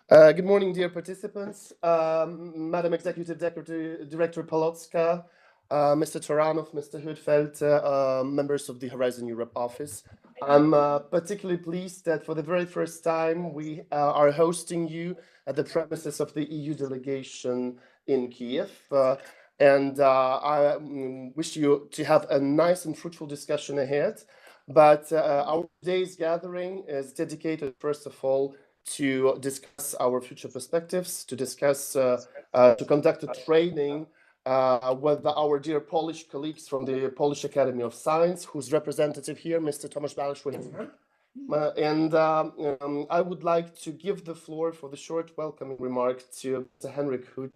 Good morning, dear participants, Madam Executive Director Polotska, Mr. Taranov, Mr. Huitfeldt, members of the Horizon Europe office. I'm particularly pleased that for the very first time we are hosting you at the premises of the EU delegation in Kyiv. I wish you to have a nice and fruitful discussion ahead. But our today's gathering is dedicated, first of all, to discuss our future perspectives, to conduct a training with our dear Polish colleagues from the Polish Academy of Science, whose representative here, Mr. Tomasz Białas, I would like to give the floor for the short welcoming remark to Mr. Henrik, who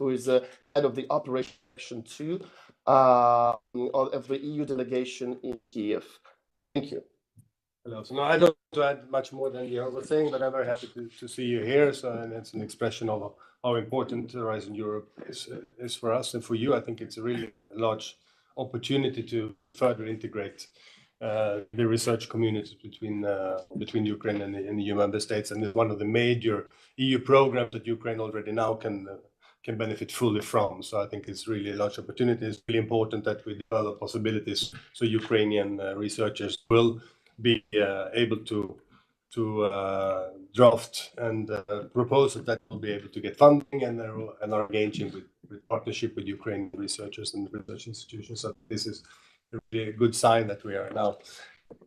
is head of the Operation 2 of the EU delegation in Kyiv. Thank you. Hello. So no, I don't want to add much more than Yehor was saying, but I'm very happy to see you here. So, and it's an expression of how important Horizon Europe is for us and for you. I think it's a really large opportunity to further integrate the research communities between Ukraine and the EU member states, and it's one of the major EU programs that Ukraine already now can benefit fully from. So I think it's really a large opportunity. It's really important that we develop possibilities so Ukrainian researchers will be able to draft and propose that will be able to get funding and are engaging with partnership with Ukrainian researchers and research institutions. So this is a really good sign that we are now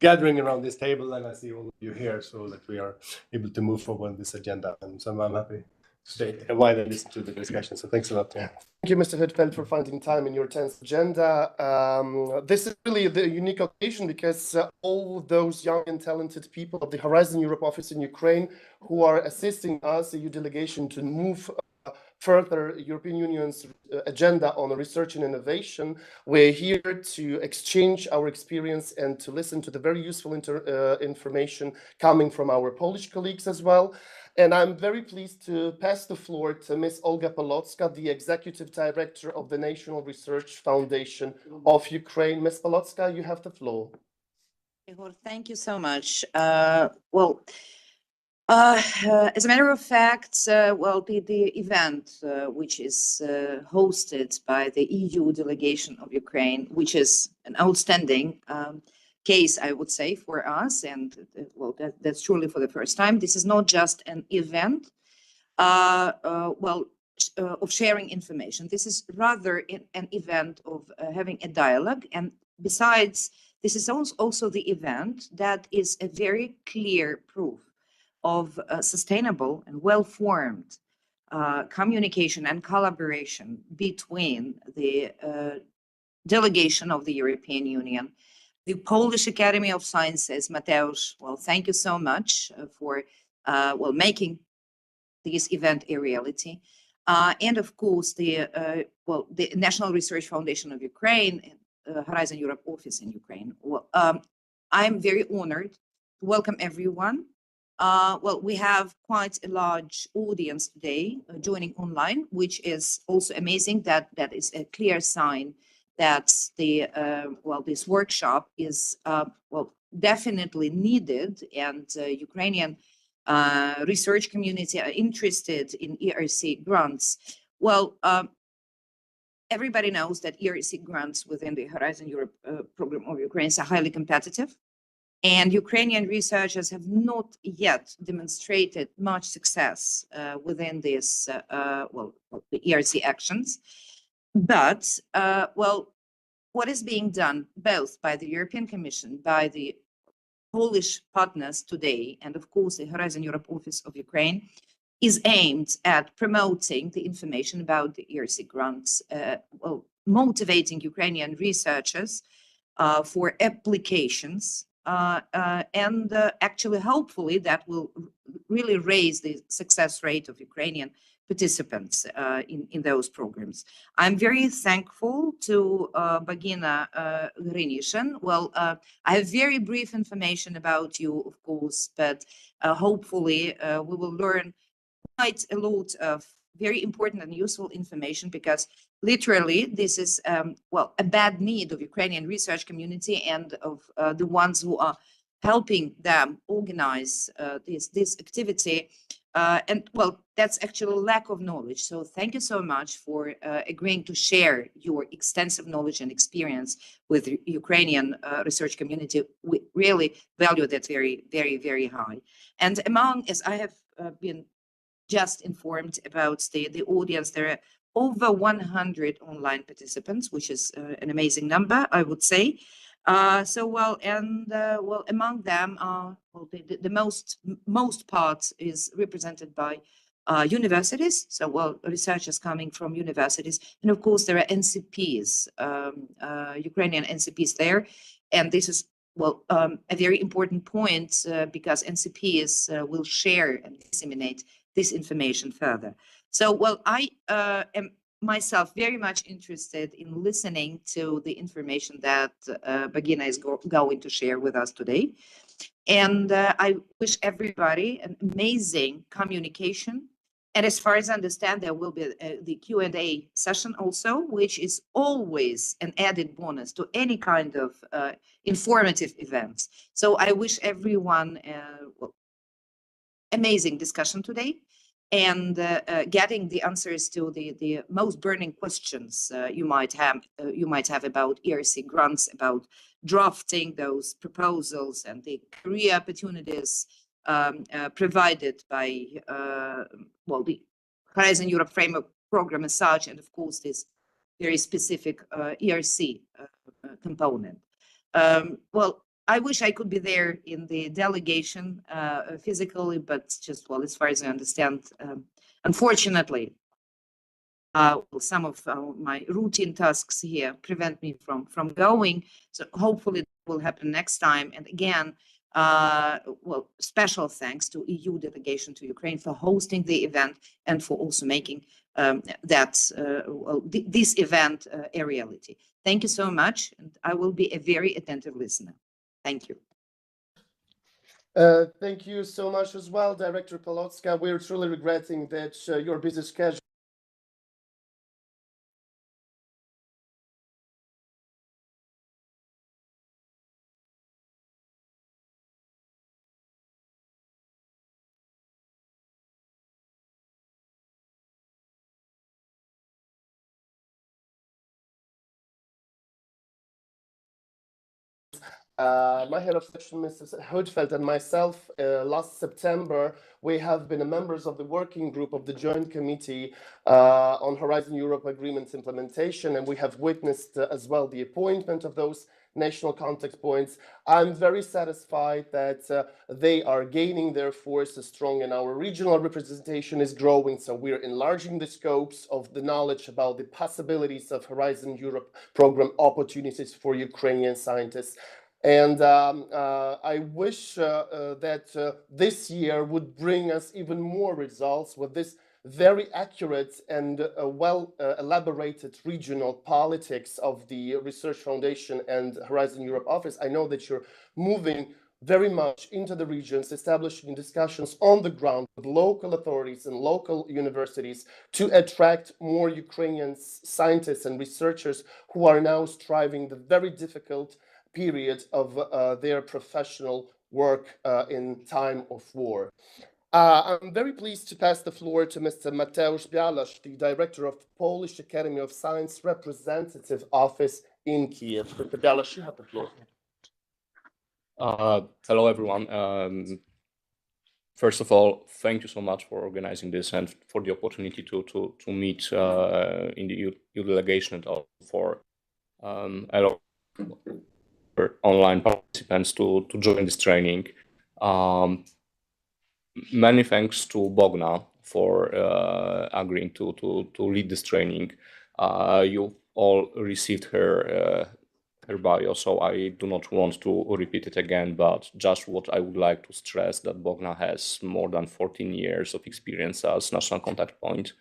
gathering around this table, and I see all of you here, so that we are able to move forward on this agenda. And so I'm happy to stay a while and listen to the discussion. So thanks a lot. Yeah. Thank you, Mr. Huitfeldt, for finding time in your tense agenda. This is really the unique occasion because all those young and talented people of the Horizon Europe office in Ukraine who are assisting us, the EU delegation, to move further European Union's agenda on research and innovation. We're here to exchange our experience and to listen to the very useful information coming from our Polish colleagues as well. And I'm very pleased to pass the floor to Ms. Olga Polotska, the Executive Director of the National Research Foundation of Ukraine. Ms. Polotska, you have the floor. Yehor, thank you so much. As a matter of fact, the event which is hosted by the EU delegation of Ukraine, which is an outstanding case, I would say, for us, and that's truly for the first time. This is not just an event of sharing information. This is rather an event of having a dialogue, and besides, this is also the event that is a very clear proof of sustainable and well-formed communication and collaboration between the delegation of the European Union, the Polish Academy of Sciences. Mateusz, thank you so much for making this event a reality, and of course the National Research Foundation of Ukraine, Horizon Europe office in Ukraine. I'm very honored to welcome everyone. We have quite a large audience today joining online, which is also amazing. That is a clear sign that this workshop is definitely needed, and Ukrainian research community are interested in ERC grants. Everybody knows that ERC grants within the Horizon Europe program of Ukraine are highly competitive, and Ukrainian researchers have not yet demonstrated much success within this, the ERC actions. But, what is being done both by the European Commission, by the Polish partners today, and of course the Horizon Europe office of Ukraine, is aimed at promoting the information about the ERC grants, motivating Ukrainian researchers for applications, and actually, hopefully, that will really raise the success rate of Ukrainian participants in those programs. I'm very thankful to Bogna Hryniszyn. I have very brief information about you, of course, but hopefully we will learn quite a lot of very important and useful information, because literally this is a bad need of Ukrainian research community and of the ones who are helping them organize this activity. And well, that's actually a lack of knowledge. So thank you so much for agreeing to share your extensive knowledge and experience with the Ukrainian research community. We really value that very, very, very high. And among, as I have been just informed about the audience, there are over 100 online participants, which is an amazing number, I would say. Well, among them, well, the most part is represented by universities. So, well, researchers coming from universities, and of course there are NCPs, Ukrainian NCPs there, and this is well a very important point because NCPs will share and disseminate this information further. So, well, I am myself very much interested in listening to the information that Bogna is going to share with us today. And I wish everybody an amazing communication. And as far as I understand, there will be the Q&A session also, which is always an added bonus to any kind of informative events. So I wish everyone well, amazing discussion today, and getting the answers to the most burning questions you might have about ERC grants, about drafting those proposals and the career opportunities provided by well, the Horizon Europe Framework Program as such, and of course this very specific ERC component. Well, I wish I could be there in the delegation physically, but just, well, as far as I understand, unfortunately, some of my routine tasks here prevent me from going. So hopefully it will happen next time. And again, well, special thanks to EU delegation to Ukraine for hosting the event and for also making well, this event a reality. Thank you so much, and I will be a very attentive listener. Thank you. Thank you so much as well, Director Polotska. We're truly regretting that your busy schedule my head of section, Mr. Huitfeldt, and myself, last September, we have been members of the working group of the Joint Committee on Horizon Europe Agreement implementation, and we have witnessed as well the appointment of those national contact points. I'm very satisfied that they are gaining their force strong, and our regional representation is growing. So we're enlarging the scopes of the knowledge about the possibilities of Horizon Europe program opportunities for Ukrainian scientists. And I wish that this year would bring us even more results with this very accurate and well elaborated regional politics of the Research Foundation and Horizon Europe office. I know that you're moving very much into the regions, establishing discussions on the ground with local authorities and local universities to attract more Ukrainian scientists and researchers who are now striving the very difficult period of their professional work in time of war. I'm very pleased to pass the floor to Mr. Mateusz, the Director of Polish Academy of Science Representative Office in Kyiv. Mr. Białas, you have the floor. Hello, everyone. First of all, thank you so much for organizing this and for the opportunity to meet in the EU delegation and all for allow online participants to join this training. Many thanks to Bogna for agreeing to lead this training. You all received her bio, so I do not want to repeat it again, but just what I would like to stress that Bogna has more than 14 years of experience as national contact point.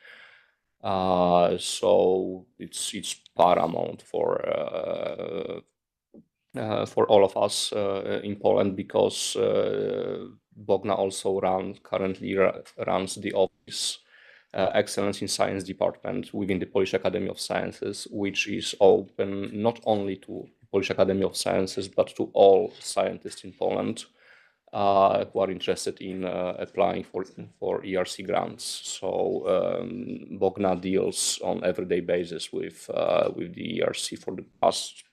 So it's paramount for all of us in Poland, because Bogna also currently runs the Office Excellence in Science Department within the Polish Academy of Sciences, which is open not only to Polish Academy of Sciences but to all scientists in Poland. who are interested in applying for ERC grants. So Bogna deals on everyday basis with the ERC for the past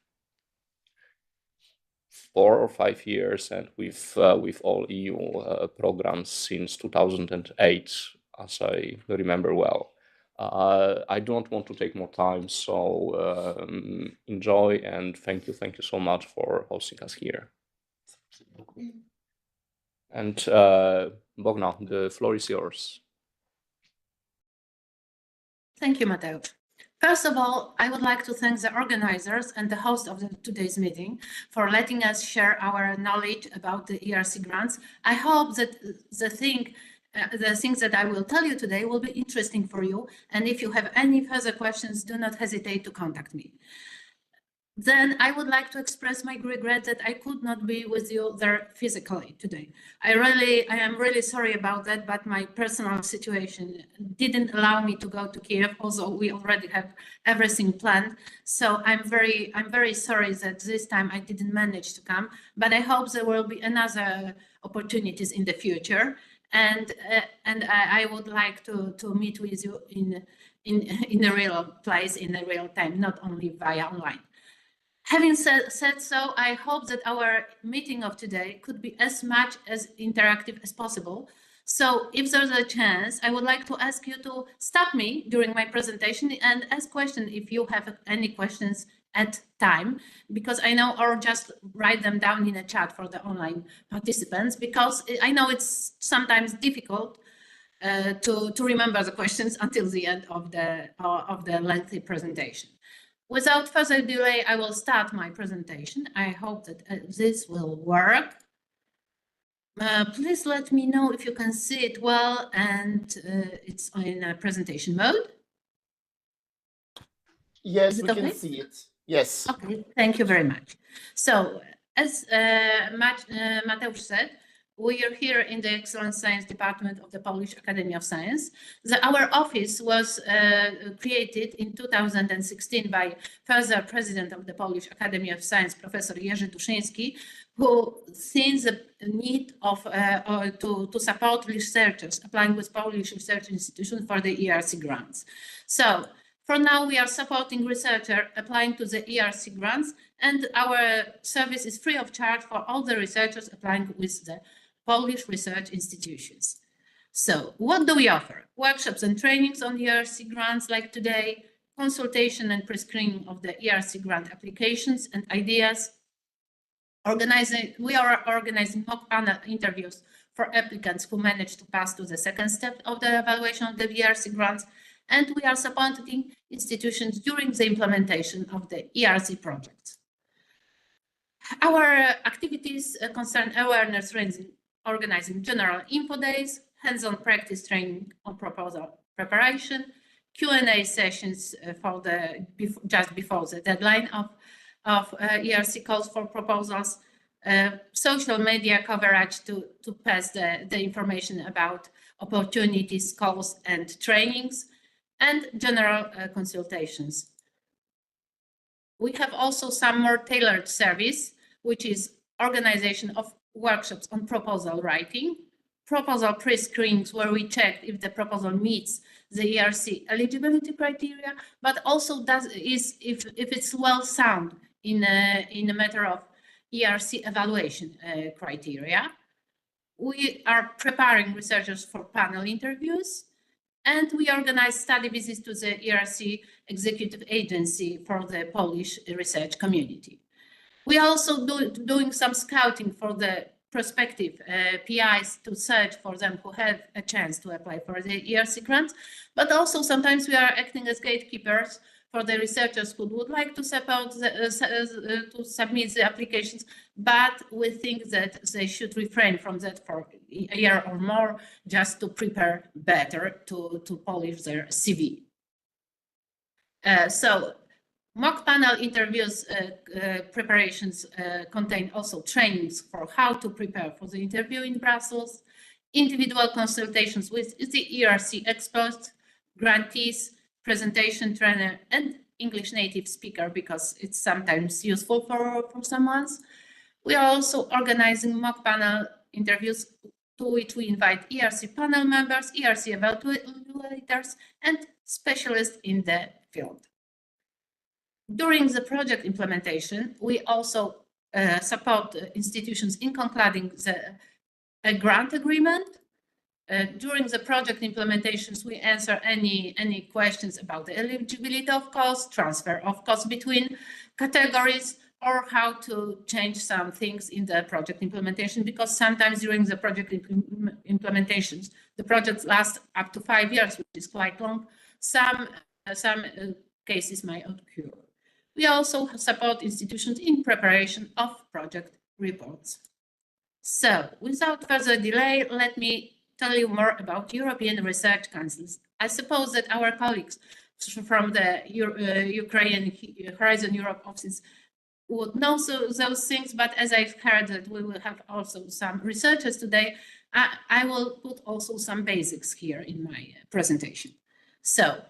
4 or 5 years, and with all EU programs since 2008, as I remember well. I don't want to take more time, so enjoy, and thank you so much for hosting us here. And Bogna, the floor is yours. Thank you, Mateusz. First of all, I would like to thank the organizers and the host of today's meeting for letting us share our knowledge about the ERC grants. I hope that the things that I will tell you today will be interesting for you. And if you have any further questions, do not hesitate to contact me. Then I would like to express my regret that I could not be with you there physically today. I am really sorry about that, but my personal situation didn't allow me to go to Kyiv, although we already have everything planned. So I'm very sorry that this time I didn't manage to come, but I hope there will be another opportunities in the future. And I would like to meet with you in the real place, in the real time, not only via online. Having said so, I hope that our meeting of today could be as much as interactive as possible. So if there's a chance, I would like to ask you to stop me during my presentation and ask questions if you have any questions at time, because I know, or just write them down in a chat for the online participants, because I know it's sometimes difficult to remember the questions until the end of the lengthy presentation. Without further delay, I will start my presentation. I hope that this will work. Please let me know if you can see it well and it's in presentation mode. Yes, we can see it. Yes. Okay, thank you very much. So, as Mateusz said, we are here in the Excellent Science Department of the Polish Academy of Science. Our office was created in 2016 by further president of the Polish Academy of Science, Professor Yehor, who sees the need of to support researchers applying with Polish research institutions for the ERC grants. So for now, we are supporting researchers applying to the ERC grants, and our service is free of charge for all the researchers applying with the Polish research institutions. So what do we offer? Workshops and trainings on ERC grants like today, consultation and pre-screening of the ERC grant applications and ideas. We are organizing mock panel interviews for applicants who managed to pass to the second step of the evaluation of the ERC grants, and we are supporting institutions during the implementation of the ERC projects. Our activities concern awareness raising, organizing general info days, hands-on practice training on proposal preparation, Q&A sessions just before the deadline of ERC calls for proposals, social media coverage to pass the information about opportunities, calls, and trainings, and general consultations. We have also some more tailored service, which is organization of workshops on proposal writing, proposal pre-screenings where we check if the proposal meets the ERC eligibility criteria, but also if it's well sound in a matter of ERC evaluation criteria. We are preparing researchers for panel interviews, and we organize study visits to the ERC executive agency for the Polish research community. We are also doing some scouting for the prospective PIs to search for them who have a chance to apply for the ERC grants, but also sometimes we are acting as gatekeepers for the researchers who would like to submit the applications, but we think that they should refrain from that for a year or more just to prepare better to polish their CV. So mock panel interviews preparations contain also trainings for how to prepare for the interview in Brussels, individual consultations with the ERC experts, grantees, presentation trainer, and English native speaker, because it's sometimes useful for someone. We are also organizing mock panel interviews to which we invite ERC panel members, ERC evaluators, and specialists in the field. During the project implementation, we also support institutions in concluding a grant agreement. During the project implementations, we answer any questions about the eligibility of costs, transfer of costs between categories, or how to change some things in the project implementation, because sometimes during the project implementations, the projects last up to 5 years, which is quite long. Some cases may occur. We also support institutions in preparation of project reports. So, without further delay, let me tell you more about European Research Councils. I suppose that our colleagues from the Ukrainian Horizon Europe offices would know those things, but as I've heard that we will have also some researchers today, I will put also some basics here in my presentation. So,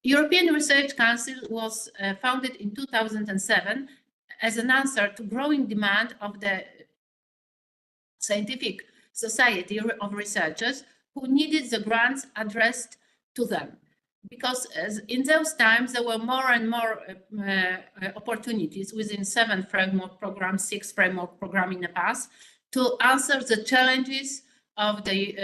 European Research Council was founded in 2007 as an answer to growing demand of the scientific society of researchers who needed the grants addressed to them. Because in those times, there were more and more opportunities within 7 framework programs, 6 framework programs in the past, to answer the challenges of the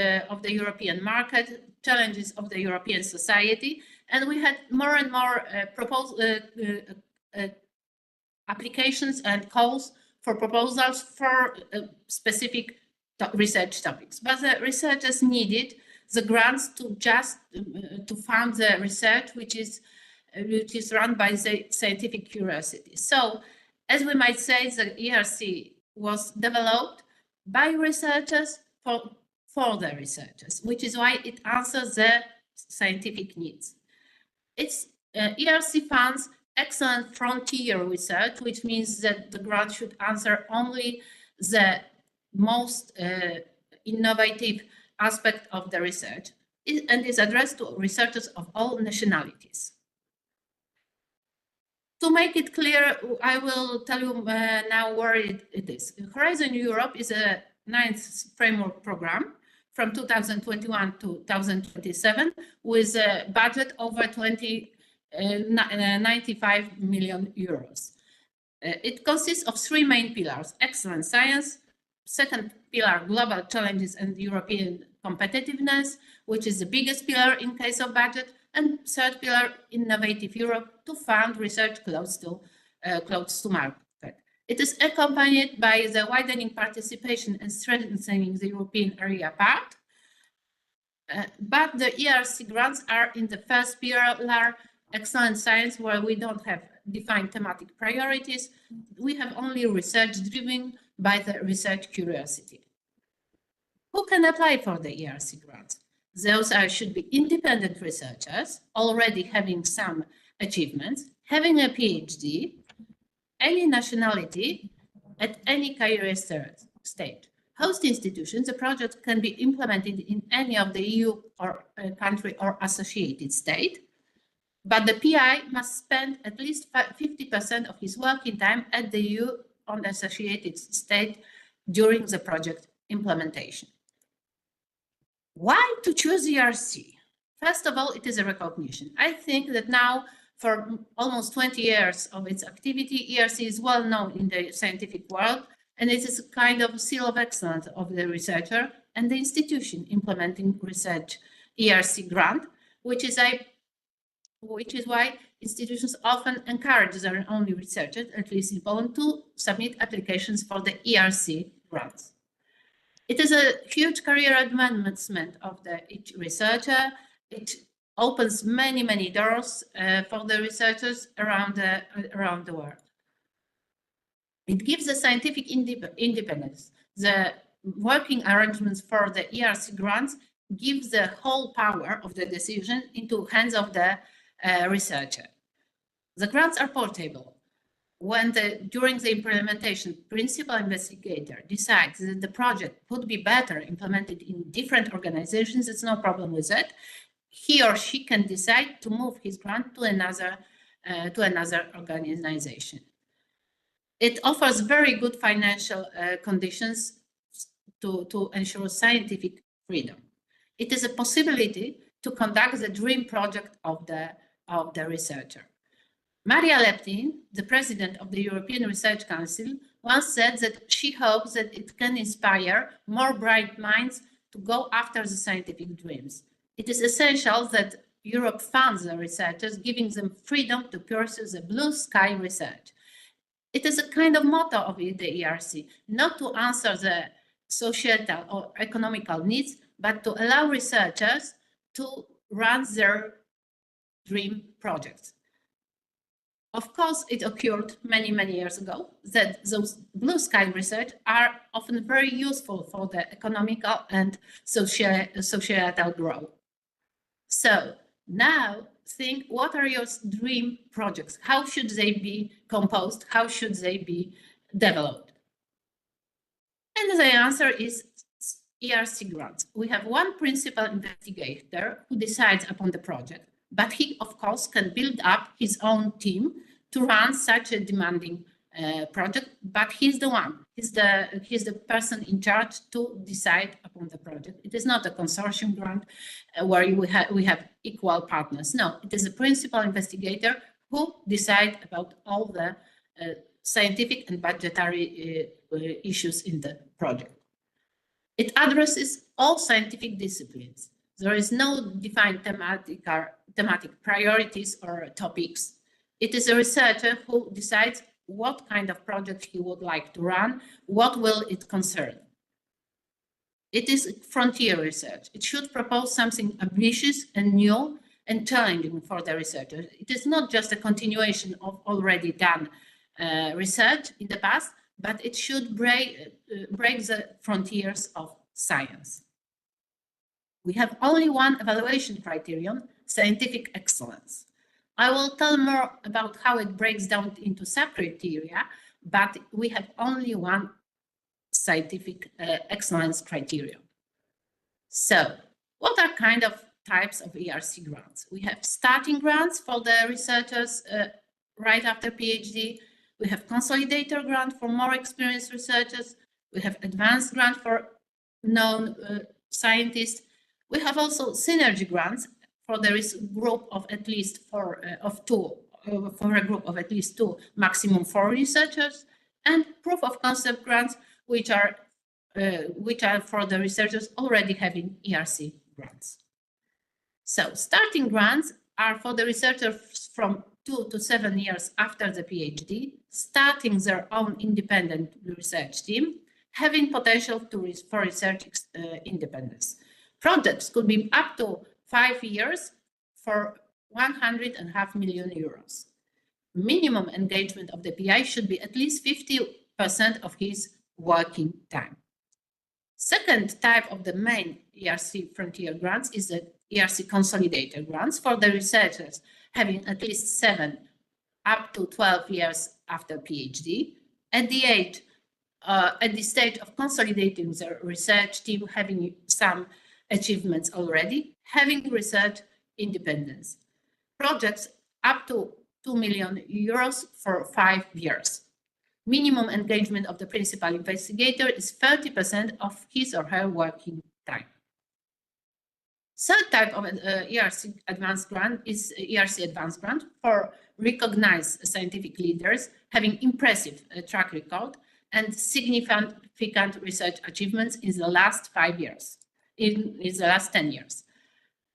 European market, challenges of the European society. And we had more and more applications and calls for proposals for specific research topics. But the researchers needed the grants to just to fund the research, which is run by the scientific curiosity. So, as we might say, the ERC was developed by researchers for the researchers, which is why it answers the scientific needs. Its ERC funds excellent frontier research, which means that the grant should answer only the most innovative aspect of the research, and is addressed to researchers of all nationalities. To make it clear, I will tell you now where it is. Horizon Europe is a 9th framework program from 2021 to 2027 with a budget over 95 million euros. It consists of 3 main pillars: excellent science, second pillar, global challenges and European competitiveness, which is the biggest pillar in case of budget, and third pillar, innovative Europe, to fund research close to market. It is accompanied by the widening participation and strengthening the European area part. But the ERC grants are in the first pillar, excellent science, where we don't have defined thematic priorities. We have only research driven by the research curiosity. Who can apply for the ERC grants? Those should be independent researchers, already having some achievements, having a PhD, any nationality, at any career stage. Host institutions, the project can be implemented in any of the EU or country or associated state, but the PI must spend at least 50% of his working time at the EU on the associated state during the project implementation. Why to choose ERC? First of all, it is a recognition. I think that now, for almost 20 years of its activity, ERC is well known in the scientific world, and it is a kind of seal of excellence of the researcher and the institution implementing research ERC grant, which is why institutions often encourage their own researchers, at least in Poland, to submit applications for the ERC grants. It is a huge career advancement of each researcher. It opens many, many doors for the researchers around the world. It gives the scientific independence. The working arrangements for the ERC grants give the whole power of the decision into hands of the researcher. The grants are portable. When during the implementation, principal investigator decides that the project could be better implemented in different organizations, it's no problem with that. He or she can decide to move his grant to another organization. It offers very good financial conditions to ensure scientific freedom. It is a possibility to conduct the dream project of the researcher. Maria Leptin, the president of the European Research Council, once said that she hopes that it can inspire more bright minds to go after the scientific dreams. It is essential that Europe funds the researchers, giving them freedom to pursue the blue sky research. It is a kind of motto of the ERC, not to answer the societal or economical needs, but to allow researchers to run their dream projects. Of course, it occurred many, many years ago that those blue sky research are often very useful for the economical and societal growth. So now think, what are your dream projects? How should they be composed? How should they be developed? And the answer is ERC grants. We have one principal investigator who decides upon the project, but he, of course, can build up his own team to run such a demanding project, but he's the one, he's the person in charge to decide upon the project. It is not a consortium grant where we have equal partners. No, it is a principal investigator who decides about all the scientific and budgetary issues in the project. It addresses all scientific disciplines. There is no defined thematic priorities or topics. It is a researcher who decides what kind of project he would like to run, what will it concern. It is frontier research. It should propose something ambitious and new and challenging for the researchers. It is not just a continuation of already done research in the past, but it should break the frontiers of science. We have only one evaluation criterion, scientific excellence. I will tell more about how it breaks down into sub-criteria, but we have only one scientific excellence criterion. So, what are kind of types of ERC grants? We have starting grants for the researchers right after PhD. We have consolidator grant for more experienced researchers. We have advanced grant for known scientists. We have also synergy grants for there is group of at least for a group of at least 2, maximum 4 researchers, and proof of concept grants, which are for the researchers already having ERC grants. So starting grants are for the researchers from 2 to 7 years after the PhD, starting their own independent research team, having potential for research independence. Projects could be up to 5 years for 1.5 million euros. Minimum engagement of the PI should be at least 50% of his working time. Second type of the main ERC frontier grants is the ERC consolidator grants for the researchers having at least 7 up to 12 years after PhD. At the stage of consolidating the research team, having some achievements already, having research independence. Projects up to 2 million euros for 5 years. Minimum engagement of the principal investigator is 30% of his or her working time. Third type of ERC advanced grant is ERC advanced grant for recognized scientific leaders having impressive track record and significant research achievements in the last 5 years. In the last 10 years.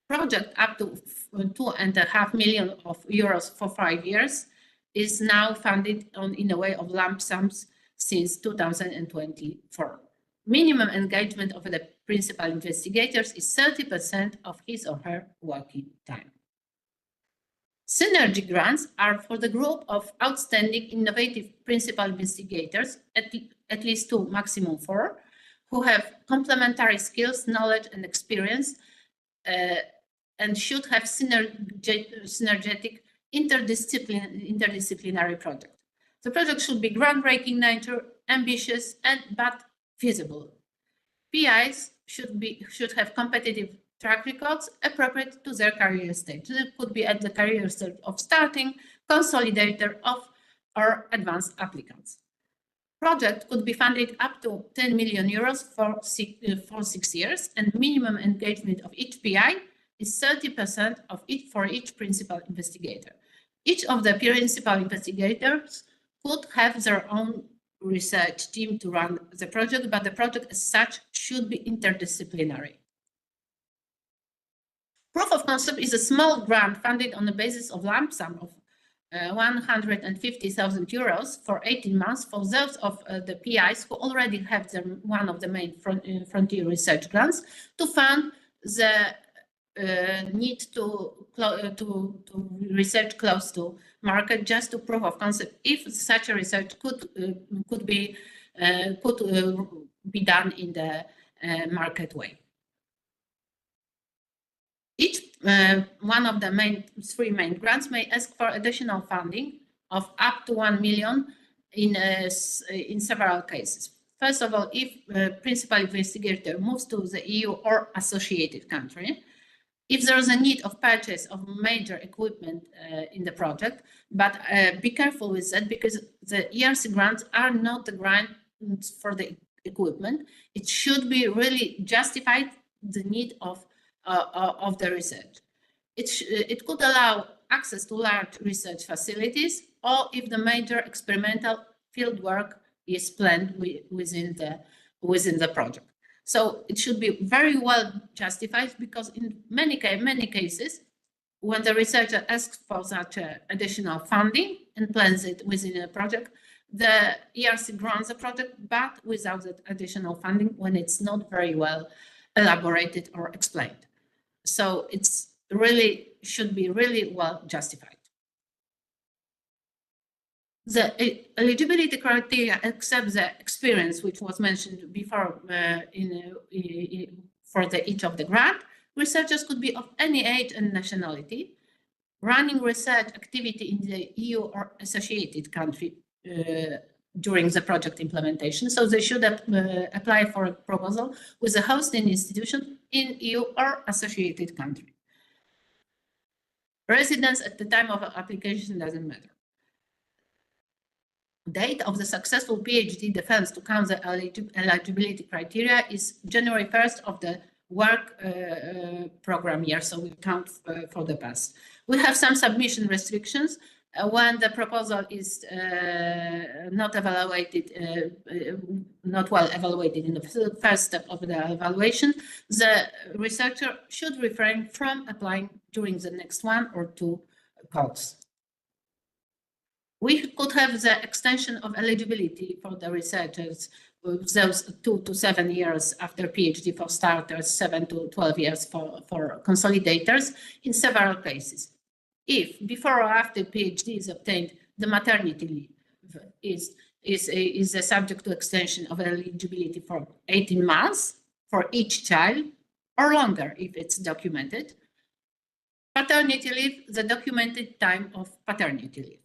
Project up to 2.5 million euros for 5 years is now funded in a way of lump sums since 2024. Minimum engagement of the principal investigators is 30% of his or her working time. Synergy grants are for the group of outstanding innovative principal investigators, at least 2, maximum 4, who have complementary skills, knowledge, and experience, and should have synergetic interdisciplinary project. The project should be groundbreaking nature, ambitious, but feasible. PIs should have competitive track records appropriate to their career stage. It could be at the career stage of starting, consolidator, or advanced applicants. Project could be funded up to 10 million euros for 6 years, and minimum engagement of each PI is 30% for each principal investigator. Each of the principal investigators could have their own research team to run the project, but the project as such should be interdisciplinary. Proof of concept is a small grant funded on the basis of lump sum of 150,000 euros for 18 months for those of the PIs who already have one of the main frontier research grants to fund the need to research close to market, just to proof of concept if such a research could be done in the market way. Each one of the three main grants may ask for additional funding of up to 1 million in several cases. First of all, if principal investigator moves to the EU or associated country, if there is a need of purchase of major equipment in the project, but be careful with that, because the ERC grants are not the grants for the equipment. It should be really justified the need of the research. It could allow access to large research facilities, or if the major experimental field work is planned within the project. So it should be very well justified, because in many cases, when the researcher asks for such additional funding and plans it within a project, the ERC grants the project, but without that additional funding when it's not very well elaborated or explained. So it's really should be really well justified. The eligibility criteria accept the experience which was mentioned before for each of the grant. Researchers could be of any age and nationality, running research activity in the EU or associated country during the project implementation. So they should apply for a proposal with a hosting institution in EU or associated country. Residence at the time of application doesn't matter. Date of the successful PhD defense to count the eligibility criteria is January 1st of the work program year, so we count for the past. We have some submission restrictions. When the proposal is not well evaluated in the first step of the evaluation, the researcher should refrain from applying during the next 1 or 2 calls. We could have the extension of eligibility for the researchers with those 2 to 7 years after PhD for starters, 7 to 12 years for consolidators in several cases. If before or after PhD is obtained, the maternity leave is subject to extension of eligibility for 18 months for each child, or longer if it's documented. Paternity leave, the documented time of paternity leave.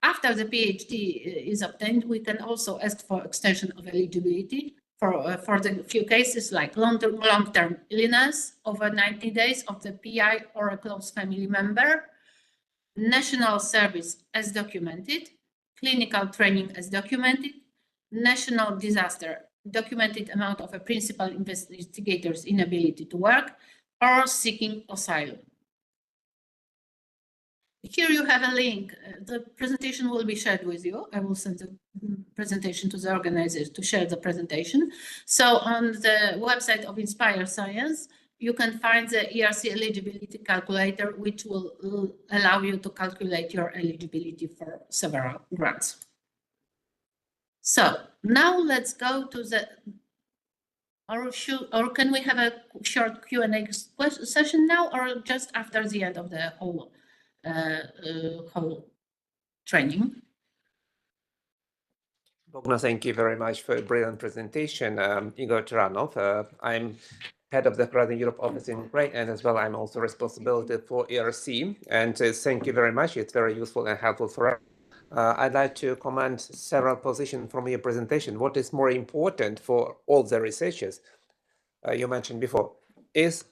After the PhD is obtained, we can also ask for extension of eligibility for the few cases like long-term illness over 90 days of the PI or a close family member, national service as documented, clinical training as documented, national disaster, documented amount of a principal investigator's inability to work, or seeking asylum. Here you have a link. The presentation will be shared with you. I will send the presentation to the organizers to share the presentation. So on the website of Inspire Science, you can find the ERC eligibility calculator, which will allow you to calculate your eligibility for several grants. So now let's go to the, or can we have a short Q&A session now, or just after the end of the whole training? Bogna, thank you very much for a brilliant presentation. Igor Taranov. I'm head of the Horizon Europe office in Ukraine, and as well, I'm also responsible for ERC. And thank you very much. It's very useful and helpful for us. I'd like to comment several positions from your presentation. What is more important for all the researchers you mentioned before is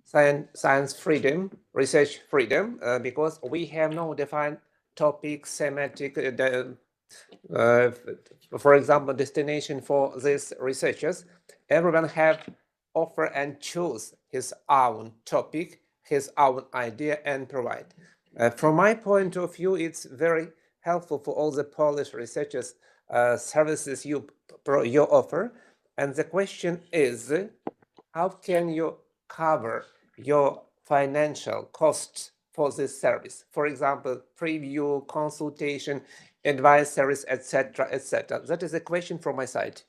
science freedom, research freedom, because we have no defined topic, For example, destination for these researchers, everyone have offer and choose his own topic, his own idea and provide. From my point of view, it's very helpful for all the Polish researchers services you offer. And the question is, how can you cover your financial costs for this service? For example, preview, consultation, advisories, etc., etc. That is a question from my side.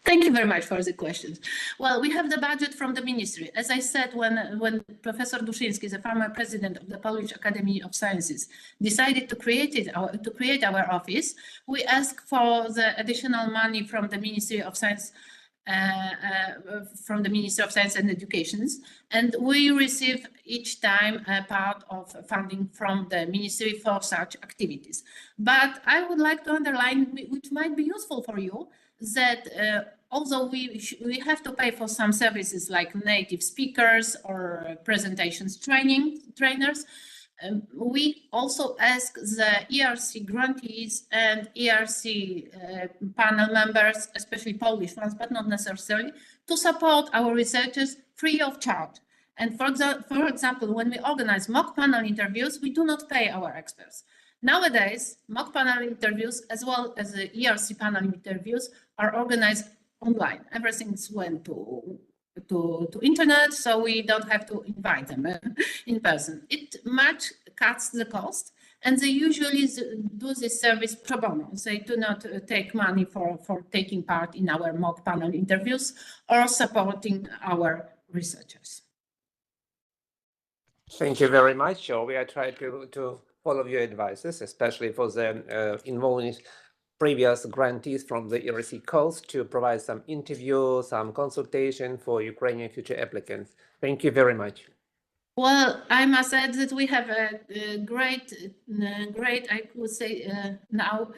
Thank you very much for the questions. Well, we have the budget from the ministry. As I said, when Professor Duszyński, the former president of the Polish Academy of Sciences, decided to create our office, we asked for the additional money from the Ministry of Science, and Education, and we receive each time a part of funding from the ministry for such activities. But I would like to underline, which might be useful for you, that although we have to pay for some services like native speakers or presentations trainers, we also ask the ERC grantees and ERC panel members, especially Polish ones, but not necessarily, to support our researchers free of charge. And for example, when we organize mock panel interviews, we do not pay our experts. Nowadays, mock panel interviews as well as the ERC panel interviews are organized online. Everything's went to internet, so we don't have to invite them in person. It much cuts the cost, and they usually do this service pro bono. They do not take money for taking part in our mock panel interviews or supporting our researchers. Thank you very much. So we are trying to follow your advices, especially for the involving previous grantees from the ERC coast to provide some interview, some consultation for Ukrainian future applicants. Thank you very much. Well, I must add that we have a great, I would say now,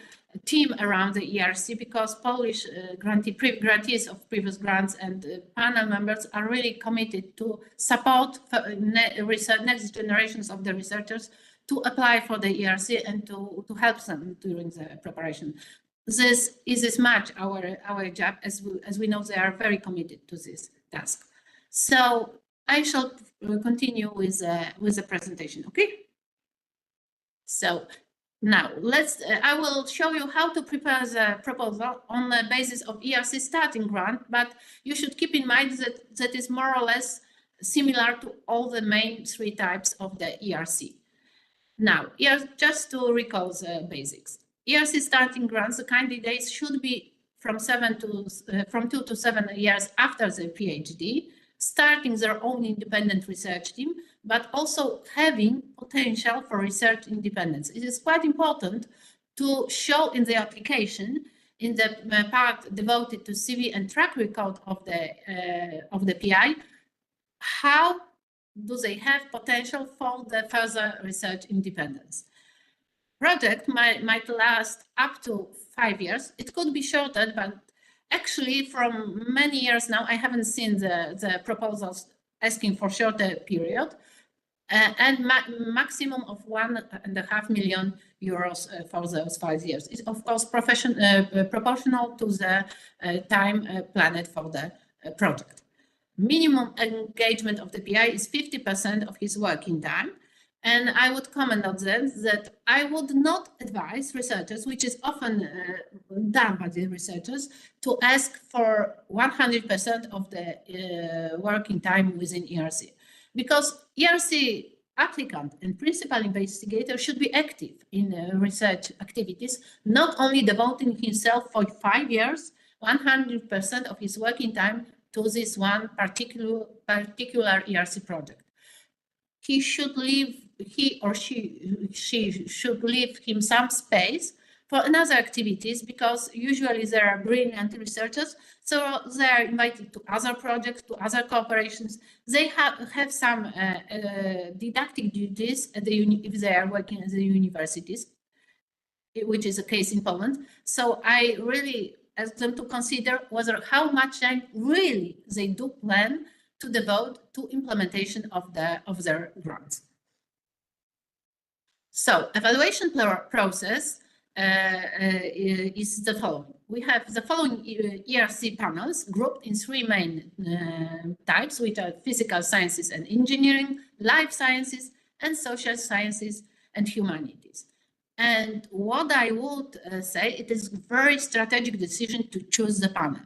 team around the ERC, because Polish grantees of previous grants and panel members are really committed to support next generations of the researchers to apply for the ERC and to help them during the preparation. This is as much our job as we know they are very committed to this task. So I shall continue with the presentation, okay? So now I will show you how to prepare the proposal on the basis of ERC starting grant, but you should keep in mind that is more or less similar to all the main three types of the ERC. Now, just to recall the basics. ERC starting grants, the candidates should be from 2 to 7 years after their PhD, starting their own independent research team, but also having potential for research independence. It is quite important to show in the application, in the part devoted to CV and track record of the PI, how do they have potential for the further research independence. Project might last up to 5 years. It could be shorter, but actually from many years now, I haven't seen the proposals asking for shorter period, and maximum of €1.5 million for those 5 years. It's of course proportional to the time planned for the project. Minimum engagement of the PI is 50% of his working time. And I would comment on that I would not advise researchers, which is often done by the researchers, to ask for 100% of the working time within ERC. Because ERC applicant and principal investigator should be active in research activities, not only devoting himself for 5 years, 100% of his working time to this one particular ERC project. He or she should leave him some space for another activities, because usually there are brilliant researchers, so they are invited to other projects, to other cooperations. They have some didactic duties if they are working at the universities, which is the case in Poland. So I really ask them to consider how much time really they do plan to devote to implementation of their grants. So evaluation process is the following. We have the following ERC panels grouped in 3 main types, which are physical sciences and engineering, life sciences, and social sciences and humanities. And what I would say, it is a very strategic decision to choose the panel.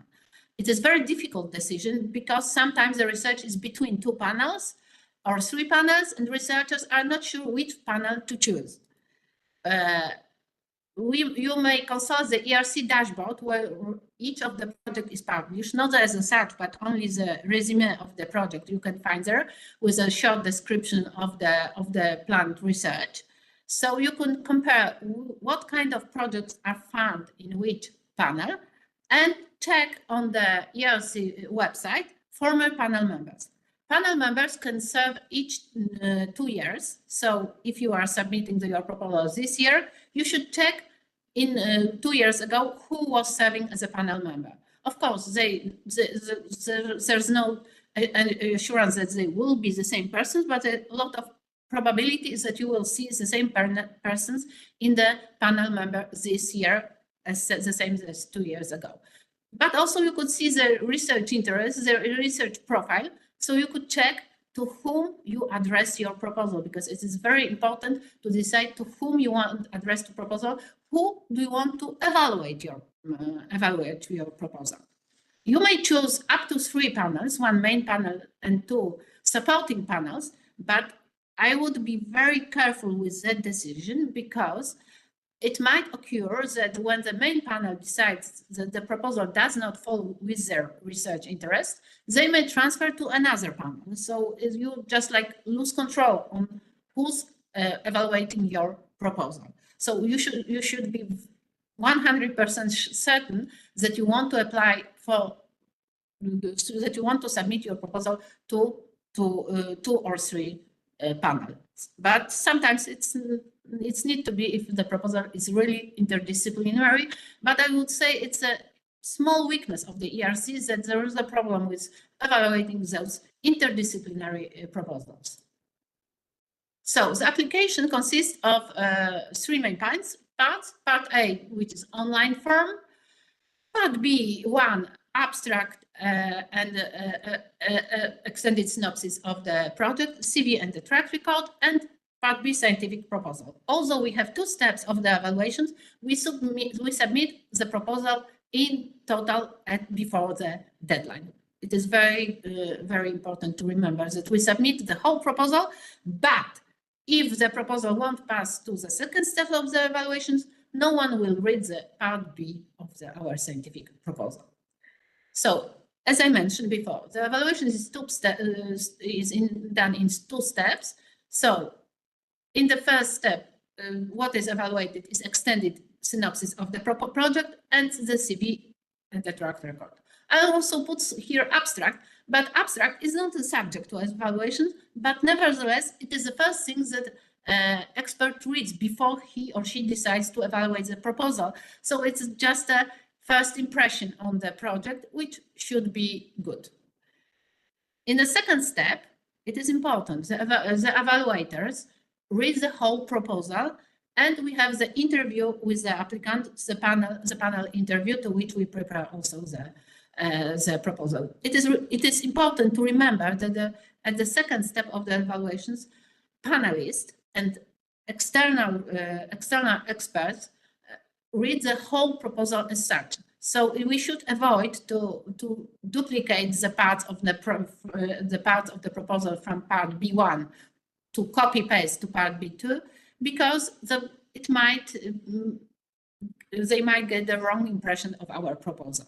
It is a very difficult decision because sometimes the research is between 2 panels or 3 panels, and researchers are not sure which panel to choose. You may consult the ERC dashboard where each of the project is published, not as a such, but only the resume of the project you can find there with a short description of the planned research. So you can compare what kind of projects are found in which panel and check on the ERC website former panel members. Panel members can serve each 2 years. So if you are submitting your proposal this year, you should check in 2 years ago who was serving as a panel member. Of course, there's no assurance that they will be the same persons, but a lot of probability is that you will see the same persons in the panel member this year as the same as 2 years ago. But also you could see the research interest, the research profile, so you could check to whom you address your proposal, because it is very important to decide to whom you want to address the proposal, who do you want to evaluate your proposal. You may choose up to 3 panels, 1 main panel and 2 supporting panels, but I would be very careful with that decision because it might occur that when the main panel decides that the proposal does not fall with their research interest, they may transfer to another panel. So you just like lose control on who's evaluating your proposal. So you should be 100% certain that you want to apply for, that you want to submit your proposal to 2 or 3 panels. But sometimes it's need to be if the proposal is really interdisciplinary. But I would say it's a small weakness of the ERC that there is a problem with evaluating those interdisciplinary proposals. So the application consists of 3 main parts. Part A, which is online form. Part B, 1 abstract and extended synopsis of the project, CV and the track record, and Part B, scientific proposal. Although we have 2 steps of the evaluations, we submit the proposal in total before the deadline. It is very, very important to remember that we submit the whole proposal, but if the proposal won't pass to the 2nd step of the evaluations, no one will read the Part B of our scientific proposal. So, as I mentioned before, the evaluation is done in 2 steps. So, in the first step, what is evaluated is extended synopsis of the project and the CV and the track record. I also put here abstract, but abstract is not a subject to evaluation, but nevertheless, it is the first thing that expert reads before he or she decides to evaluate the proposal. So it's just a first impression on the project, which should be good. In the 2nd step, it is important, the evaluators read the whole proposal, and we have the interview with the applicant, the panel interview, to which we prepare also the proposal. It is important to remember that at the 2nd step of the evaluations, panelists and external experts read the whole proposal as such. So we should avoid to duplicate the parts of the proposal from Part B1 to copy paste to Part B2, because they might get the wrong impression of our proposal.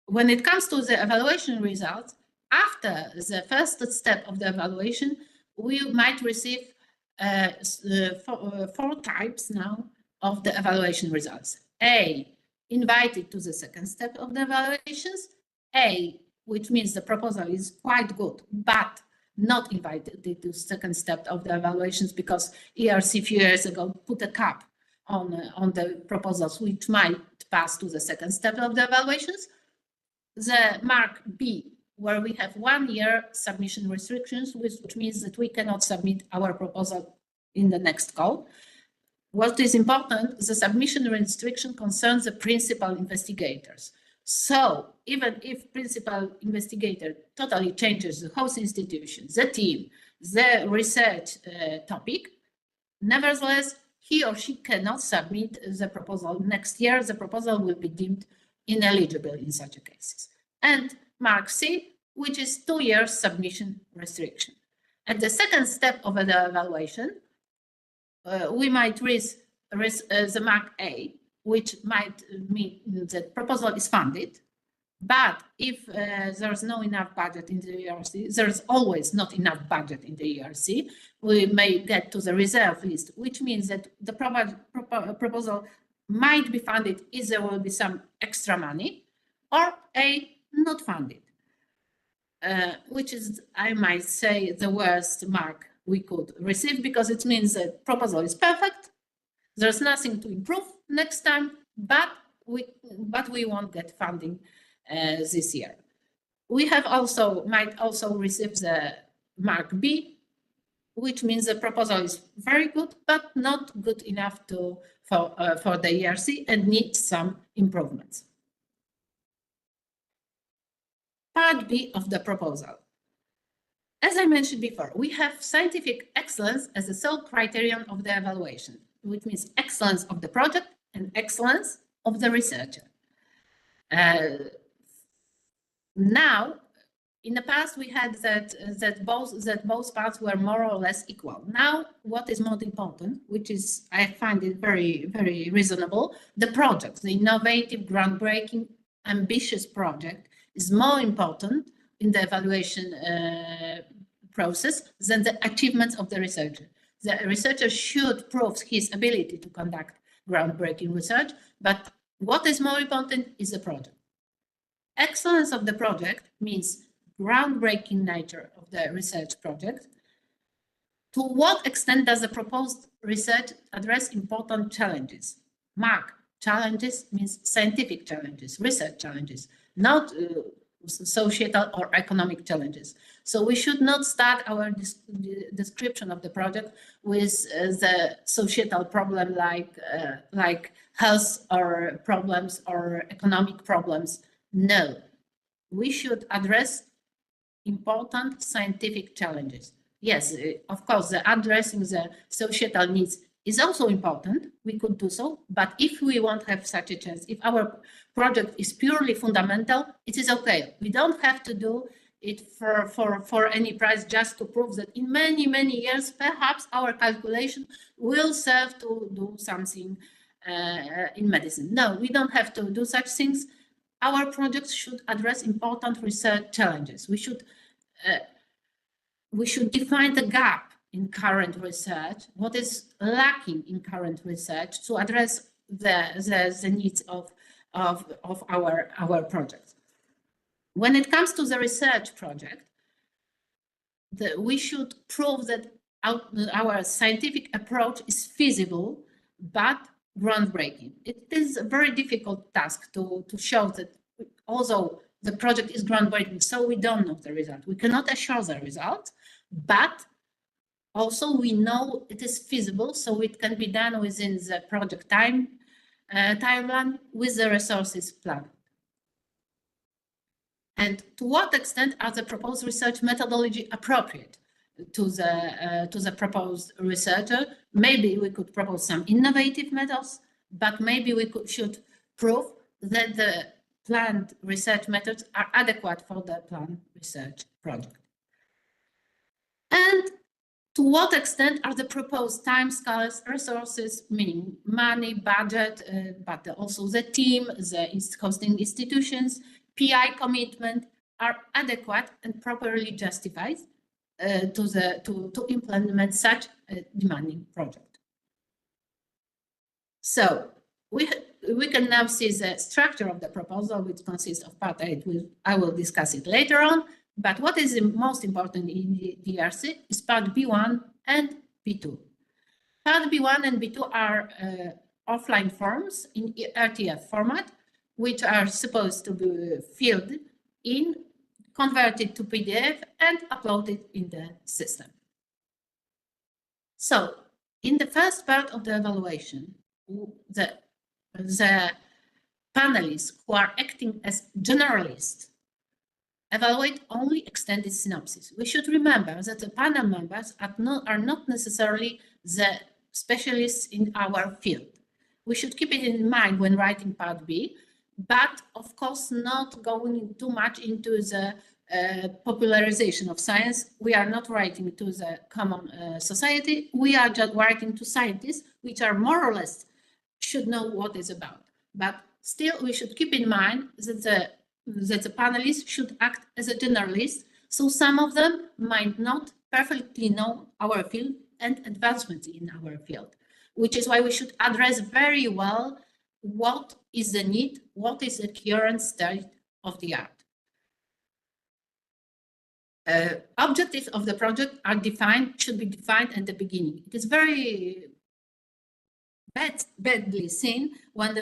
When it comes to the evaluation results, after the 1st step of the evaluation, we might receive 4 types now of the evaluation results. A, invited to the 2nd step of the evaluations. A, which means the proposal is quite good, but not invited to the 2nd step of the evaluations because ERC a few years ago put a cap on the proposals which might pass to the 2nd step of the evaluations. The mark B, where we have 1 year submission restrictions, which means that we cannot submit our proposal in the next call. what is important, the submission restriction concerns the principal investigators. So even if principal investigator totally changes the host institution, the team, the research topic, nevertheless, he or she cannot submit the proposal next year. The proposal will be deemed ineligible in such cases. And Mark C, which is 2 years submission restriction. At the second step of the evaluation, we might risk the Mark A, which might mean that proposal is funded. But if there's no enough budget in the ERC, there's always not enough budget in the ERC, we may get to the reserve list, which means that the proposal might be funded if there will be some extra money, or A, not funded, which is, I might say, the worst mark we could receive, because it means that proposal is perfect, there's nothing to improve next time, but we won't get funding this year. We might also receive the Mark B, which means the proposal is very good, but not good enough for the ERC and needs some improvements. Part B of the proposal. As I mentioned before, we have scientific excellence as the sole criterion of the evaluation, which means excellence of the project and excellence of the researcher. Now, in the past, we had that both parts were more or less equal. Now, what is more important, which is, I find it very, very reasonable, the project, the innovative, groundbreaking, ambitious project is more important in the evaluation process than the achievements of the researcher. The researcher should prove his ability to conduct groundbreaking research, but what is more important is the project. Excellence of the project means groundbreaking nature of the research project. To what extent does the proposed research address important challenges? Mark, challenges means scientific challenges, research challenges, not societal or economic challenges. So we should not start our description of the project with the societal problem like health or problems or economic problems. No, we should address important scientific challenges. Yes, of course, addressing the societal needs is also important. We could do so, but if we won't have such a chance, if our project is purely fundamental, it is okay. We don't have to do it for any price, just to prove that in many, many years, perhaps our calculation will serve to do something in medicine. No, we don't have to do such things. Our projects should address important research challenges. We should define the gap in current research, what is lacking in current research to address the needs of our projects. When it comes to the research project, we should prove that our scientific approach is feasible, but groundbreaking. It is a very difficult task to show that although the project is groundbreaking, so we don't know the result. We cannot assure the result, but also we know it is feasible, so it can be done within the project timeline with the resources planned. And to what extent are the proposed research methodology appropriate to the proposed researcher? Maybe we could propose some innovative methods, but maybe we should prove that the planned research methods are adequate for the planned research project. And to what extent are the proposed timescales, resources, meaning money, budget, but also the team, the hosting institutions, PI commitment, are adequate and properly justified to implement such a demanding project? So we can now see the structure of the proposal, which consists of part A. I will discuss it later on. But what is the most important in the ERC is part B1 and B2. Part B1 and B2 are offline forms in RTF format, which are supposed to be filled in, converted to PDF, and uploaded in the system. So In the first part of the evaluation, the panelists who are acting as generalists evaluate only extended synopsis. We should remember that the panel members are not necessarily the specialists in our field. We should keep it in mind when writing part B, but of course not going too much into the popularization of science. We are not writing to the common society. We are just writing to scientists, which are more or less should know what it's about. But still, we should keep in mind that the panelists should act as a generalist. So some of them might not perfectly know our field and advancements in our field, which is why we should address very well what is the need, what is the current state of the art. Objectives of the project are should be defined at the beginning. It is very badly seen when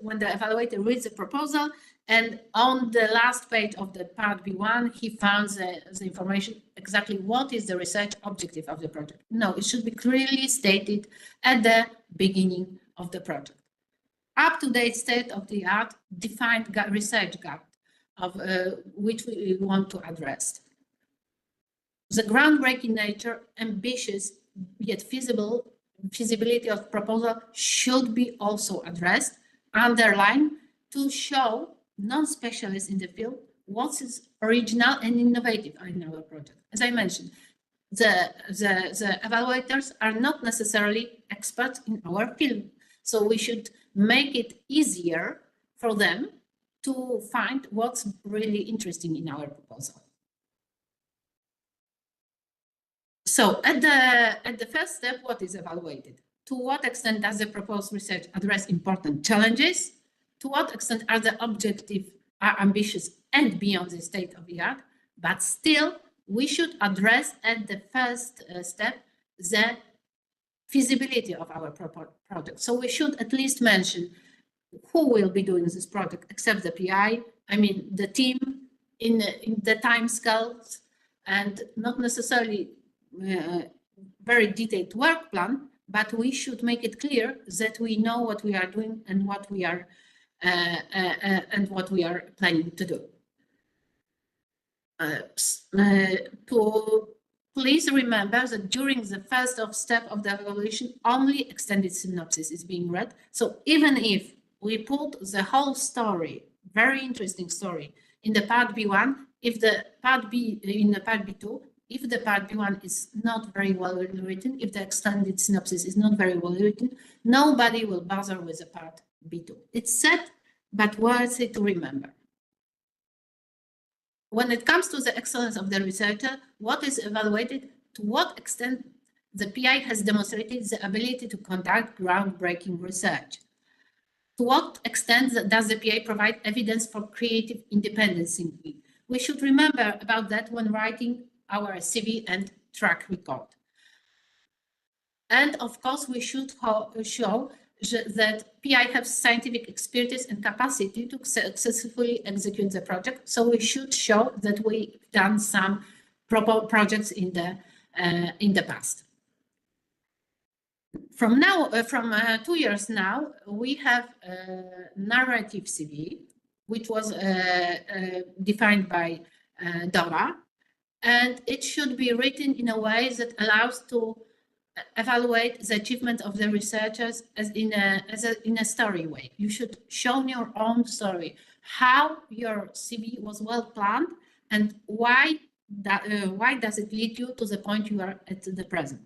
when the evaluator reads the proposal and on the last page of the part B1, he found the information exactly what is the research objective of the project. No, it should be clearly stated at the beginning of the project. Up-to-date state of the art, defined research gap of which we want to address. The groundbreaking nature, ambitious yet feasibility of proposal should be also addressed, underlined, to show non-specialists in the field what is original and innovative in our project. As I mentioned, the evaluators are not necessarily experts in our field, so we should make it easier for them to find what's really interesting in our proposal. So at the first step, what is evaluated? To what extent does the proposed research address important challenges? To what extent are the objectives ambitious and beyond the state of the art? But still, we should address at the first step the feasibility of our project. So we should at least mention who will be doing this project except the PI, I mean the team in the time scales, and not necessarily very detailed work plan, but we should make it clear that we know what we are doing and what we are planning to do. Please remember that during the first step of the evaluation, only extended synopsis is being read. So even if we put the whole story, very interesting story, in the part B1, if the part B in the part B2, if the part B1 is not very well written, if the extended synopsis is not very well written, nobody will bother with the part B2. It's sad, but worthy to remember. When it comes to the excellence of the researcher, what is evaluated, to what extent the PI has demonstrated the ability to conduct groundbreaking research. To what extent does the PI provide evidence for creative independence thinking? We should remember about that when writing our CV and track record. And of course, we should show that PI has scientific expertise and capacity to successfully execute the project. So we should show that we've done some proper projects in the past. From 2 years now, we have a narrative CV, which was defined by Dora, and it should be written in a way that allows to evaluate the achievement of the researchers as in a story way. You should show your own story, how your CV was well planned, and why does it lead you to the point you are at the present.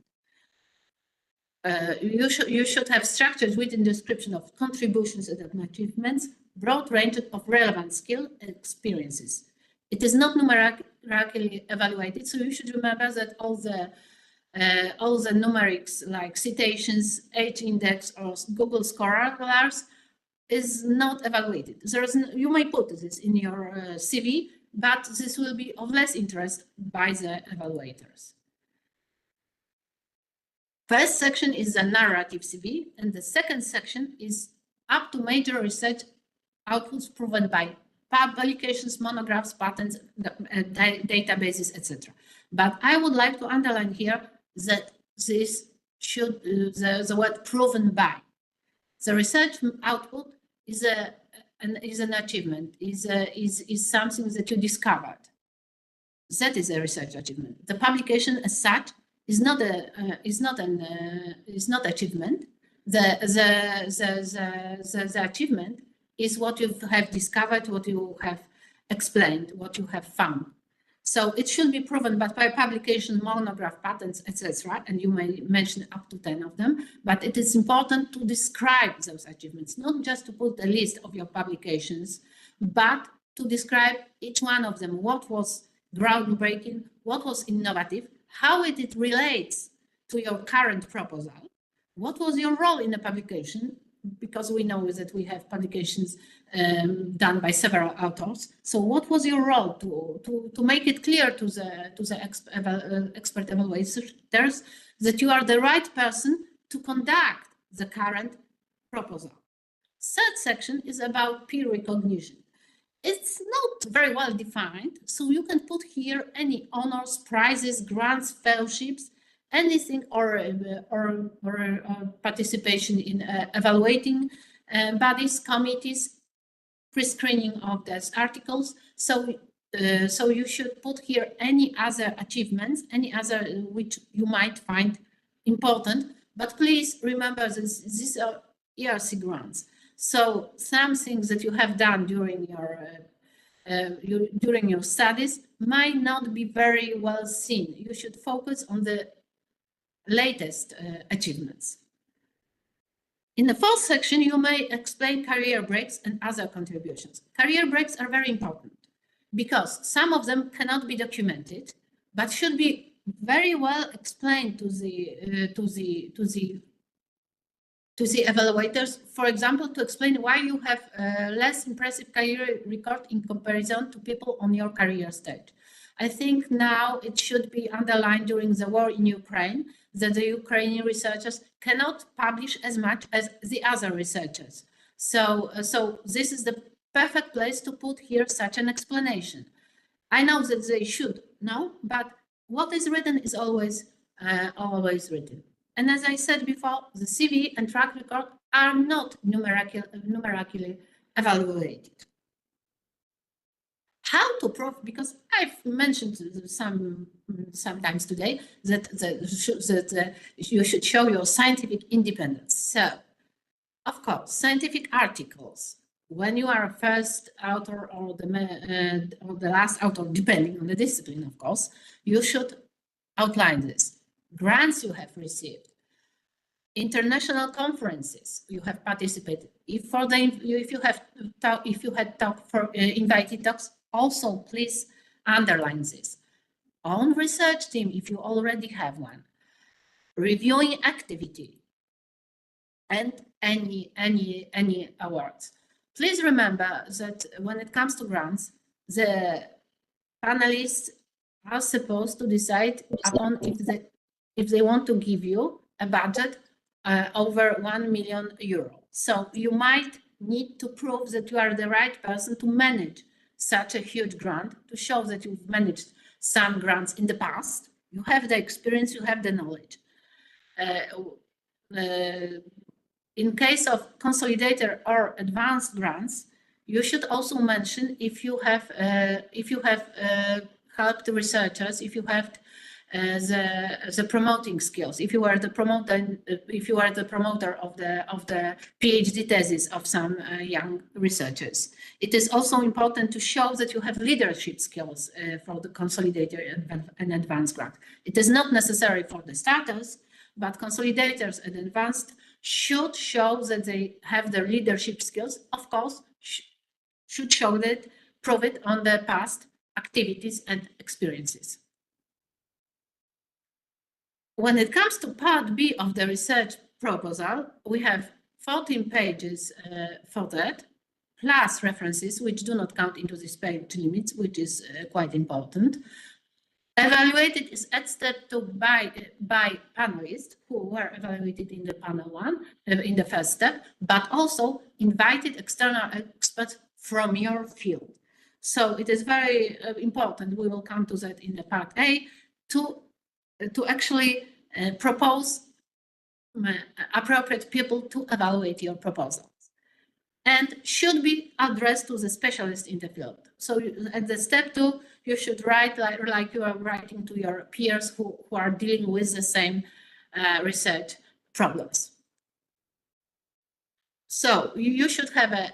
You should have structured written description of contributions and achievements, broad range of relevant skill and experiences. It is not numerically evaluated, so you should remember that all the numerics like citations, H-index, or Google Scholars is not evaluated. You may put this in your CV, but this will be of less interest by the evaluators. First section is the narrative CV, and the second section is up to major research outputs proven by publications, monographs, patents, databases, etc. But I would like to underline here that this should the word proven by. The research output is an achievement, is something that you discovered. That is a research achievement. The publication as such is not achievement. The achievement is what you have discovered, what you have explained, what you have found. So it should be proven, but by publication, monograph, patents, etc. And you may mention up to 10 of them. But it is important to describe those achievements, not just to put a list of your publications, but to describe each one of them. What was groundbreaking? What was innovative? How it relates to your current proposal? What was your role in the publication? Because we know that we have publications done by several authors. So what was your role to make it clear to the expert evaluators that you are the right person to conduct the current proposal? Third section is about peer recognition. It's not very well defined, so you can put here any honors, prizes, grants, fellowships, anything or participation in evaluating bodies, committees, pre-screening of those articles. So you should put here any other achievements, any other which you might find important. But please remember that these are ERC grants. So some things that you have done during your studies might not be very well seen. You should focus on the latest achievements. In the fourth section, you may explain career breaks and other contributions. Career breaks are very important because some of them cannot be documented, but should be very well explained to the evaluators. For example, to explain why you have a less impressive career record in comparison to people on your career stage. I think now it should be underlined during the war in Ukraine that the Ukrainian researchers cannot publish as much as the other researchers. So this is the perfect place to put here such an explanation. I know that they should know, but what is written is always written. And as I said before, the CV and track record are not numerically evaluated. How to prove, because I've mentioned sometimes today that you should show your scientific independence. So, of course, scientific articles, when you are a first author or the last author, depending on the discipline, of course, you should outline this. Grants you have received, international conferences you have participated. If you had talked for invited talks, also please underline this. Own research team, if you already have one. Reviewing activity and any awards. Please remember that when it comes to grants, the panelists are supposed to decide upon if they want to give you a budget over 1 million euro. So you might need to prove that you are the right person to manage such a huge grant, to show that you've managed some grants in the past. You have the experience, you have the knowledge. In case of consolidator or advanced grants, you should also mention if you have helped researchers, if you have the promoting skills, if you are the promoter of the PhD thesis of some young researchers. It is also important to show that you have leadership skills for the consolidator and advanced grant. It is not necessary for the starters, but consolidators and advanced should show that they have the leadership skills. Of course, should show that, prove it on their past activities and experiences. When it comes to part B of the research proposal, we have 14 pages for that, plus references, which do not count into this page limits, which is quite important. Evaluated is at step 2 by panelists who were evaluated in the panel 1, in the first step, but also invited external experts from your field. So it is very important, we will come to that in the part A, to actually propose appropriate people to evaluate your proposals, and should be addressed to the specialist in the field. So at the step 2, you should write like you are writing to your peers who are dealing with the same research problems. So you should have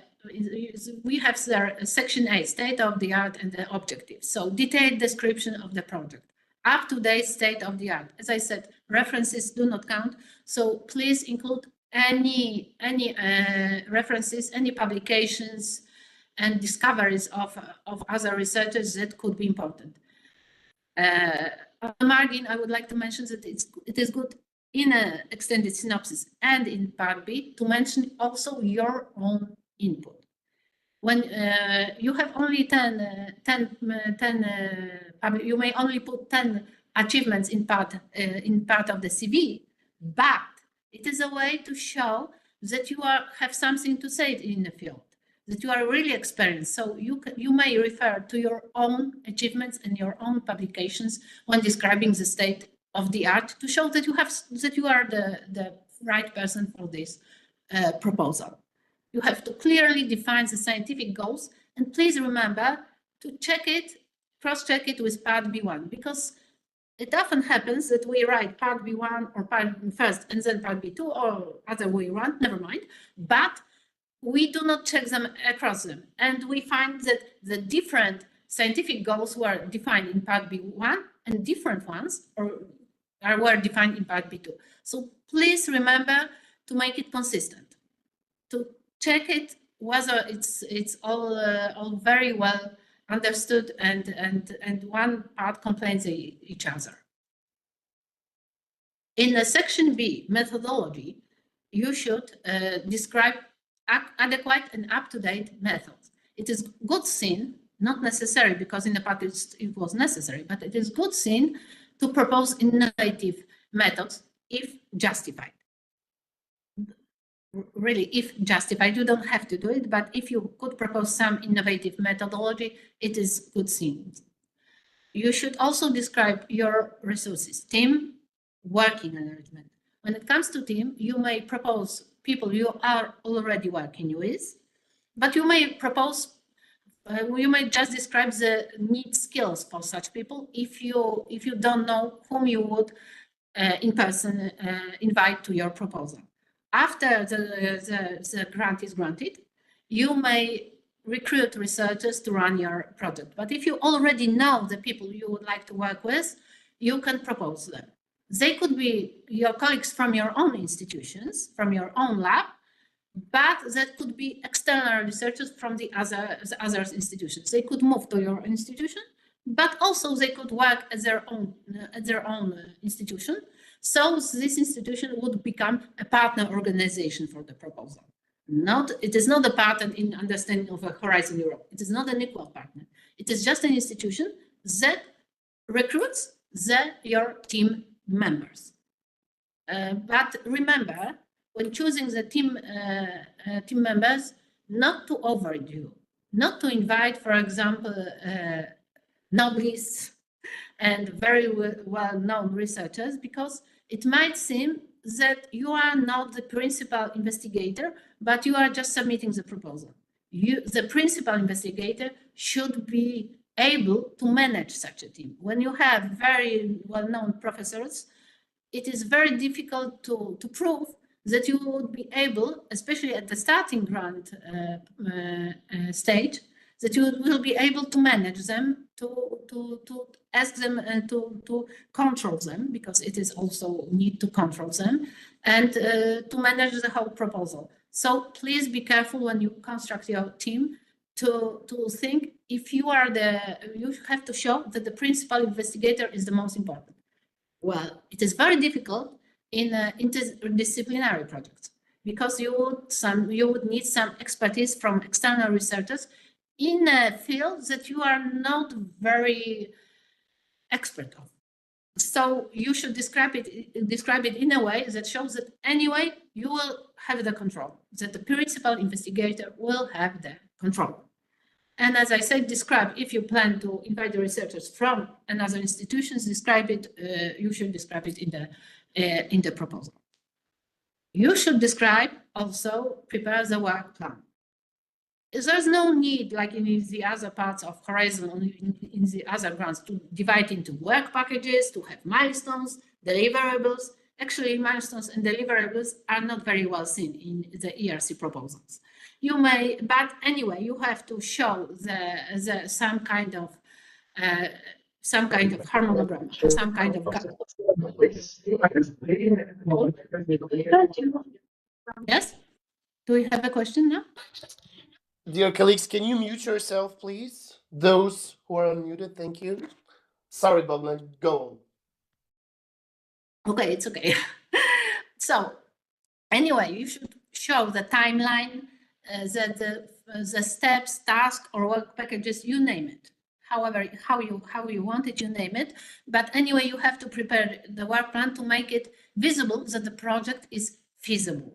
we have there section 8, state of the art and the objectives. So detailed description of the project, up-to-date state of the art. As I said, references do not count. So please include any references, any publications and discoveries of other researchers that could be important. On the margin, I would like to mention that it is good in an extended synopsis and in part B to mention also your own input. When you have only you may only put 10 achievements in part of the CV, but it is a way to show that you have something to say in the field, that you are really experienced. So you may refer to your own achievements and your own publications when describing the state of the art to show that you are the right person for this proposal. You have to clearly define the scientific goals, and please remember to cross-check it with part B1, because it often happens that we write part B1 or part first and then part B2 or other way around, never mind, but we do not check them across them. And we find that the different scientific goals were defined in part B1 and different ones were defined in part B2. So please remember to make it consistent, to check it whether it's all very well understood and one part complements each other. In the section B, methodology, you should describe adequate and up-to-date methods. It is good seen, not necessary because in the past it was necessary, but it is good seen to propose innovative methods if justified. Really, if justified, you don't have to do it, but if you could propose some innovative methodology, it is good seen. You should also describe your resources, team, working arrangement. When it comes to team, you may propose people you are already working with, but you may propose, you may just describe the need skills for such people if you don't know whom you would in person invite to your proposal. After the grant is granted, you may recruit researchers to run your project. But if you already know the people you would like to work with, you can propose them. They could be your colleagues from your own institutions, from your own lab, but that could be external researchers from the other institutions. They could move to your institution, but also they could work at their own institution. So this institution would become a partner organization for the proposal. It is not a partner in understanding of a Horizon Europe. It is not an equal partner. It is just an institution that recruits your team members. But remember, when choosing the team members, not to overdo, not to invite, for example, noblists and very well-known researchers, because it might seem that you are not the principal investigator, but you are just submitting the proposal. The principal investigator should be able to manage such a team. When you have very well-known professors, it is very difficult to prove that you would be able, especially at the starting grant stage, that you will be able to manage them, to ask them and to control them, because it is also need to control them, and to manage the whole proposal. So please be careful when you construct your team to think if you are you have to show that the principal investigator is the most important. Well, it is very difficult in interdisciplinary projects because you would need some expertise from external researchers in a field that you are not very expert of. So you should describe it in a way that shows that anyway you will have the control, that the principal investigator will have the control. And as I said, describe, if you plan to invite the researchers from another institutions, describe it, you should describe it in the proposal. You should describe, also prepare the work plan. There's no need, like in the other parts of Horizon, in the other grants, to divide into work packages, to have milestones, deliverables. Actually, milestones and deliverables are not very well seen in the ERC proposals. You may, but anyway, you have to show some kind of harmonogram, some kind of. Yes. Do we have a question now? Dear colleagues, can you mute yourself, please? Those who are unmuted, thank you. Sorry, Bogna, go on. Okay, it's okay. So anyway, you should show the timeline, the steps, tasks, or work packages, you name it. However, how you want it, you name it. But anyway, you have to prepare the work plan to make it visible that the project is feasible.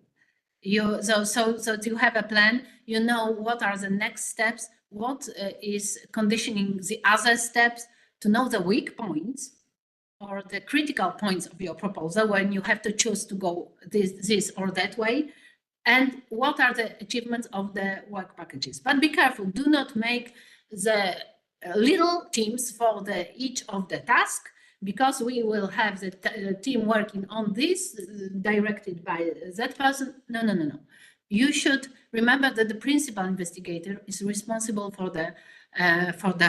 So you have a plan, you know what are the next steps, what is conditioning the other steps, to know the weak points or the critical points of your proposal when you have to choose to go this or that way, and what are the achievements of the work packages. But be careful, do not make the little teams for each of the tasks, because we will have the team working on this directed by that person. No. You should remember that the principal investigator is responsible for the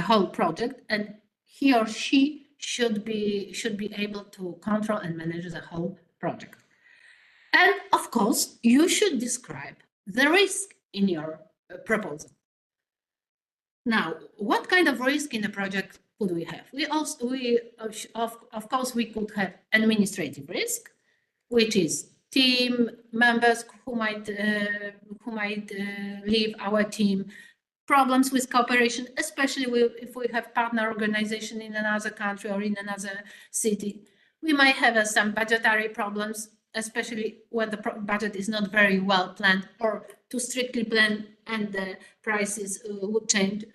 whole project, and he or she should be able to control and manage the whole project. And of course, you should describe the risk in your proposal. Now, what kind of risk in a project could we have? Of course, we could have administrative risk, which is team members who might leave our team, problems with cooperation, especially if we have partner organization in another country or in another city. We might have some budgetary problems, especially when the budget is not very well planned or too strictly planned and the prices would change.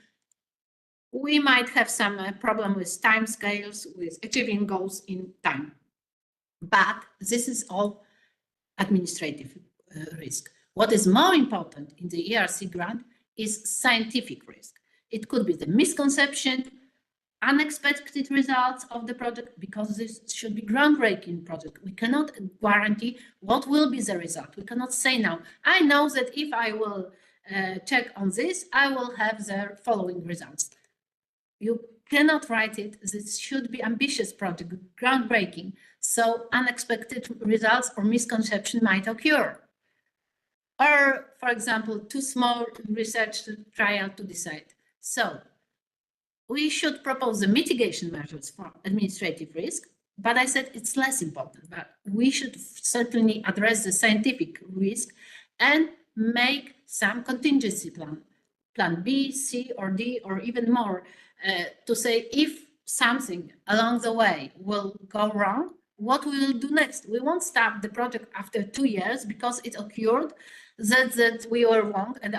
We might have some problem with time scales, with achieving goals in time. But this is all administrative risk. What is more important in the ERC grant is scientific risk. It could be the misconception, unexpected results of the project, because this should be groundbreaking project. We cannot guarantee what will be the result. We cannot say now, I know that if I will check on this, I will have the following results. You cannot write it. This should be ambitious project, groundbreaking. So unexpected results or misconception might occur. Or, for example, too small research trial to decide. So we should propose the mitigation measures for administrative risk, but I said it's less important. But we should certainly address the scientific risk and make some contingency plan B, C, or D, or even more, to say if something along the way will go wrong, what we will do next. We won't start the project after 2 years because it occurred that we were wrong and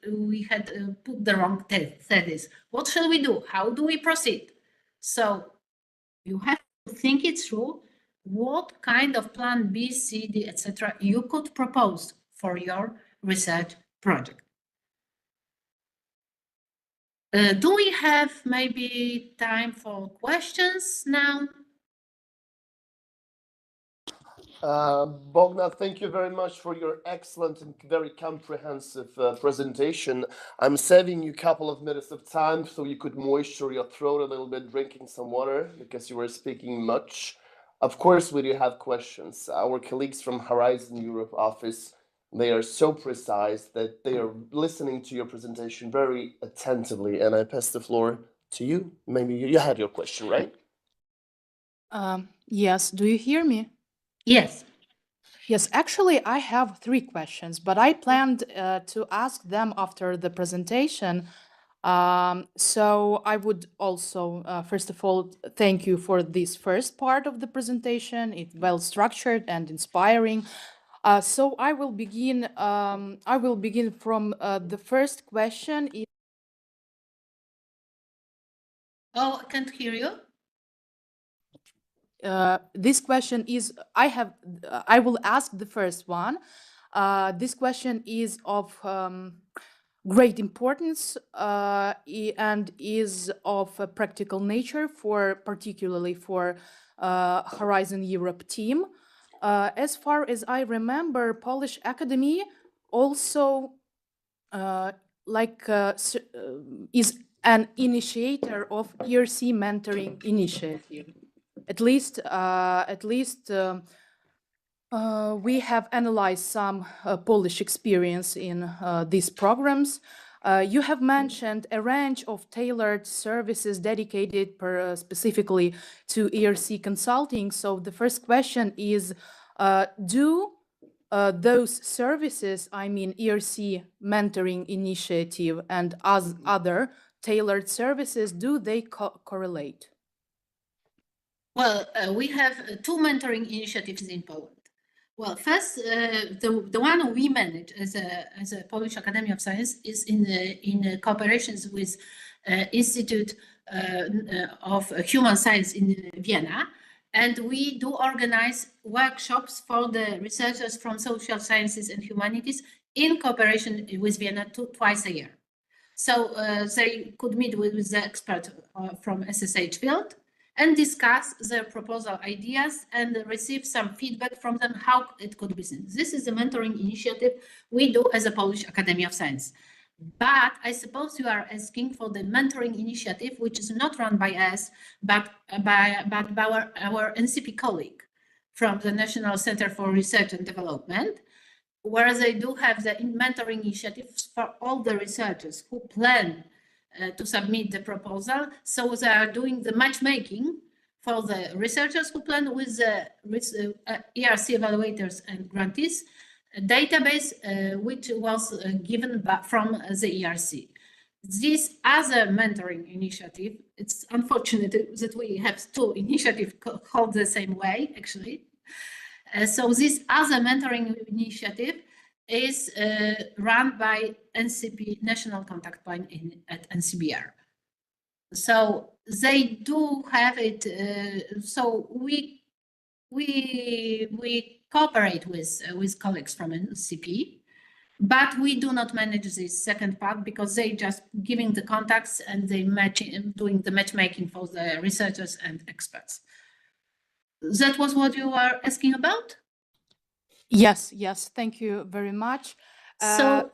we had put the wrong thesis. What shall we do? How do we proceed? So you have to think it through. What kind of plan B, C, D, etc. you could propose for your research project. Do we have maybe time for questions now? Bogna, thank you very much for your excellent and very comprehensive presentation. I'm saving you a couple of minutes of time so you could moisture your throat a little bit, drinking some water, because you were speaking much. Of course, we do have questions. Our colleagues from Horizon Europe office, they are so precise that they are listening to your presentation very attentively, and I pass the floor to you. Maybe you had your question, right? Yes, do you hear me? Yes. Yes, actually, I have 3 questions, but I planned to ask them after the presentation. So I would also, first of all, thank you for this first part of the presentation. It's well structured and inspiring. So I will begin. From the first question. Oh, I can't hear you. this question is, I will ask the first one. This question is of great importance and is of a practical nature particularly for Horizon Europe team. As far as I remember, Polish Academy also is an initiator of ERC mentoring initiative. At least we have analyzed some Polish experience in these programs. You have mentioned a range of tailored services dedicated specifically to ERC consulting. So the first question is, do those services, I mean ERC mentoring initiative and other tailored services, do they correlate? Well, we have two mentoring initiatives in Poland. Well, first, the one we manage as a Polish Academy of Science is in cooperations with Institute of Human Science in Vienna, and we do organize workshops for the researchers from social sciences and humanities in cooperation with Vienna twice a year. So they could meet with the expert from SSH field and discuss their proposal ideas and receive some feedback from them how it could be seen. This is a mentoring initiative we do as a Polish Academy of Science. But I suppose you are asking for the mentoring initiative, which is not run by us, but by our NCP colleague from the National Center for Research and Development, where they do have the mentoring initiatives for all the researchers who plan to submit the proposal. So they are doing the matchmaking for the researchers who plan with the ERC evaluators and grantees, a database which was given from the ERC. This other mentoring initiative, it's unfortunate that we have two initiatives called the same way, actually. So this other mentoring initiative is run by NCP National Contact Point at NCBR. So they do have it. So we cooperate with colleagues from NCP, but we do not manage this second part because they just giving the contacts and they doing the matchmaking for the researchers and experts. That was what you were asking about? Yes, thank you very much. So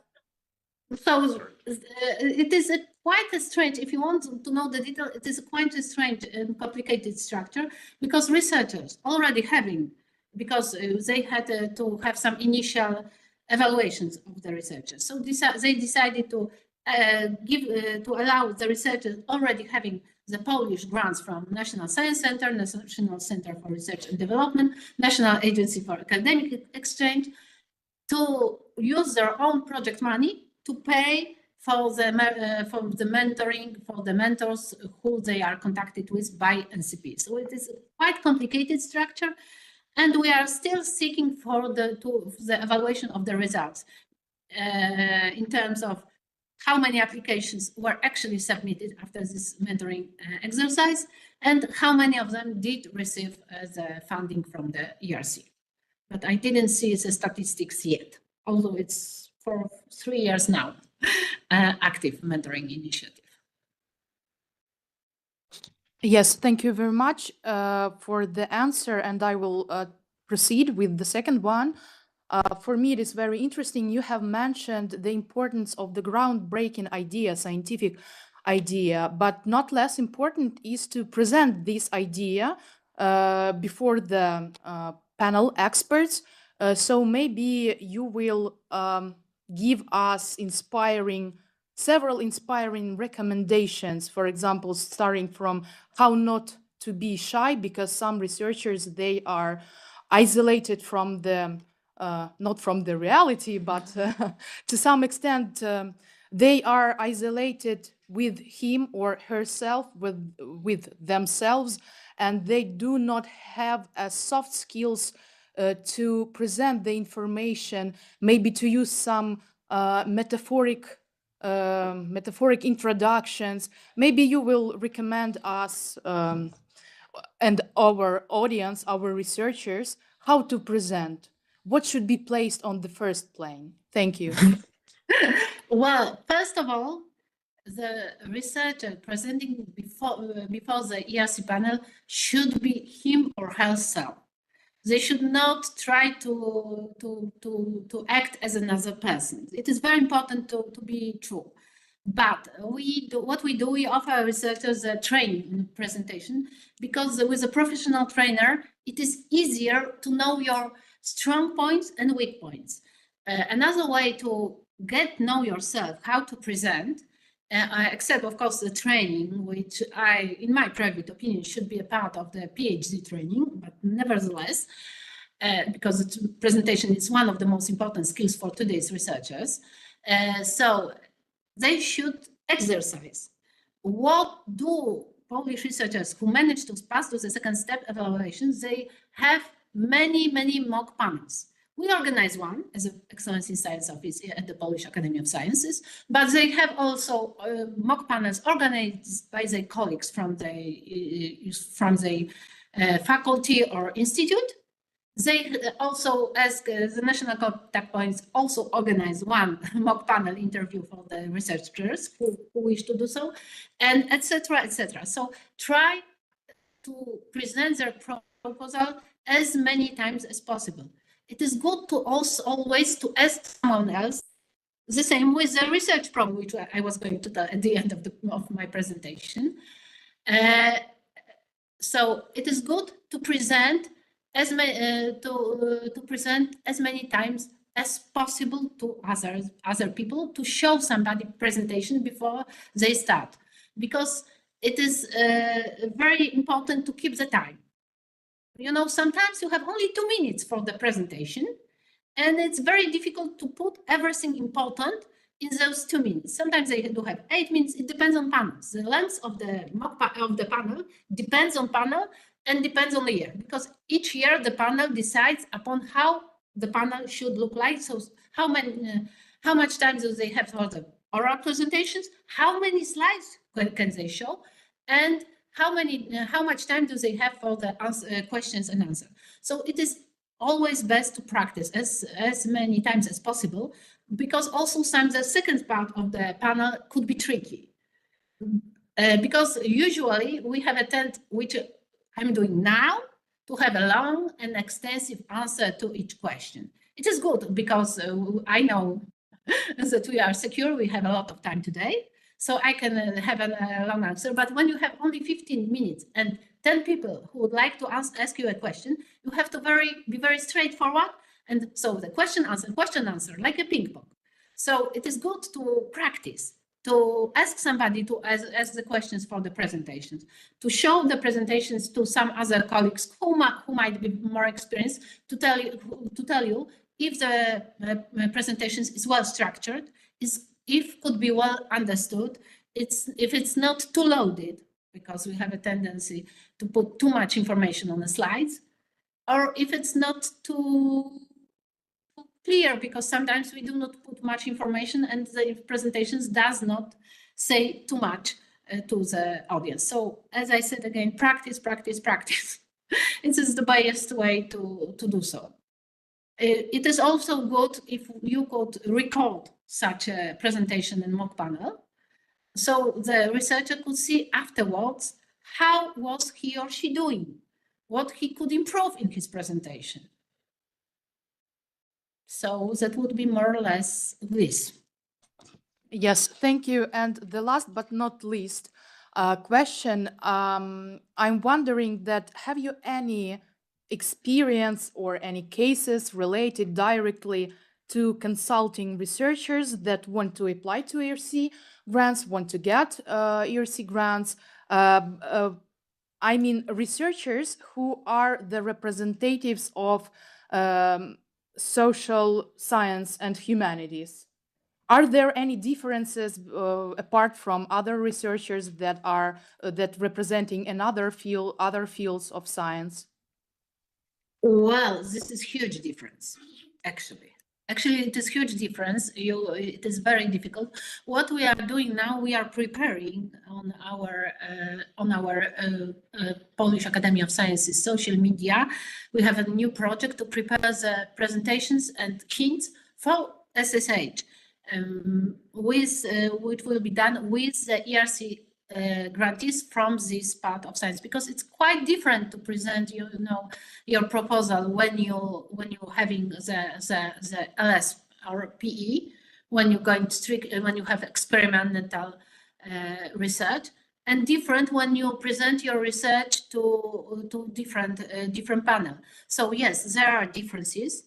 it is quite a strange, if you want to know the detail, it is quite a strange and complicated structure because researchers already because they had to have some initial evaluations of the researchers. So they decided to allow the researchers already having the Polish grants from National Science Center, National Center for Research and Development, National Agency for Academic Exchange, to use their own project money to pay for the mentoring, for the mentors who they are contacted with by NCP. So it is a quite complicated structure, and we are still seeking for the evaluation of the results in terms of how many applications were actually submitted after this mentoring exercise, and how many of them did receive the funding from the ERC. But I didn't see the statistics yet, although it's for 3 years now, active mentoring initiative. Yes, thank you very much for the answer, and I will proceed with the second one. For me, it is very interesting. You have mentioned the importance of the groundbreaking idea, scientific idea, but not less important is to present this idea before the panel experts. So maybe you will give us several inspiring recommendations, for example, starting from how not to be shy, because some researchers, they are isolated from the not from the reality, but to some extent, they are isolated with him or herself, with themselves, and they do not have soft skills to present the information, maybe to use some metaphoric introductions. Maybe you will recommend us and our audience, our researchers, how to present? What should be placed on the first plane? Thank you. Well, first of all, the researcher presenting before the ERC panel should be him or herself. They should not try to act as another person. It is very important to be true. But we offer researchers a training in presentation, because with a professional trainer, it is easier to know your strong points and weak points. Another way to know yourself, how to present, except of course the training, which in my private opinion, should be a part of the PhD training, but nevertheless, because the presentation is one of the most important skills for today's researchers. So they should exercise. What do Polish researchers who manage to pass to the second step evaluations? They have many mock panels. We organize one as an Excellence in Science Office at the Polish Academy of Sciences, but they have also mock panels organized by their colleagues from the faculty or institute. They also ask the National Contact Points also organize one mock panel interview for the researchers who wish to do so, and etc. etc. So try to present their proposal as many times as possible. It is good to also always to ask someone else. The same with the research problem, which I was going to tell at the end of my presentation. So it is good to present as many times as possible to other people, to show somebody presentation before they start, because it is very important to keep the time. You know, sometimes you have only 2 minutes for the presentation, and it's very difficult to put everything important in those 2 minutes. Sometimes they do have 8 minutes. It depends on panels. The length of the panel depends on panel and depends on the year, because each year the panel decides upon how the panel should look like. So how much time do they have for the oral presentations? How many slides can they show? And how much time do they have for the questions and answers? So it is always best to practice as many times as possible, because also sometimes the second part of the panel could be tricky. Because usually we have a tendency, which I'm doing now, to have a long and extensive answer to each question. It is good because I know that we are secure, we have a lot of time today, so I can have a long answer. But when you have only 15 minutes and 10 people who would like to ask you a question, you have to be very straightforward. And so the question answer, like a ping pong. So it is good to practice, to ask somebody to ask the questions for the presentations, to show the presentations to some other colleagues who might be more experienced, to tell you if the presentations is well structured, if could be well understood, if it's not too loaded, because we have a tendency to put too much information on the slides, or if it's not too clear, because sometimes we do not put much information and the presentations does not say too much to the audience. So as I said again, practice. This is the best way to do so. It is also good if you could record such a presentation and mock panel, so the researcher could see afterwards how was he or she doing, what he could improve in his presentation. So that would be more or less this. Yes, thank you. And the last but not least question, I'm wondering that have you any experience or any cases related directly to consulting researchers that want to apply to ERC grants, want to get ERC grants? I mean, researchers who are the representatives of social science and humanities. Are there any differences apart from other researchers that are representing another field, other fields of science? Well, this is huge difference, actually. Actually, it is huge difference. It is very difficult. What we are doing now, we are preparing on our Polish Academy of Sciences social media. We have a new project to prepare the presentations and hints for SSH, which will be done with the ERC grantees from this part of science, because it's quite different to present your proposal when you having the LS or PE, when you're going to when you have experimental research, and different when you present your research to different panel. So yes, there are differences.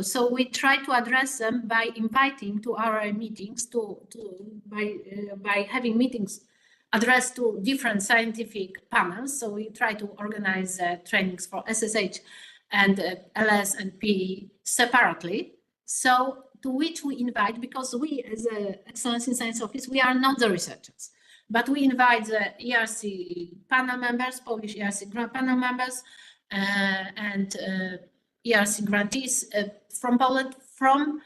So we try to address them by inviting to our meetings, by having meetings addressed to different scientific panels. So we try to organize trainings for SSH and LS and PE separately. So to which we invite, because we as a Excellence in Science Office, we are not the researchers, but we invite the ERC panel members, Polish ERC panel members, and ERC grantees from Poland, from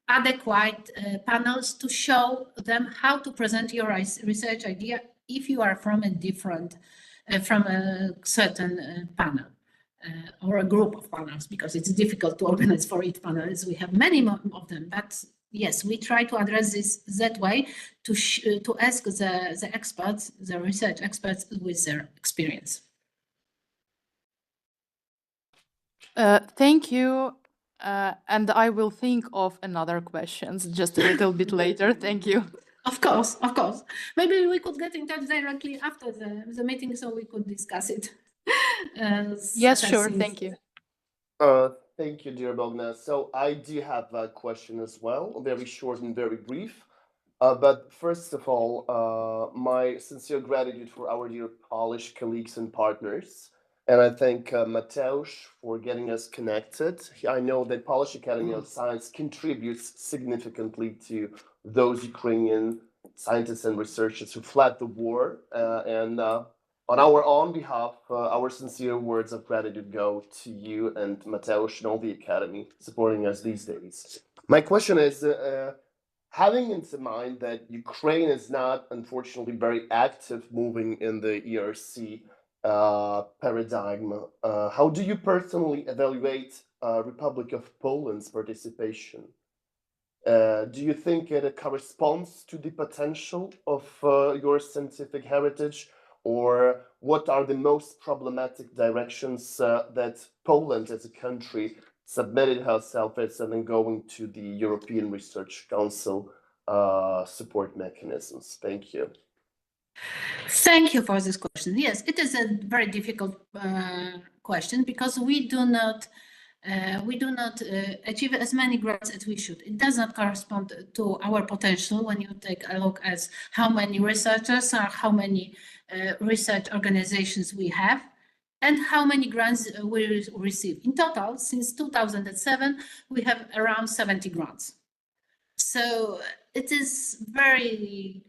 adequate panels to show them how to present your research idea if you are from a different, from a certain panel or a group of panels, because it's difficult to organize for each panel, as we have many of them. But yes, we try to address this that way to ask the experts, the research experts with their experience. Thank you. And I will think of another questions just a little bit later. Thank you. Of course, of course. Maybe we could get in touch directly after the meeting so we could discuss it. Yes, sure. Thank you. Thank you, dear Bogna. So I do have a question as well, very short and very brief. But first of all, my sincere gratitude for our dear Polish colleagues and partners. And I thank Mateusz for getting us connected. I know that Polish Academy of Science contributes significantly to those Ukrainian scientists and researchers who fled the war. And on our own behalf, our sincere words of gratitude go to you and Mateusz and all the Academy supporting us these days. My question is, having in mind that Ukraine is not, unfortunately, very active moving in the ERC paradigm, how do you personally evaluate Republic of Poland's participation? Do you think it corresponds to the potential of your scientific heritage, or what are the most problematic directions that Poland as a country submitted herself as and then going to the European Research Council support mechanisms? Thank you. Thank you for this question. Yes, it is a very difficult question because we do not achieve as many grants as we should. It does not correspond to our potential when you take a look at how many researchers or how many research organizations we have and how many grants we receive. In total, since 2007, we have around 70 grants. So it is very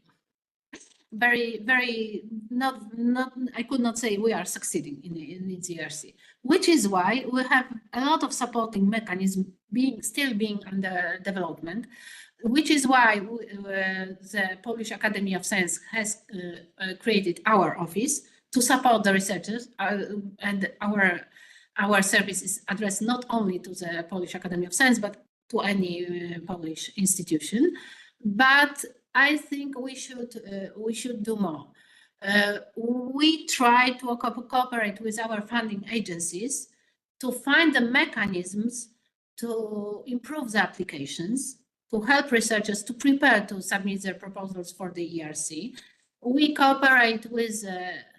not I could not say we are succeeding in the ERC, which is why we have a lot of supporting mechanism still being under development, which is why the Polish Academy of Science has created our office to support the researchers, and our service is addressed not only to the Polish Academy of Science but to any Polish institution. But I think we should do more. We try to cooperate with our funding agencies to find the mechanisms to improve the applications, to help researchers to prepare to submit their proposals for the ERC. We cooperate with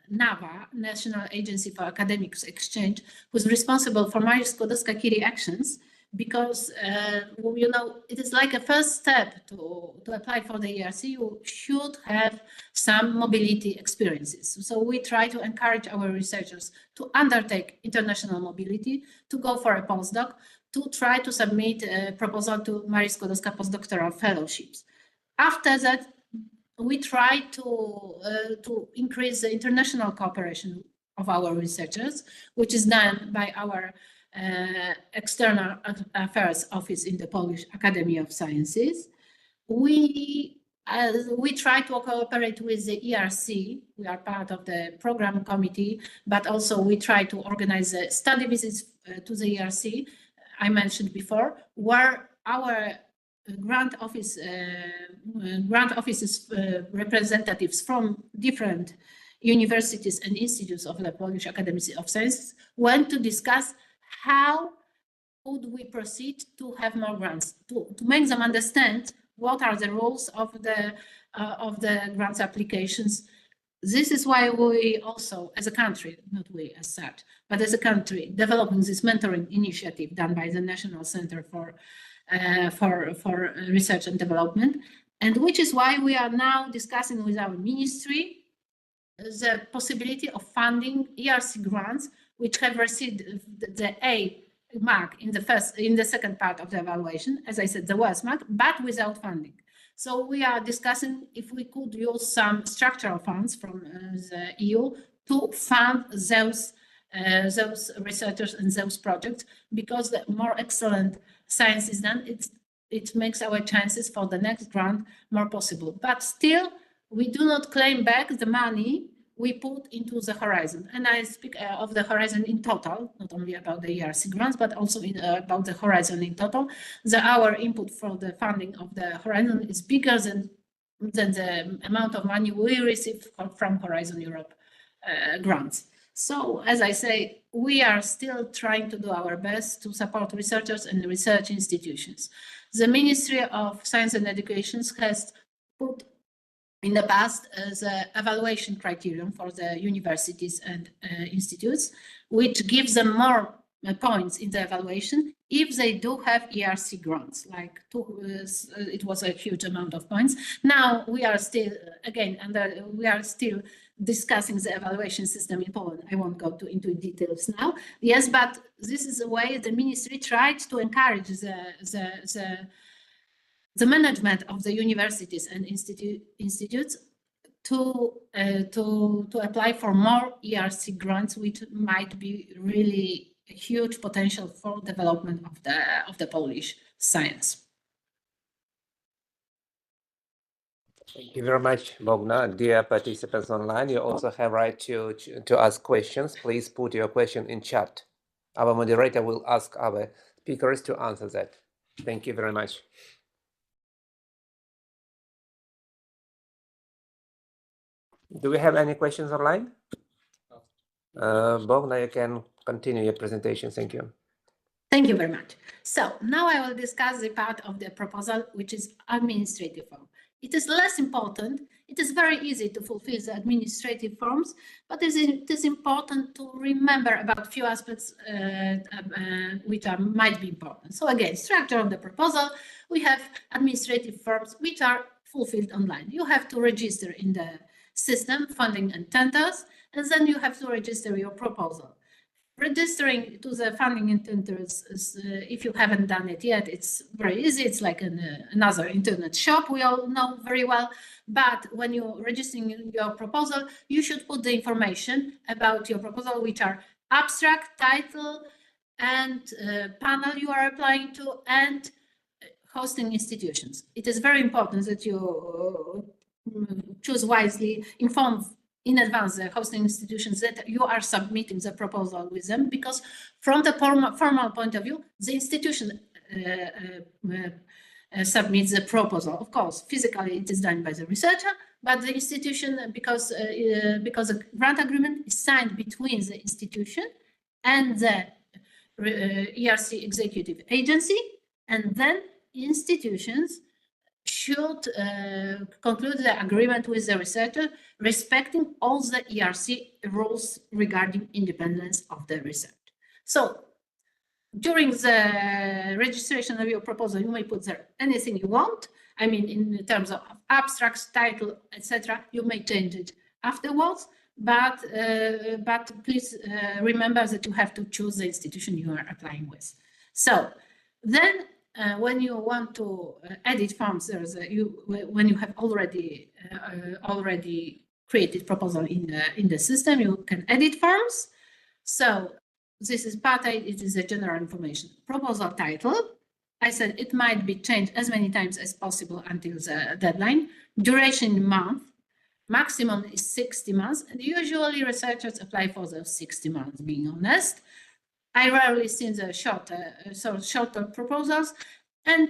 NAVA, National Agency for Academic Exchange, who's responsible for Maria Skłodowska-Curie actions, because it is like a first step to apply for the ERC. You should have some mobility experiences. So we try to encourage our researchers to undertake international mobility, to go for a postdoc, to try to submit a proposal to Maria Skłodowska postdoctoral fellowships. After that, we try to increase the international cooperation of our researchers, which is done by our External Affairs Office in the Polish Academy of Sciences. We try to cooperate with the ERC. We are part of the program committee, but also we try to organize study visits to the ERC, I mentioned before, where our grant offices representatives from different universities and institutes of the Polish Academy of Sciences went to discuss how would we proceed to have more grants, to make them understand what are the rules of the grants applications. This is why we also, as a country, not we as such, but as a country, developing this mentoring initiative done by the National Center for Research and Development, and which is why we are now discussing with our ministry the possibility of funding ERC grants, which have received the A mark in the second part of the evaluation, as I said, the worst mark, but without funding. So we are discussing if we could use some structural funds from the EU to fund those researchers and those projects, because the more excellent science is done, it makes our chances for the next grant more possible. But still, we do not claim back the money we put into the Horizon. And I speak of the Horizon in total, not only about the ERC grants, but also about the Horizon in total. Our input for the funding of the Horizon is bigger than the amount of money we receive from Horizon Europe grants. So, as I say, we are still trying to do our best to support researchers and research institutions. The Ministry of Science and Education has put in the past the evaluation criterion for the universities and institutes, which gives them more points in the evaluation if they do have ERC grants, like it was a huge amount of points. Now we are still, we are still discussing the evaluation system in Poland. I won't go into details now. Yes, but this is a way the ministry tried to encourage the management of the universities and institutes to apply for more ERC grants, which might be really a huge potential for development of the Polish science. Thank you very much, Bogna. Dear participants online, you also have right to ask questions. Please put your question in chat. Our moderator will ask our speakers to answer that. Thank you very much. Do we have any questions online? Bogna, you can continue your presentation. Thank you. Thank you very much. So now I will discuss the part of the proposal, which is administrative form. It is less important. It is very easy to fulfill the administrative forms, but it is important to remember about a few aspects which might be important. So again, structure of the proposal, we have administrative forms which are fulfilled online. You have to register in the system, funding and tenders, and then you have to register your proposal. Registering to the funding and tenders, if you haven't done it yet, it's very easy. It's like another internet shop, we all know very well. But when you're registering your proposal, you should put the information about your proposal, which are abstract, title, and panel you are applying to, and hosting institutions. It is very important that you choose wisely, inform in advance the hosting institutions that you are submitting the proposal with them, because from the formal point of view, the institution submits the proposal. Of course, physically it is done by the researcher, but the institution, because the grant agreement is signed between the institution and the ERC executive agency, and then institutions should conclude the agreement with the researcher, respecting all the ERC rules regarding independence of the research. So during the registration of your proposal, you may put there anything you want. I mean, in terms of abstracts, title, etc. You may change it afterwards, but please remember that you have to choose the institution you are applying with. So then, when you want to edit forms, when you have already created proposal in the system, you can edit forms. So this is part A, it is a general information. Proposal title, I said it might be changed as many times as possible until the deadline. Duration in month, maximum is 60 months, and usually researchers apply for those 60 months, being honest. I rarely see the shorter proposals, and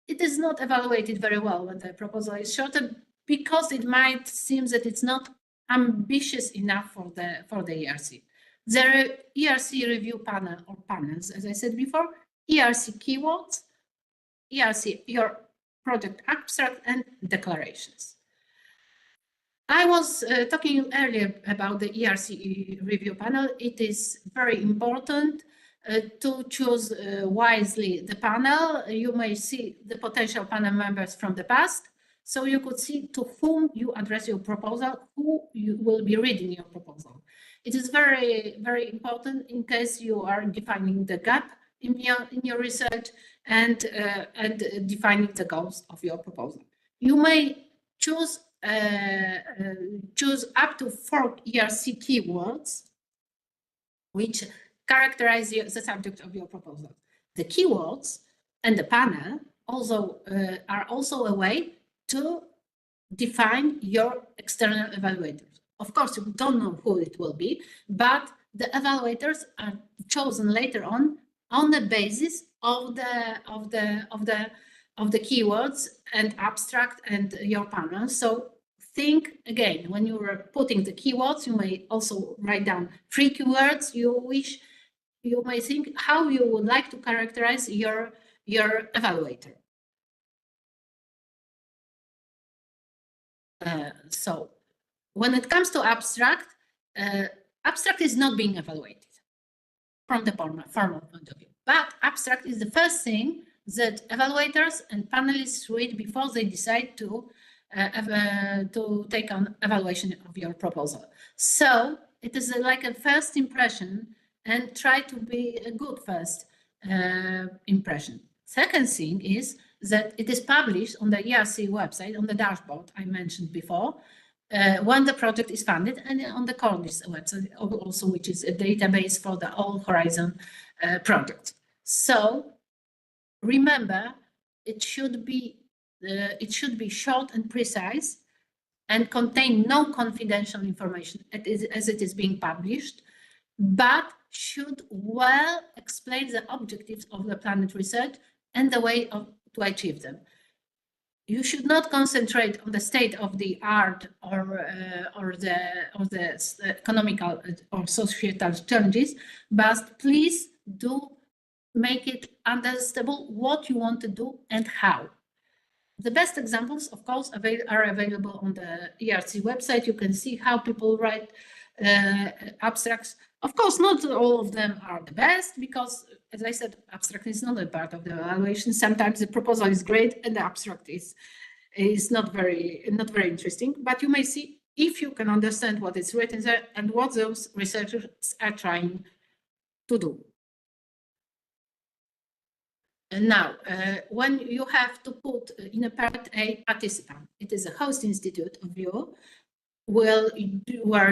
it is not evaluated very well when the proposal is shorter, because it might seem that it's not ambitious enough for the ERC. The ERC review panel or panels, as I said before, ERC keywords, ERC your project abstract, and declarations. I was talking earlier about the ERC review panel. It is very important to choose wisely the panel. You may see the potential panel members from the past, so you could see to whom you address your proposal, who you will be reading your proposal. It is very, very important in case you are defining the gap in your research and defining the goals of your proposal. You may choose up to 4 ERC keywords which characterize the subject of your proposal. The keywords and the panel also are also a way to define your external evaluators. Of course, you don't know who it will be, but the evaluators are chosen later on the basis of the keywords and abstract and your panel. So think again, when you are putting the keywords, you may also write down 3 keywords you wish. You may think how you would like to characterize your evaluator. So when it comes to abstract, abstract is not being evaluated from the formal point of view, but abstract is the first thing that evaluators and panelists read before they decide to take on evaluation of your proposal. So it is like a first impression, and try to be a good first impression. Second thing is that it is published on the ERC website, on the dashboard I mentioned before, when the project is funded, and on the Cornish website also, which is a database for the all Horizon project. So remember, it should be short and precise and contain no confidential information as it is being published, but should well explain the objectives of the planned research and the way to achieve them. You should not concentrate on the state of the art or the economical or societal challenges, but please do make it understandable what you want to do and how. The best examples, of course, are available on the ERC website. You can see how people write abstracts. Of course, not all of them are the best, because, as I said, abstract is not a part of the evaluation. Sometimes the proposal is great and the abstract is not very interesting. But you may see if you can understand what is written there and what those researchers are trying to do. And now, when you have to put in a part A participant, it is a host institute of you. Where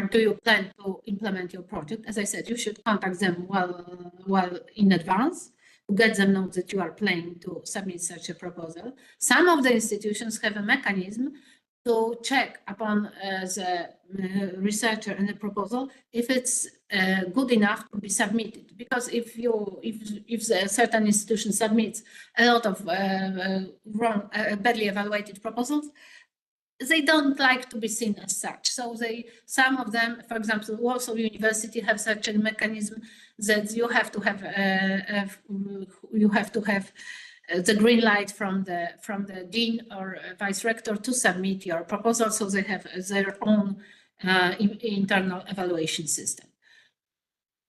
do you plan to implement your project? As I said, you should contact them well in advance to get them know that you are planning to submit such a proposal. Some of the institutions have a mechanism to check upon the researcher and the proposal if it's good enough to be submitted. Because if a certain institution submits a lot of badly evaluated proposals, they don't like to be seen as such. So some of them, for example, Warsaw University have such a mechanism that you have to have the green light from the dean or vice rector to submit your proposal. So they have their own internal evaluation system.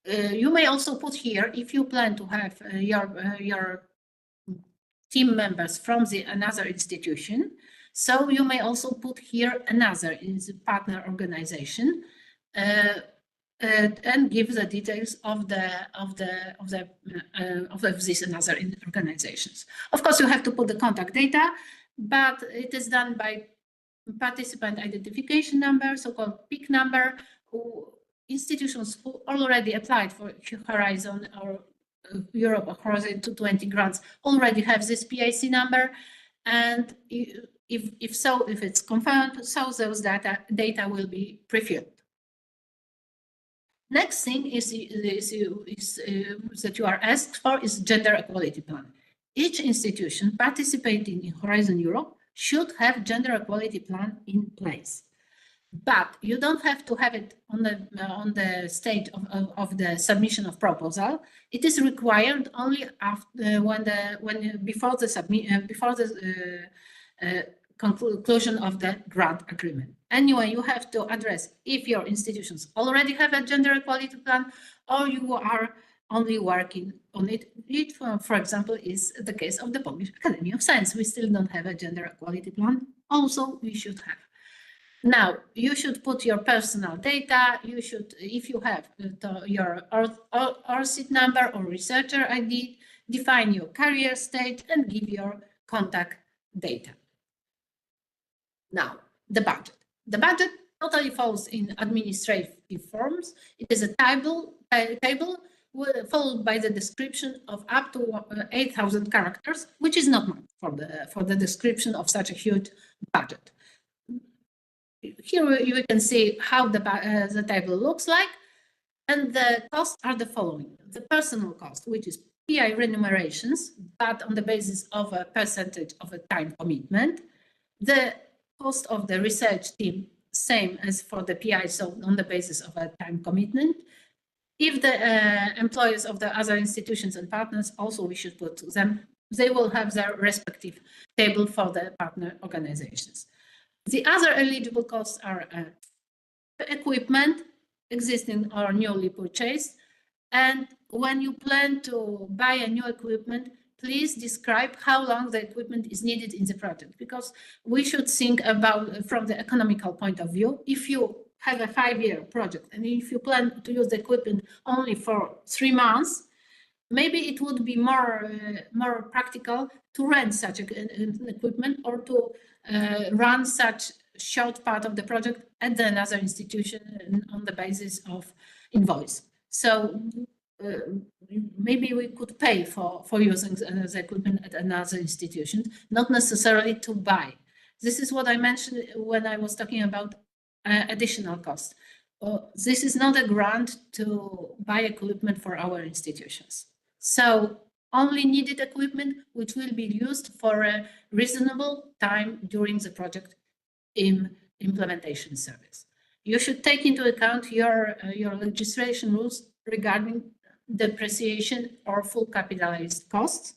You may also put here, if you plan to have your team members from another institution. So you may also put here another in the partner organization and give the details of these another organizations. Of course, you have to put the contact data, but it is done by participant identification number, so-called PIC number, institutions who already applied for Horizon or Europe Horizon 2020 grants already have this PIC number, and if so, if it's confirmed, so those data will be pre-filled. Next thing is that you are asked for is gender equality plan. Each institution participating in Horizon Europe should have gender equality plan in place. But you don't have to have it on the stage of the submission of proposal. It is required only after before the conclusion of the grant agreement. Anyway, you have to address if your institutions already have a gender equality plan or you are only working on it. It, for example, is the case of the Polish Academy of Science. We still don't have a gender equality plan. Also, we should have. Now, you should put your personal data. You should, if you have your ERC number or researcher ID, define your career state and give your contact data. Now, the budget. The budget totally falls in administrative forms. It is a table followed by the description of up to 8,000 characters, which is not much for the description of such a huge budget. Here you can see how the table looks like, and the costs are the following. The personal cost, which is PI remunerations, but on the basis of a percentage of a time commitment. The cost of the research team, same as for the PI, so on the basis of a time commitment. If the employees of the other institutions and partners, also we should put them, they will have their respective table for the partner organizations. The other eligible costs are equipment, existing or newly purchased. And when you plan to buy a new equipment, please describe how long the equipment is needed in the project, because we should think about from the economical point of view. If you have a 5-year project and if you plan to use the equipment only for 3 months, maybe it would be more practical to rent such an equipment or to run such short part of the project at another institution on the basis of invoice. So maybe we could pay for using the equipment at another institution, not necessarily to buy. This is what I mentioned when I was talking about additional costs. This is not a grant to buy equipment for our institutions. So only needed equipment which will be used for a reasonable time during the project implementation service. You should take into account your legislation rules regarding depreciation or full capitalized costs.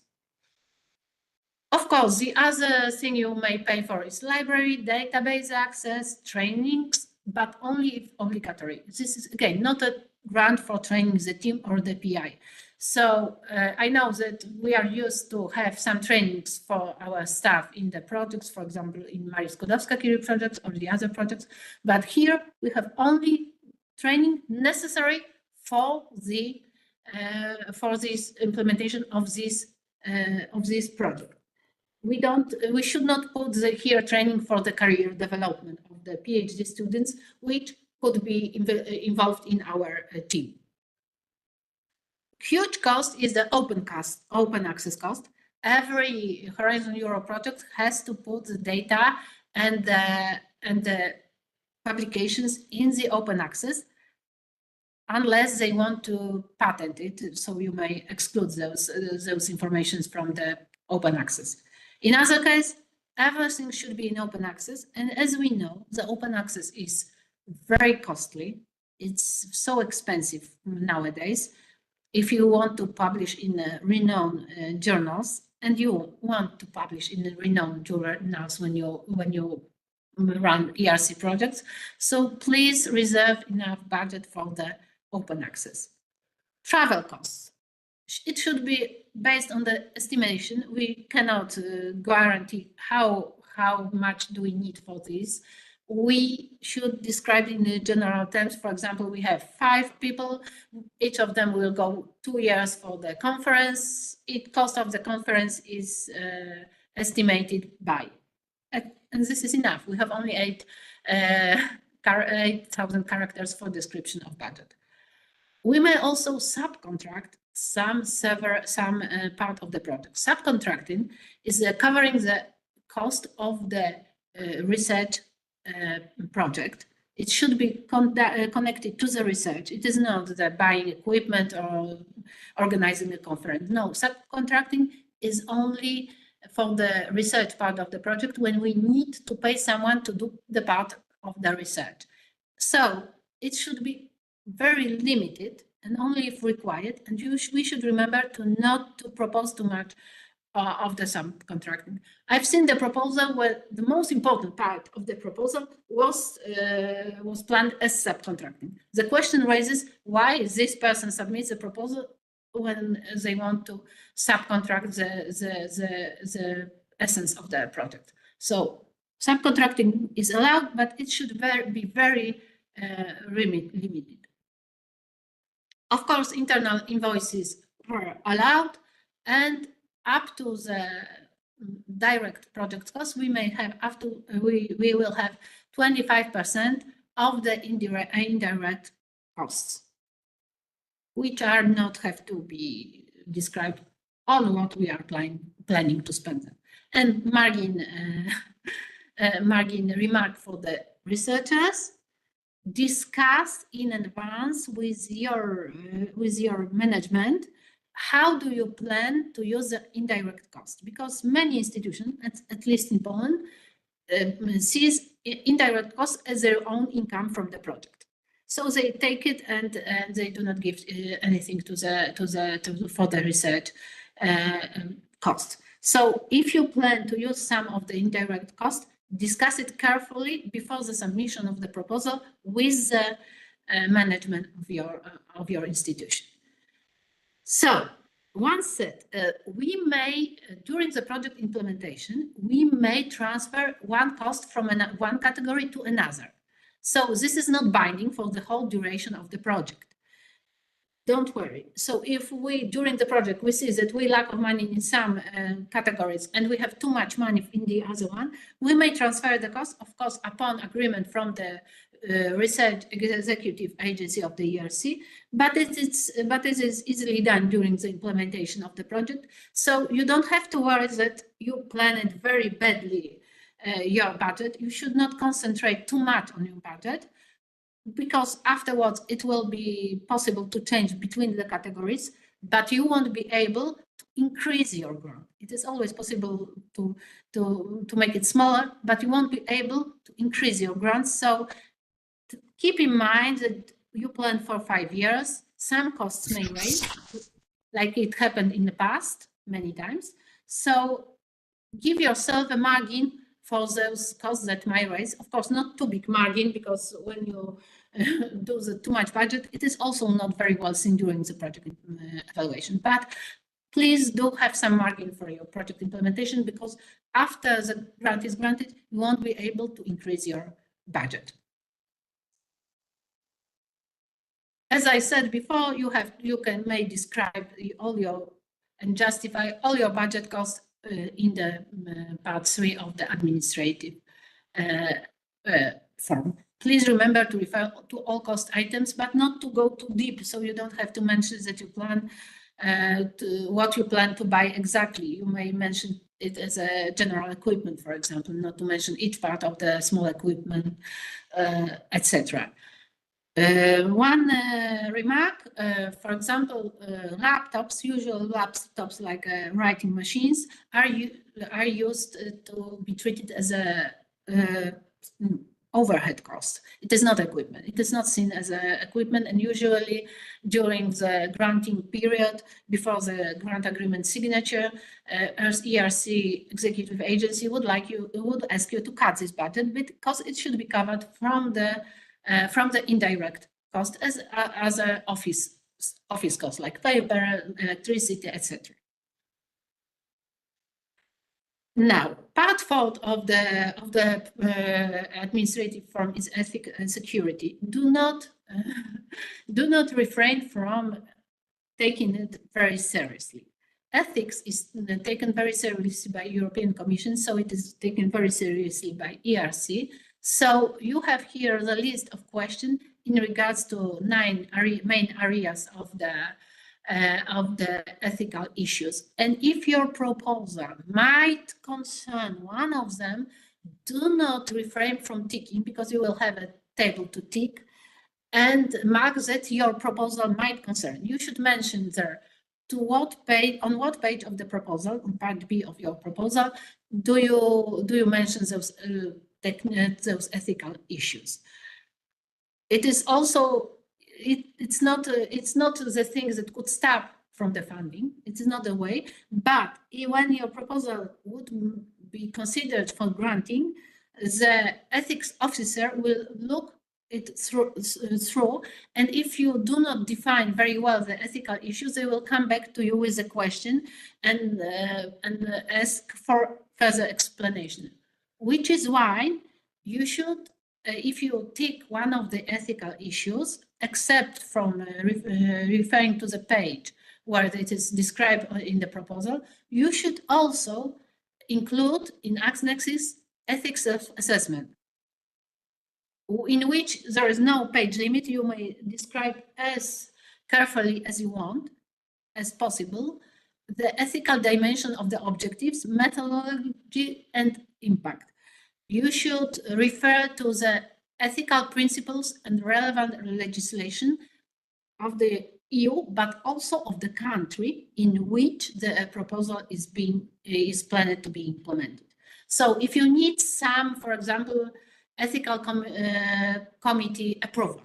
Of course, the other thing you may pay for is library, database access, trainings, but only if obligatory. This is, again, not a grant for training the team or the PI. So I know that we are used to have some trainings for our staff in the projects, for example, in Marii Skłodowska-Curie projects or the other projects, but here we have only training necessary for this implementation of this project. We should not put here training for the career development of the PhD students, which could be involved in our team. Huge cost is the open access cost. Every Horizon Europe project has to put the data and the publications in the open access, unless they want to patent it. So you may exclude those informations from the open access. In other case, everything should be in open access. And as we know, the open access is very costly. It's so expensive nowadays. If you want to publish in renowned journals, and you want to publish in renowned journals when you run ERC projects, so please reserve enough budget for the open access. Travel costs. It should be based on the estimation. We cannot guarantee how much do we need for this. We should describe in the general terms. For example, we have 5 people. Each of them will go 2 years for the conference. Cost of the conference is estimated by, and this is enough. We have only 8,000 characters for description of budget. We may also subcontract some part of the project. Subcontracting is covering the cost of the research project. It should be connected to the research. It is not the buying equipment or organizing a conference. No, subcontracting is only for the research part of the project when we need to pay someone to do the part of the research. So it should be very limited and only if required. And we should remember not to propose too much of the subcontracting. I've seen the proposal where the most important part of the proposal was planned as subcontracting. The question raises why this person submits a proposal when they want to subcontract the essence of the project. So subcontracting is allowed, but it should be very limited. Of course, internal invoices are allowed, and up to the direct project cost, we may have we will have 25% of the indirect costs, which are not have to be described on what we are planning to spend them. And margin remark for the researchers: discuss in advance with your management how do you plan to use the indirect cost, because many institutions, at least in Poland, sees indirect costs as their own income from the project. So they take it and they do not give anything for the research cost. So if you plan to use some of the indirect cost, discuss it carefully before the submission of the proposal with the management of your institution. So once said, we may, during the project implementation, we may transfer one cost from one category to another. So this is not binding for the whole duration of the project. Don't worry. So if we, during the project, we see that we lack of money in some categories and we have too much money in the other one, we may transfer the cost, of course, upon agreement from the research executive agency of the ERC, but it is easily done during the implementation of the project. So you don't have to worry that you planned very badly your budget. You should not concentrate too much on your budget, because afterwards it will be possible to change between the categories, but you won't be able to increase your grant. It is always possible to make it smaller, but you won't be able to increase your grants. So keep in mind that you plan for 5 years. Some costs may raise, like it happened in the past many times. So give yourself a margin for those costs that might raise. Of course, not too big margin, because when you do the too much budget, it is also not very well seen during the project evaluation. But please do have some margin for your project implementation, because after the grant is granted, you won't be able to increase your budget. As I said before, you may describe all your and justify all your budget costs in the part 3 of the administrative form. Please remember to refer to all cost items, but not to go too deep, so you don't have to mention that you plan what you plan to buy exactly. You may mention it as a general equipment, for example, not to mention each part of the small equipment, etc. One remark, for example, laptops, usual laptops like writing machines, are used to be treated as a overhead cost. It is not equipment. It is not seen as equipment, and usually during the granting period, before the grant agreement signature, as ERC executive agency would ask you to cut this budget, because it should be covered from the indirect cost as a office cost, like paper, electricity, etc. Now, part 4 of the administrative form is ethics and security. Do not refrain from taking it very seriously. Ethics is taken very seriously by European Commission, so it is taken very seriously by ERC. So you have here the list of questions in regards to 9 main areas of the ethical issues. And if your proposal might concern one of them, do not refrain from ticking, because you will have a table to tick and mark that your proposal might concern. You should mention there to what page, on what page of the proposal, on part B of your proposal, do you mention those ethical issues. It is also, it's not the things that could stop from the funding. It is not the way, but when your proposal would be considered for granting, the ethics officer will look it through, and if you do not define very well the ethical issues, they will come back to you with a question and ask for further explanation, which is why you should, if you tick one of the ethical issues, except from referring to the page where it is described in the proposal, you should also include in annexes ethics assessment, in which there is no page limit. You may describe as carefully as you want, as possible, the ethical dimension of the objectives, methodology, and impact. You should refer to the ethical principles and relevant legislation of the EU, but also of the country in which the proposal is planned to be implemented. So if you need some, for example, ethical committee approval,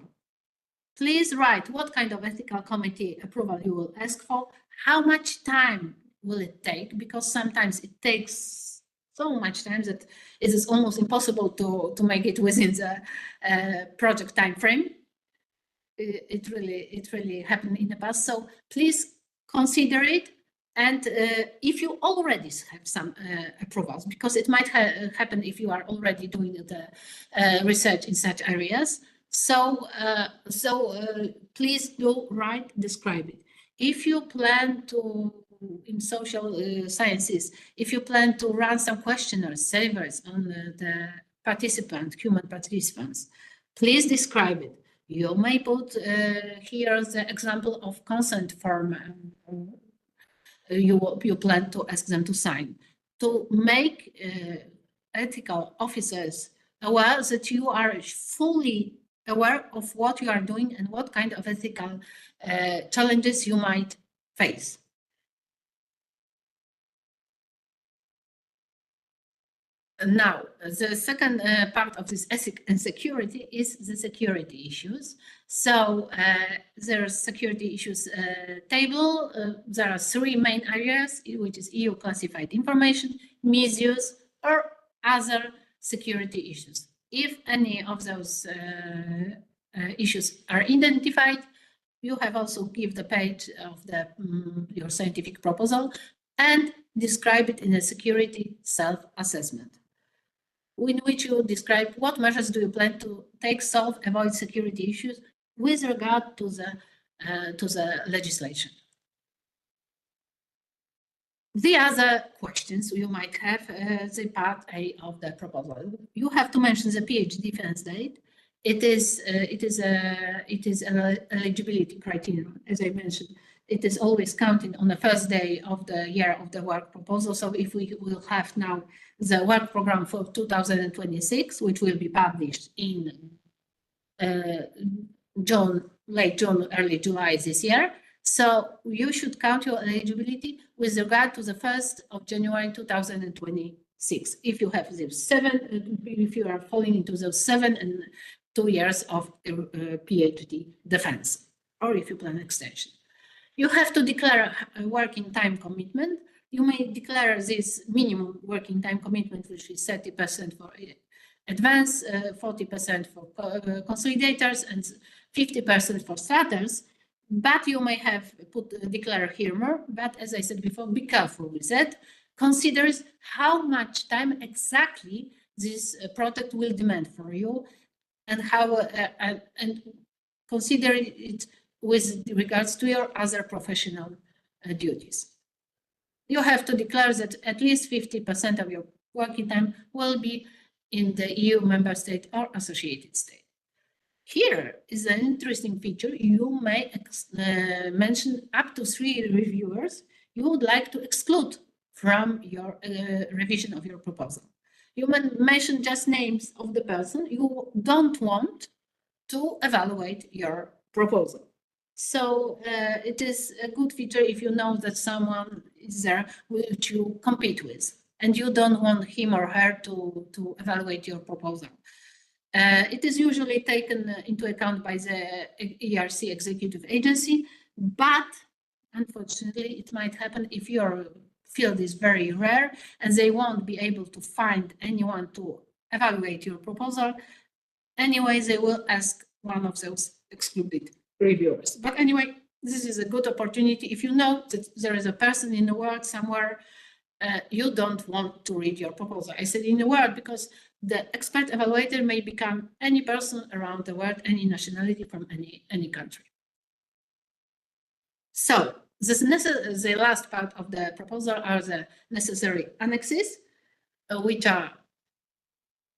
please write what kind of ethical committee approval you will ask for, how much time will it take, because sometimes it takes so much time that it is almost impossible to make it within the project time frame. It really happened in the past. So please consider it. And if you already have some approvals, because it might happen if you are already doing the research in such areas. So please do describe it. If you plan to, in social sciences, if you plan to run some questionnaires, surveys on the human participants, please describe it. You may put here the example of consent form you plan to ask them to sign, to make ethical officers aware that you are fully aware of what you are doing and what kind of ethical challenges you might face. Now, the second part of this ethics and security is the security issues. So there's security issues table. There are 3 main areas, which is EU classified information, misuse, or other security issues. If any of those issues are identified, you have also give the page of your scientific proposal and describe it in a security self-assessment, in which you describe what measures do you plan to take, avoid security issues with regard to the legislation. The other questions you might have, the part A of the proposal. You have to mention the PhD defense date. It is an eligibility criterion, as I mentioned. It is always counted on the first day of the year of the work proposal. So if we will have now the work program for 2026, which will be published in late June, early July this year. So you should count your eligibility with regard to the 1st of January 2026. If you have those 7, if you are falling into those 7 and 2 years of PhD defense, or if you plan extension. You have to declare a working time commitment. You may declare this minimum working time commitment, which is 30% for advanced, 40% for consolidators, and 50% for starters. But you may have declare here more. But as I said before, be careful with that. Consider how much time exactly this project will demand for you, and how and consider it with regards to your other professional duties. You have to declare that at least 50% of your working time will be in the EU member state or associated state. Here is an interesting feature. You may mention up to 3 reviewers you would like to exclude from your revision of your proposal. You may mention just names of the person you don't want to evaluate your proposal. So it is a good feature if you know that someone is there which you compete with and you don't want him or her to evaluate your proposal. It is usually taken into account by the ERC executive agency, but unfortunately it might happen if your field is very rare and they won't be able to find anyone to evaluate your proposal. Anyway, they will ask one of those excluded reviewers. But anyway, this is a good opportunity. If you know that there is a person in the world somewhere, you don't want to read your proposal. I said in the world because the expert evaluator may become any person around the world, any nationality from any country. So the last part of the proposal are the necessary annexes, which are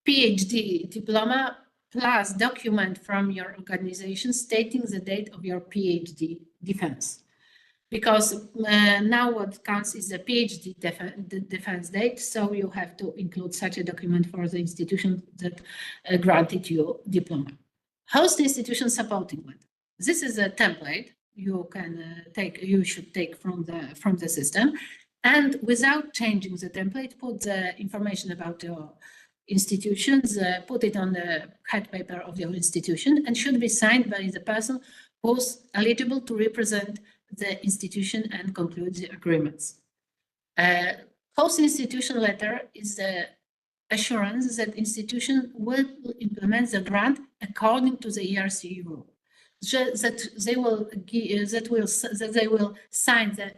PhD diploma plus document from your organization stating the date of your PhD defense. Because now what counts is the PhD defense date, so you have to include such a document for the institution that granted you diploma. How's the institution supporting it? This is a template you can you should take from the system, and without changing the template, put the information about your institutions, put it on the head paper of your institution, and should be signed by the person who's eligible to represent the institution and conclude the agreements. Host institution letter is the assurance that institution will implement the grant according to the ERC rule. That they will sign the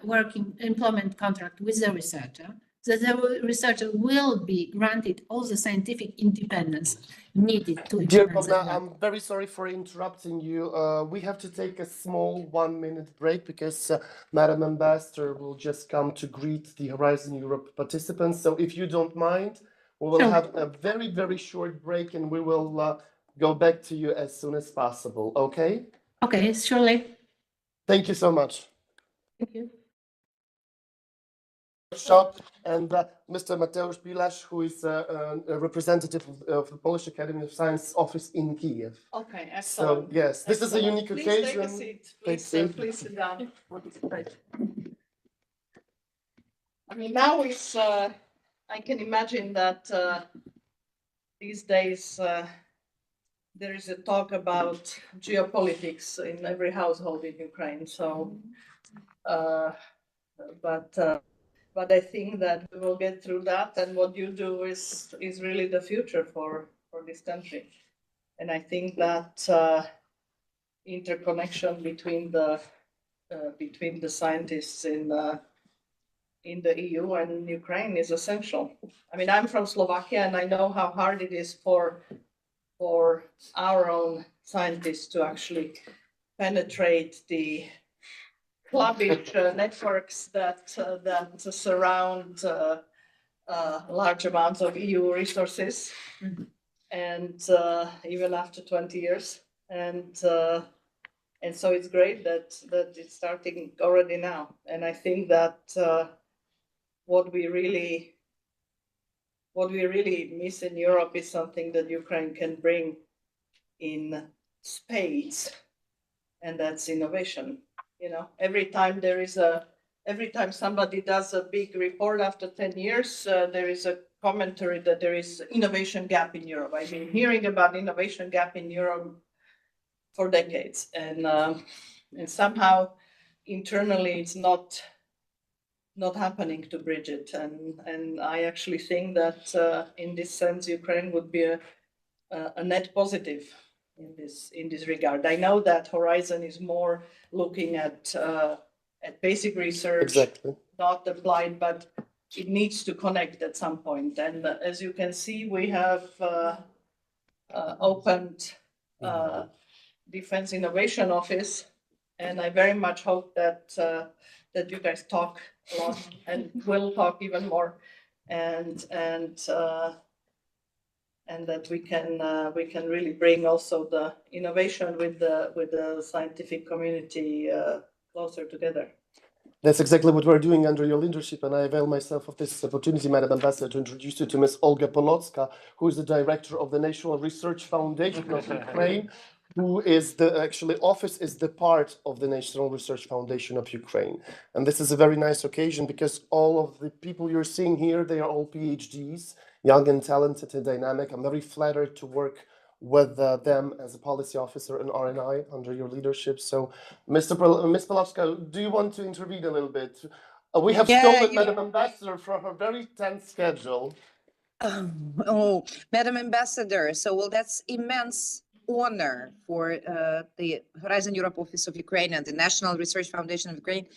working employment contract with the researcher, that the researcher will be granted all the scientific independence needed to Dear implement the Bogna, grant. I'm very sorry for interrupting you. We have to take a small 1-minute break because Madam Ambassador will just come to greet the Horizon Europe participants. So if you don't mind, we will Sure. have a very, very short break and we will go back to you as soon as possible, okay? Okay, surely. Thank you so much. Thank you. Shop and Mr. Mateusz Białas, who is a representative of the Polish Academy of Science office in Kyiv. Okay, So excellent. yes, this is a Excellent. unique Please occasion. take a seat. Take Please, seat. please sit down. I mean, now it's, I can imagine that these days there is a talk about geopolitics in every household in Ukraine. So, but I think that we will get through that, and what you do is really the future for this country. And I think that interconnection between the scientists in the EU and Ukraine is essential. I mean, I'm from Slovakia, and I know how hard it is for our own scientists to actually penetrate the clubbish networks that surround large amounts of EU resources, and even after 20 years, and so it's great that it's starting already now. And I think that what we really miss in Europe is something that Ukraine can bring in spades, and that's innovation. You know, every time somebody does a big report after 10 years, there is a commentary that there is innovation gap in Europe. I've been hearing about innovation gap in Europe for decades, and somehow internally it's not happening to bridge it. And I actually think that in this sense, Ukraine would be a net positive in this regard. I know that Horizon is more looking at basic research, Exactly. not applied, but it needs to connect at some point. And as you can see, we have opened Defense Innovation Office, and I very much hope that you guys talk a lot and will talk even more and that we can really bring also the innovation with the scientific community closer together. That's exactly what we're doing under your leadership, and I avail myself of this opportunity, Madam Ambassador, to introduce you to Ms. Olga Polotska, who is the director of the National Research Foundation of Ukraine, who is office is the part of the National Research Foundation of Ukraine. And this is a very nice occasion because all of the people you're seeing here, they are all PhDs, young and talented and dynamic. I'm very flattered to work with them as a policy officer in RNI under your leadership. So, Ms. Polotska, do you want to intervene a little bit? We have stolen Madam Ambassador from her very tense schedule. Oh, Madam Ambassador, so well, that's immense honor for the Horizon Europe Office of Ukraine and the National Research Foundation of Ukraine,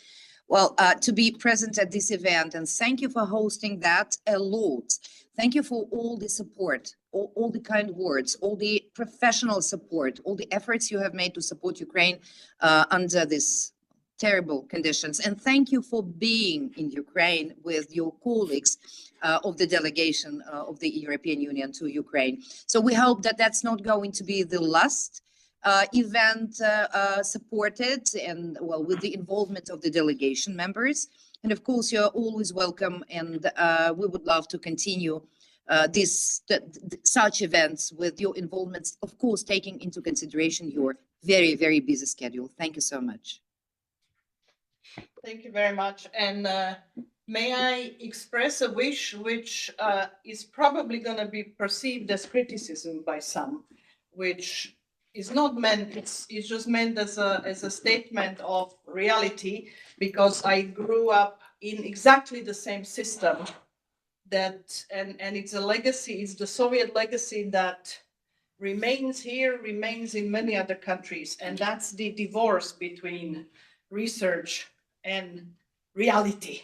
well, to be present at this event. And thank you for hosting that a lot. Thank you for all the support, all the kind words, all the professional support, all the efforts you have made to support Ukraine under these terrible conditions. And thank you for being in Ukraine with your colleagues of the delegation of the European Union to Ukraine. So we hope that that's not going to be the last event supported and, well, with the involvement of the delegation members. And of course, you're always welcome, and we would love to continue such events with your involvement, of course, taking into consideration your very, very busy schedule. Thank you so much. Thank you very much. And may I express a wish which is probably going to be perceived as criticism by some, which is not meant, it's just meant as a statement of reality, because I grew up in exactly the same system that, and it's a legacy, it's the Soviet legacy that remains here, remains in many other countries, and that's the divorce between research and reality,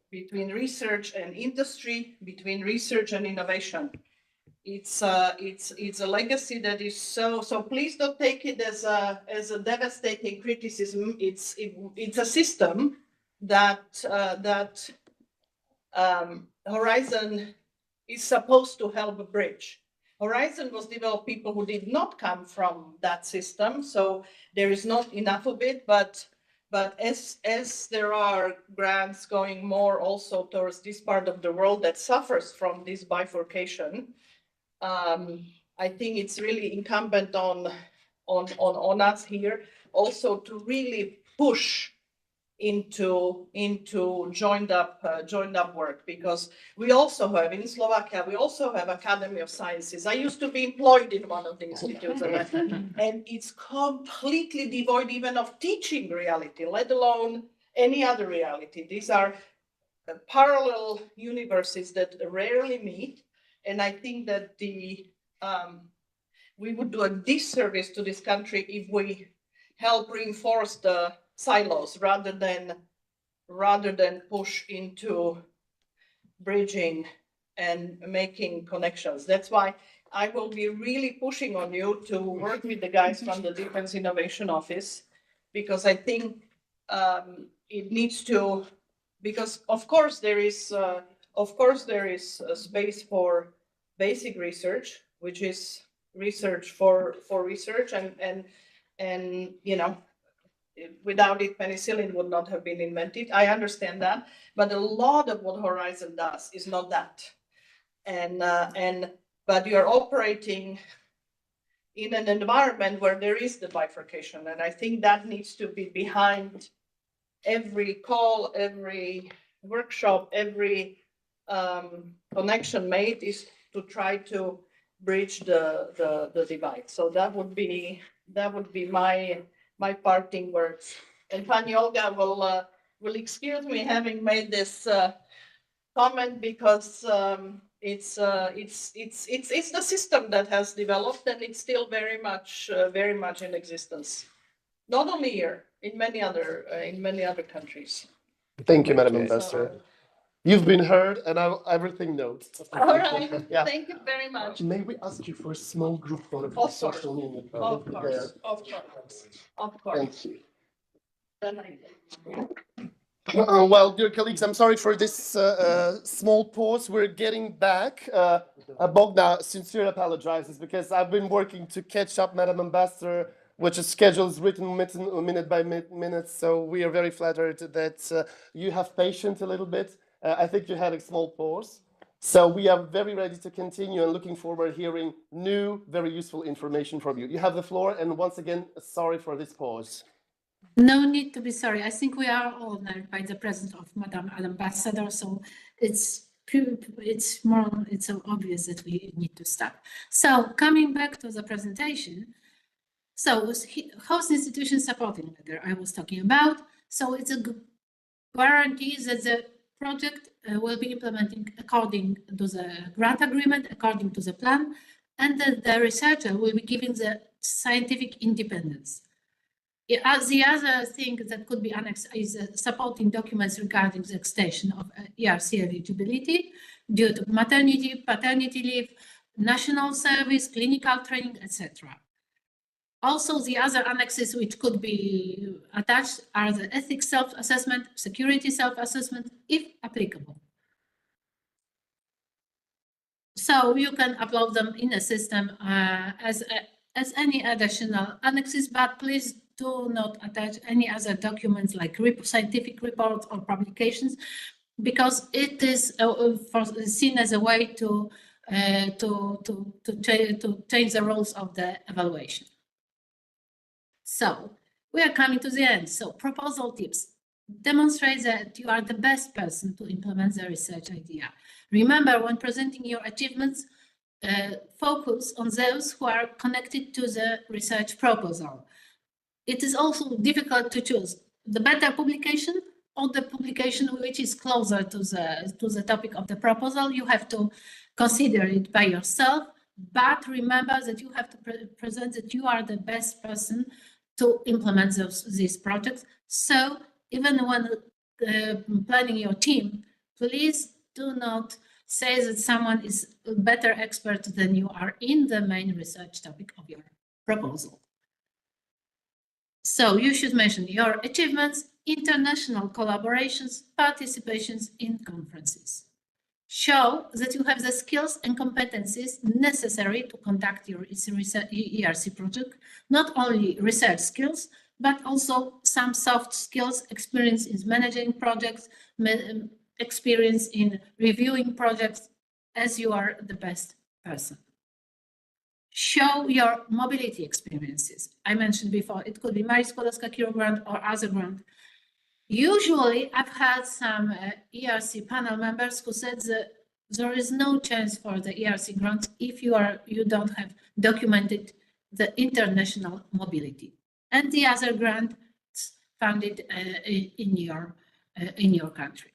between research and industry, between research and innovation. It's a legacy that is so please don't take it as a devastating criticism. It's a system that Horizon is supposed to help bridge. Horizon was developed people who did not come from that system, so there is not enough of it, but as there are grants going more also towards this part of the world that suffers from this bifurcation, I think it's really incumbent on us here also to really push into joined up work, because we also have in Slovakia, we also have Academy of Sciences. I used to be employed in one of the institutes, and it's completely devoid even of teaching reality, let alone any other reality. These are parallel universes that rarely meet, and I think that we would do a disservice to this country if we help reinforce the silos rather than push into bridging and making connections. That's why I will be really pushing on you to work with the guys from the Defense Innovation Office, because I think it needs to, because of course there is a space for basic research, which is research for research, and you know, without it, penicillin would not have been invented. I understand that, but a lot of what Horizon does is not that. But you are operating in an environment where there is the bifurcation, and I think that needs to be behind every call, every workshop, every connection made, is to try to bridge the divide. So that would be my parting words. And Pani Olga will excuse me having made this comment, because it's the system that has developed, and it's still very much in existence. Not only here, in many other countries. Thank you, Madam Ambassador. You've been heard, and everything notes. All right. Yeah. Thank you very much. May we ask you for a small group photo Of for course. social media? Of course. Of course. Of course. Thank you. Then I- Well, dear colleagues, I'm sorry for this small pause. We're getting back. Bogna sincerely apologizes because I've been working to catch up, Madam Ambassador, which is schedules written minute by minute. So we are very flattered that you have patience a little bit. I think you had a small pause. So we are very ready to continue and looking forward to hearing new, very useful information from you. You have the floor, and once again, sorry for this pause. No need to be sorry. I think we are honored by the presence of Madam Ambassador, so it's so obvious that we need to start. So coming back to the presentation, so host institution supporting letter I was talking about. So it's a guarantee that the project will be implementing according to the grant agreement, according to the plan, and that the researcher will be giving the scientific independence. The other thing that could be annexed is supporting documents regarding the extension of ERC eligibility due to maternity, paternity leave, national service, clinical training, etc. Also, the other annexes which could be attached are the ethics self-assessment, security self-assessment, if applicable. So you can upload them in a system as any additional annexes, but please do not attach any other documents like scientific reports or publications, because it is seen as a way to change the rules of the evaluation. So we are coming to the end. So proposal tips. Demonstrate that you are the best person to implement the research idea. Remember, when presenting your achievements, focus on those who are connected to the research proposal. It is also difficult to choose the better publication or the publication which is closer to the topic of the proposal. You have to consider it by yourself, but remember that you have to present that you are the best person to implement these projects. So even when planning your team, please do not say that someone is a better expert than you are in the main research topic of your proposal. So you should mention your achievements, international collaborations, participations in conferences. Show that you have the skills and competencies necessary to conduct your ERC project, not only research skills, but also some soft skills, experience in managing projects, experience in reviewing projects, as you are the best person. Show your mobility experiences. I mentioned before, it could be Polotska Kyiv grant or other grant. Usually, I've had some ERC panel members who said that there is no chance for the ERC grant if you don't have documented the international mobility, and the other grants funded in your country.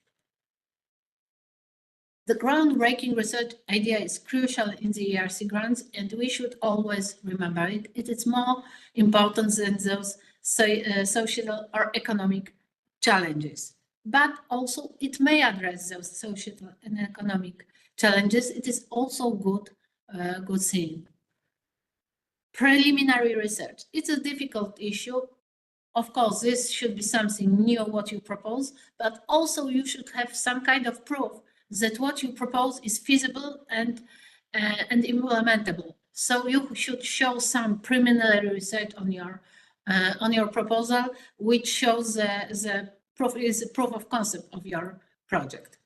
The groundbreaking research idea is crucial in the ERC grants, and we should always remember it. It is more important than those social or economic challenges, but also it may address those social and economic challenges. It is also good thing. Preliminary research. It's a difficult issue. Of course, this should be something new what you propose, but also you should have some kind of proof that what you propose is feasible and implementable. So you should show some preliminary research on your proposal, which shows the proof of concept of your project.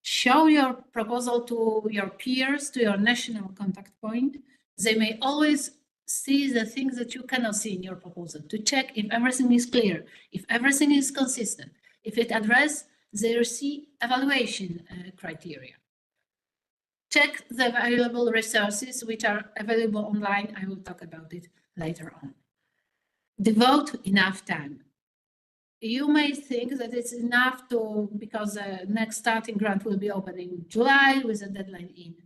Show your proposal to your peers, to your national contact point. They may always see the things that you cannot see in your proposal, to check if everything is clear, if everything is consistent, if it addresses the ERC evaluation criteria. Check the available resources which are available online. I will talk about it later on. Devote enough time. You may think that it's enough because the next starting grant will be open in July with a deadline in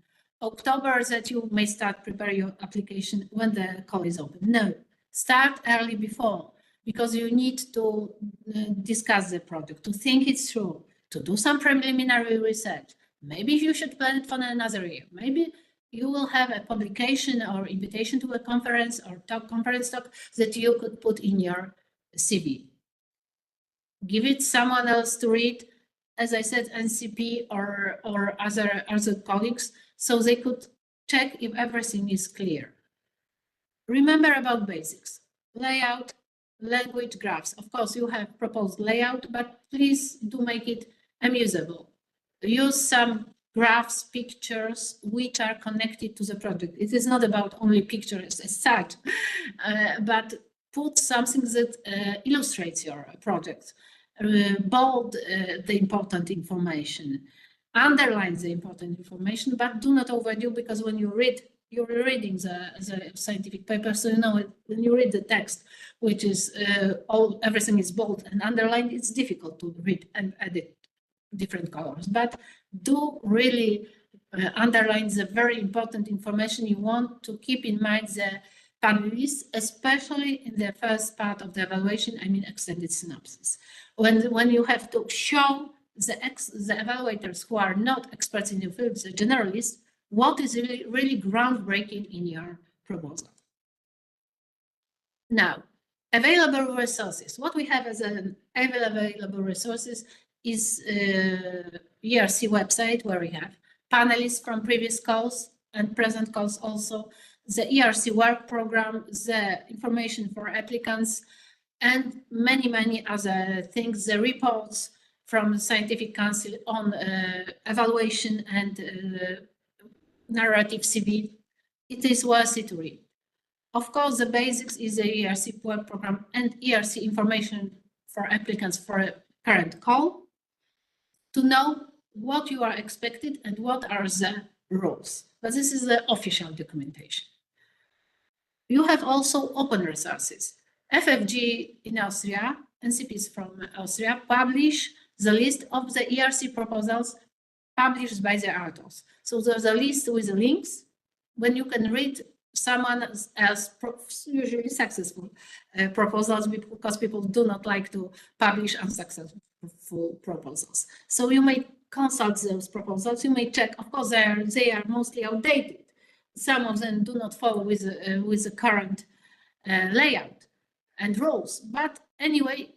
October, that you may start prepare your application when the call is open. No, start early before, because you need to discuss the project, to think it through, to do some preliminary research. Maybe you should plan it for another year. Maybe you will have a publication or invitation to a conference or conference talk that you could put in your CV. give it someone else to read, as I said, NCP or other colleagues, so they could check if everything is clear. Remember about basics: layout, language, graphs. Of course, you have proposed layout, but please do make it amusable. Use some graphs, pictures, which are connected to the project. It is not about only pictures as such, but put something that illustrates your project. Bold the important information, underline the important information, but do not overdo, because when you read, you're reading the scientific paper, so you know when you read the text, which is everything is bold and underlined, it's difficult to read and edit different colors. But do really underline the very important information you want to keep in mind the panelists, especially in the first part of the evaluation, I mean extended synopsis. When you have to show the evaluators who are not experts in your field, the generalists, what is really groundbreaking in your proposal. Now, available resources. What we have as available resources is ERC website, where we have panelists from previous calls and present calls also, the ERC work program, the information for applicants, and many other things, the reports from the Scientific Council on evaluation and narrative CV. It is worth it to read. Of course, the basics is the ERC work program and ERC information for applicants for a current call, to know what you are expected and what are the rules. But this is the official documentation. You have also open resources. FFG in Austria, NCPs from Austria, publish the list of the ERC proposals published by the authors. So there's a list with the links when you can read someone else, usually successful proposals, because people do not like to publish unsuccessful proposals. So you may consult those proposals. You may check. Of course, they are mostly outdated. Some of them do not follow with the current layout and rules. But anyway,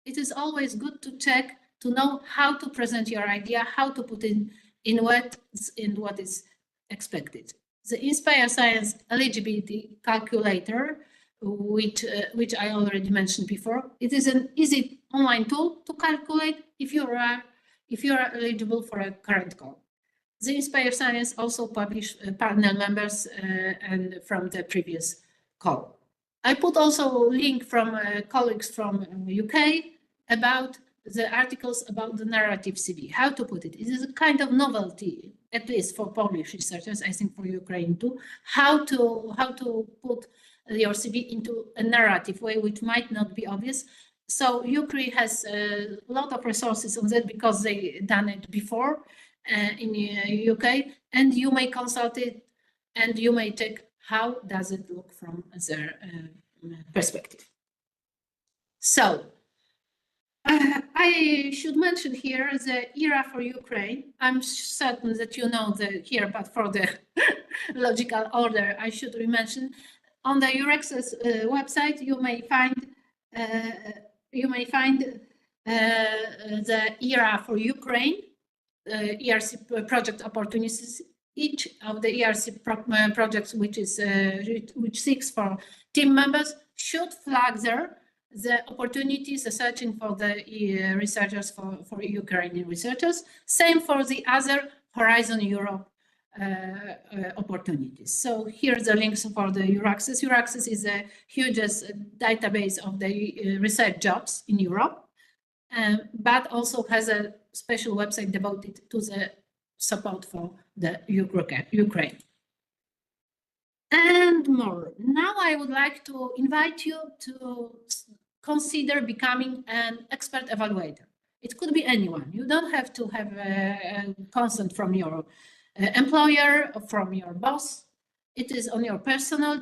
it is always good to check to know how to present your idea, how to put in what is expected. The Inspire Science eligibility calculator, which I already mentioned before, it is an easy online tool to calculate if you are eligible for a current call. The Inspire Science also publish panel members and from the previous call. I put also a link from colleagues from UK about the articles about the narrative CV, how to put it. It is a kind of novelty, at least for Polish researchers, I think for Ukraine too, how to put your CV into a narrative way, which might not be obvious. So Ukraine has a lot of resources on that because they done it before in UK, and you may consult it and you may check how does it look from their perspective. So I should mention here the ERA for Ukraine. I'm certain that you know the here, but for the logical order, I should mention on the EUREX's website you may find the ERA for Ukraine, ERC project opportunities. Each of the ERC projects which seeks for team members should flag there the opportunities searching for the researchers for Ukrainian researchers. Same for the other Horizon Europe opportunities. So here's the links for the EURAXIS. EURAXIS is the hugest database of the research jobs in Europe, but also has a special website devoted to the support for the Ukraine. And more. Now I would like to invite you to consider becoming an expert evaluator. It could be anyone. You don't have to have a consent from your employer or from your boss. It is on your personal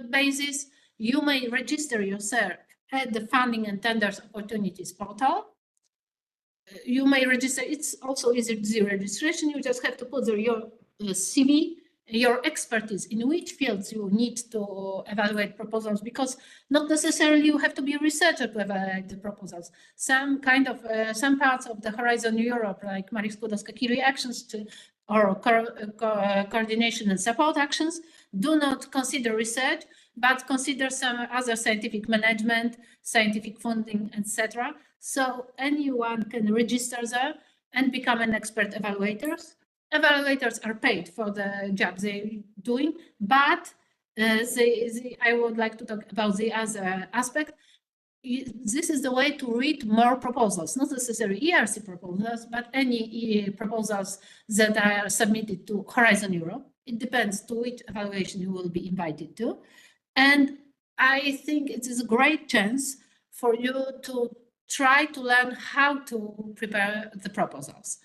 basis. You may register yourself at the Funding and Tenders Opportunities portal. You may register. It's also easy registration. You just have to put your CV your expertise, in which fields you need to evaluate proposals, because not necessarily you have to be a researcher to evaluate the proposals. Some parts of the Horizon Europe, like Marie Skłodowska-Curie key reactions or coordination and support actions, do not consider research, but consider some other scientific management, scientific funding, etc. So anyone can register there and become an expert evaluators. Evaluators are paid for the job they're doing, but I would like to talk about the other aspect. This is the way to read more proposals, not necessarily ERC proposals, but any proposals that are submitted to Horizon Europe. It depends to which evaluation you will be invited to. And I think it is a great chance for you to try to learn how to prepare the proposals.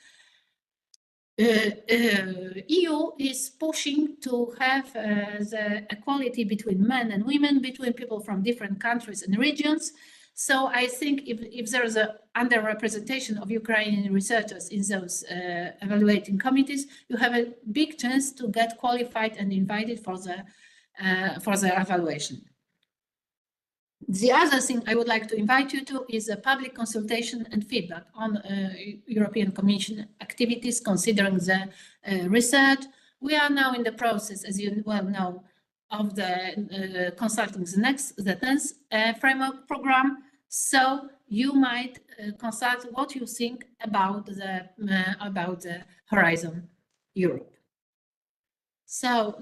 EU is pushing to have the equality between men and women, between people from different countries and regions. So I think if there is an underrepresentation of Ukrainian researchers in those evaluating committees, you have a big chance to get qualified and invited for the evaluation. The other thing I would like to invite you to is a public consultation and feedback on European Commission activities considering the research. We are now in the process, as you well know, of the consulting the 10th framework program. So you might consult what you think about the Horizon Europe. So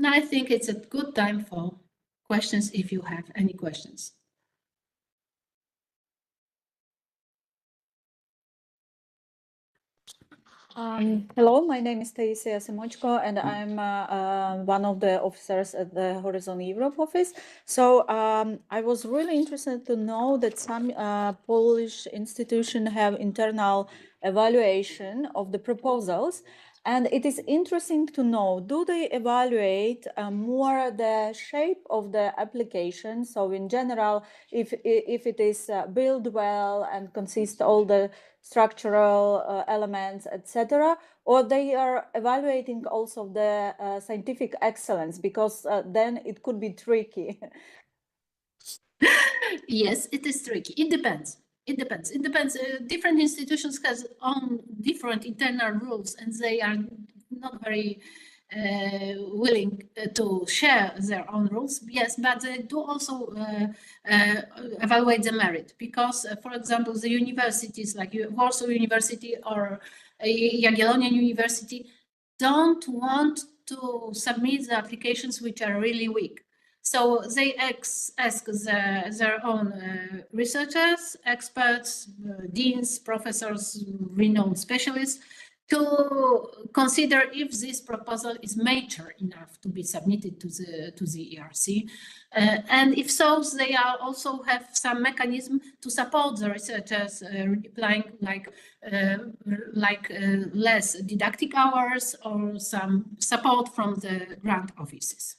I think it's a good time for questions if you have any questions. Hello, my name is Taisia Simochko, and I'm one of the officers at the Horizon Europe office. So I was really interested to know that some Polish institutions have internal evaluation of the proposals. And it is interesting to know, do they evaluate more the shape of the application? So in general, if it is built well and consists all the structural elements, etc., or they are evaluating also the scientific excellence, because then it could be tricky. Yes, it is tricky. It depends. It depends. It depends. Different institutions have own different internal rules, and they are not very willing to share their own rules. Yes, but they do also evaluate the merit, because, for example, the universities like Warsaw University or Jagiellonian University don't want to submit the applications which are really weak. So they ask their own researchers, experts, deans, professors, renowned specialists to consider if this proposal is mature enough to be submitted to the ERC. And if so, they also have some mechanism to support the researchers applying like less didactic hours or some support from the grant offices.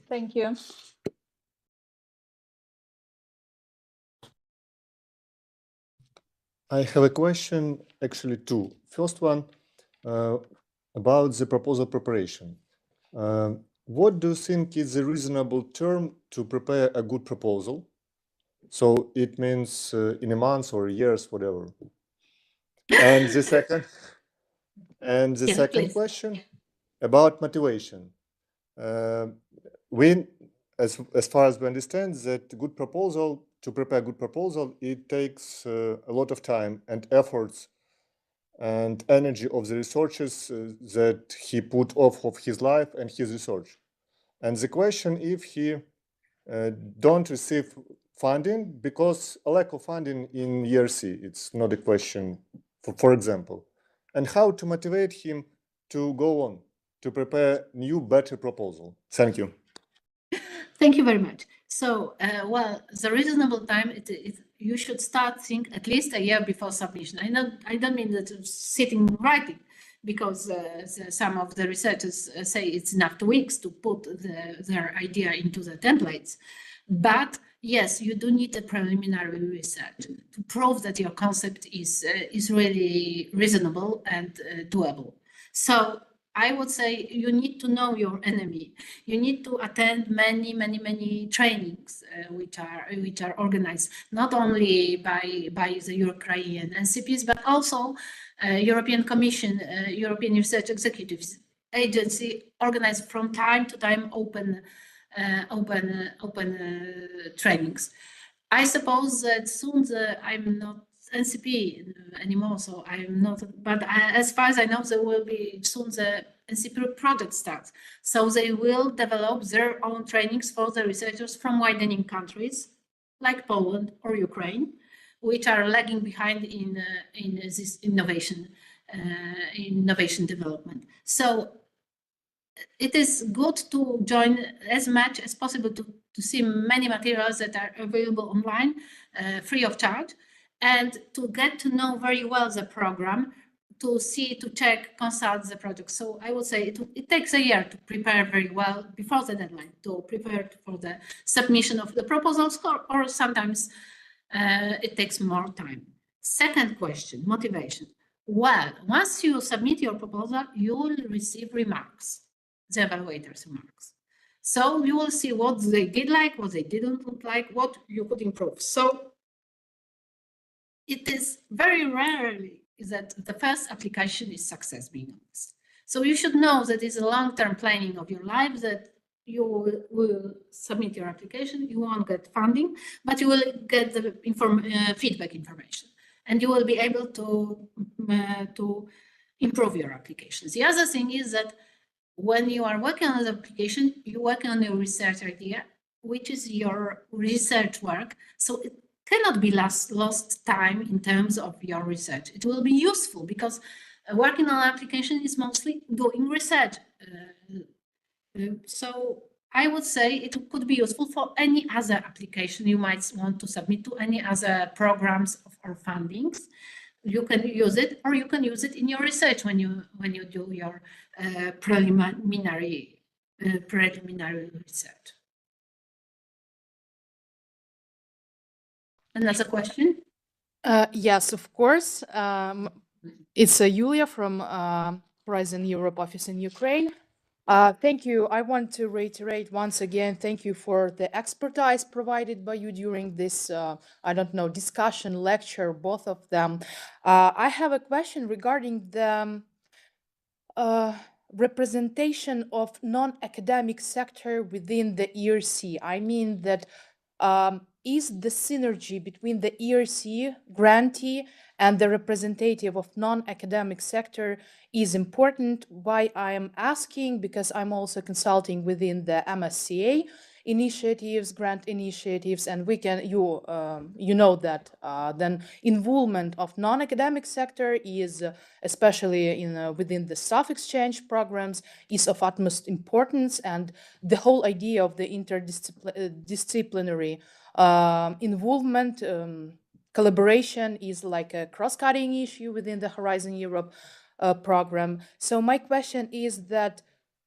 Thank you. I have a question, actually two. First one, about the proposal preparation. What do you think is a reasonable term to prepare a good proposal? So it means in a month or years, whatever. And the second, question about motivation. As far as we understand, that to prepare a good proposal, it takes a lot of time and efforts and energy of the researchers that he put off of his life and his research. And the question, if he don't receive funding, because a lack of funding in ERC, it's not a question, for example, and how to motivate him to go on, to prepare new, better proposal. Thank you. Thank you very much. So, well, the reasonable time, you should start think at least a year before submission. I don't mean that sitting writing, because some of the researchers say it's enough 2 weeks to put their idea into the templates. But yes, you do need a preliminary research to prove that your concept is really reasonable and doable. So I would say you need to know your enemy. You need to attend many trainings which are organized not only by the Ukrainian NCPs but also European Commission, European Research Executives Agency organized from time to time open trainings. I suppose that soon I'm not NCP anymore, so I'm not, but as far as I know, there will be soon the NCP project starts. So they will develop their own trainings for the researchers from widening countries like Poland or Ukraine, which are lagging behind in this innovation development. So it is good to join as much as possible to see many materials that are available online, free of charge, and to get to know very well the program, to see, to check, consult the project. So I would say it takes a year to prepare very well before the deadline, to prepare for the submission of the proposals, or sometimes it takes more time. Second question, motivation. Well, once you submit your proposal, you will receive remarks, the evaluators' remarks. So you will see what they did like, what they didn't like, what you could improve. So it is very rarely that the first application is success, being honest. So you should know that it's a long-term planning of your life, that you will submit your application, you won't get funding, but you will get the feedback information, and you will be able to improve your applications. The other thing is that when you are working on the application, you're working on your research idea, which is your research work. So it cannot be lost time in terms of your research. It will be useful because working on an application is mostly doing research. So I would say it could be useful for any other application you might want to submit to any other programs or fundings. You can use it, or you can use it in your research when you do your preliminary research. Another question? Yes, of course. It's Yulia from Horizon Europe office in Ukraine. Thank you. I want to reiterate once again, thank you for the expertise provided by you during this, discussion, lecture, both of them. I have a question regarding the representation of non-academic sector within the ERC. I mean that is the synergy between the ERC grantee and the representative of non-academic sector is important. Why I am asking, because I'm also consulting within the MSCA initiatives, grant initiatives, and we can, you know that then involvement of non-academic sector is, especially within the staff exchange programs, is of utmost importance, and the whole idea of the interdisciplinary involvement, collaboration is like a cross-cutting issue within the Horizon Europe program. So my question is that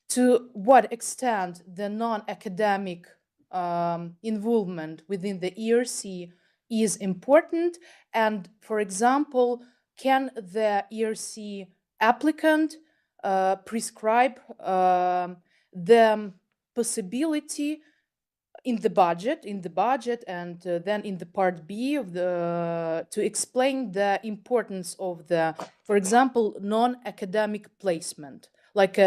to what extent the non-academic involvement within the ERC is important, and for example, can the ERC applicant prescribe the possibility in the budget, and then in the part B of to explain the importance of the, for example, non-academic placement, like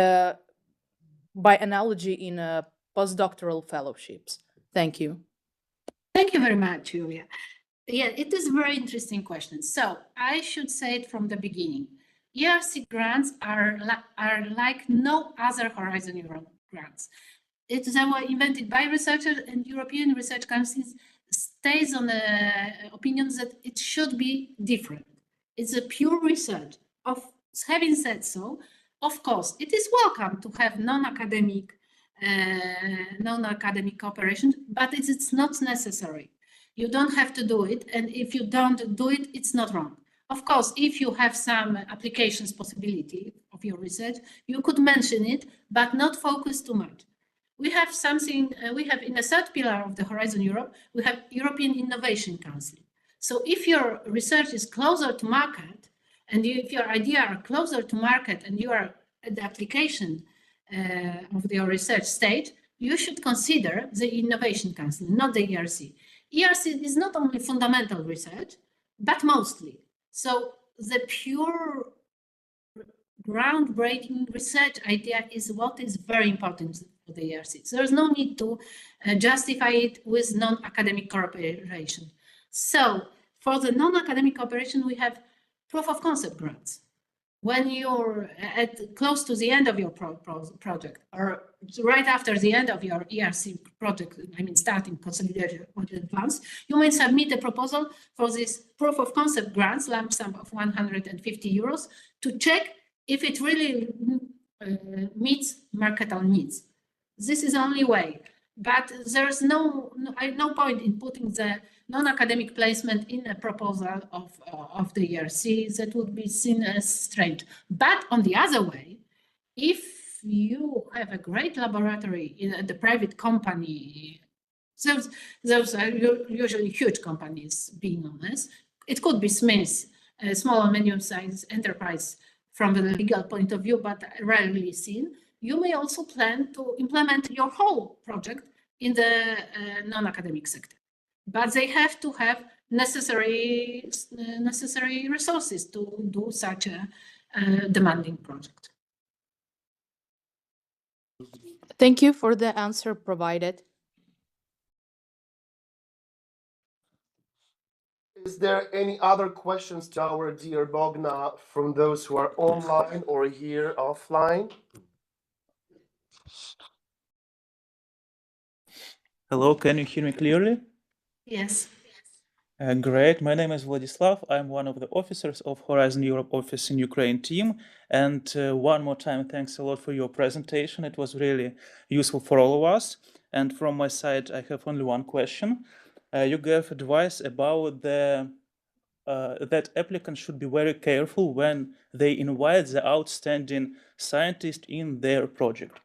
by analogy in postdoctoral fellowships. Thank you. Thank you very much, Julia. Yeah, it is a very interesting question. So I should say it from the beginning. ERC grants are like no other Horizon Europe grants. They were invented by researchers, and European research councils stays on the opinions that it should be different. It's a pure research. Having said so, of course, it is welcome to have non-academic cooperation, but it's not necessary. You don't have to do it, and if you don't do it, it's not wrong. Of course, if you have some applications possibility of your research, you could mention it, but not focus too much. we have something, we have in the third pillar of the Horizon Europe, we have European Innovation Council. So if your research is closer to market, and if your idea are closer to market and you are at the application of your research stage, you should consider the Innovation Council, not the ERC. ERC is not only fundamental research, but mostly. So the pure groundbreaking research idea is what is very important for the ERC. So there's no need to justify it with non-academic cooperation. So for the non-academic cooperation, we have proof of concept grants. When you're close to the end of your project, or right after the end of your ERC project, I mean starting consolidated or advanced, you may submit a proposal for this proof of concept grants, lump sum of 150 euros, to check if it really meets marketal needs. This is the only way, but there's no point in putting the non-academic placement in a proposal of the ERC. That would be seen as strange. But on the other way, if you have a great laboratory in the private company, those are usually huge companies, being honest. It could be Smith, a small or medium-sized enterprise from the legal point of view, but rarely seen. You may also plan to implement your whole project in the non-academic sector. But they have to have necessary resources to do such a demanding project. Thank you for the answer provided. Is there any other questions to our dear Bogna from those who are online or here offline? Hello, can you hear me clearly? Yes. Great. My name is Vladislav. I'm one of the officers of Horizon Europe office in Ukraine team. And one more time, thanks a lot for your presentation. It was really useful for all of us. And from my side, I have only one question. You gave advice about that applicants should be very careful when they invite the outstanding scientist in their project.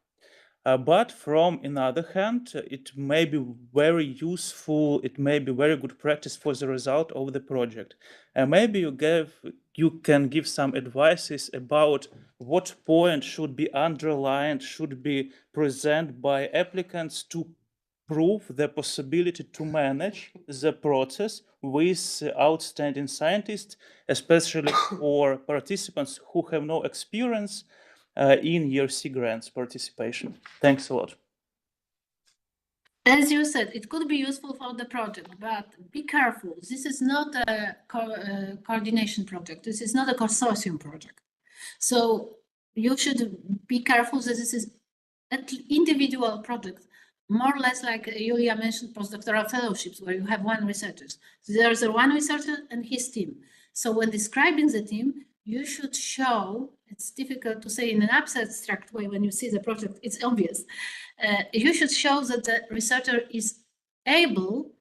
But from another hand, it may be very useful, it may be very good practice for the result of the project. Maybe you can give some advices about what point should be underlined, should be presented by applicants to prove the possibility to manage the process with outstanding scientists, especially for participants who have no experience in ERC grants participation. Thanks a lot. As you said, it could be useful for the project, but be careful. This is not a coordination project. This is not a consortium project. So you should be careful that this is an individual project, more or less like Julia mentioned postdoctoral fellowships, where you have one researcher. So there's a one researcher and his team. So when describing the team, you should show, it's difficult to say in an abstract way when you see the project, it's obvious. You should show that the researcher is able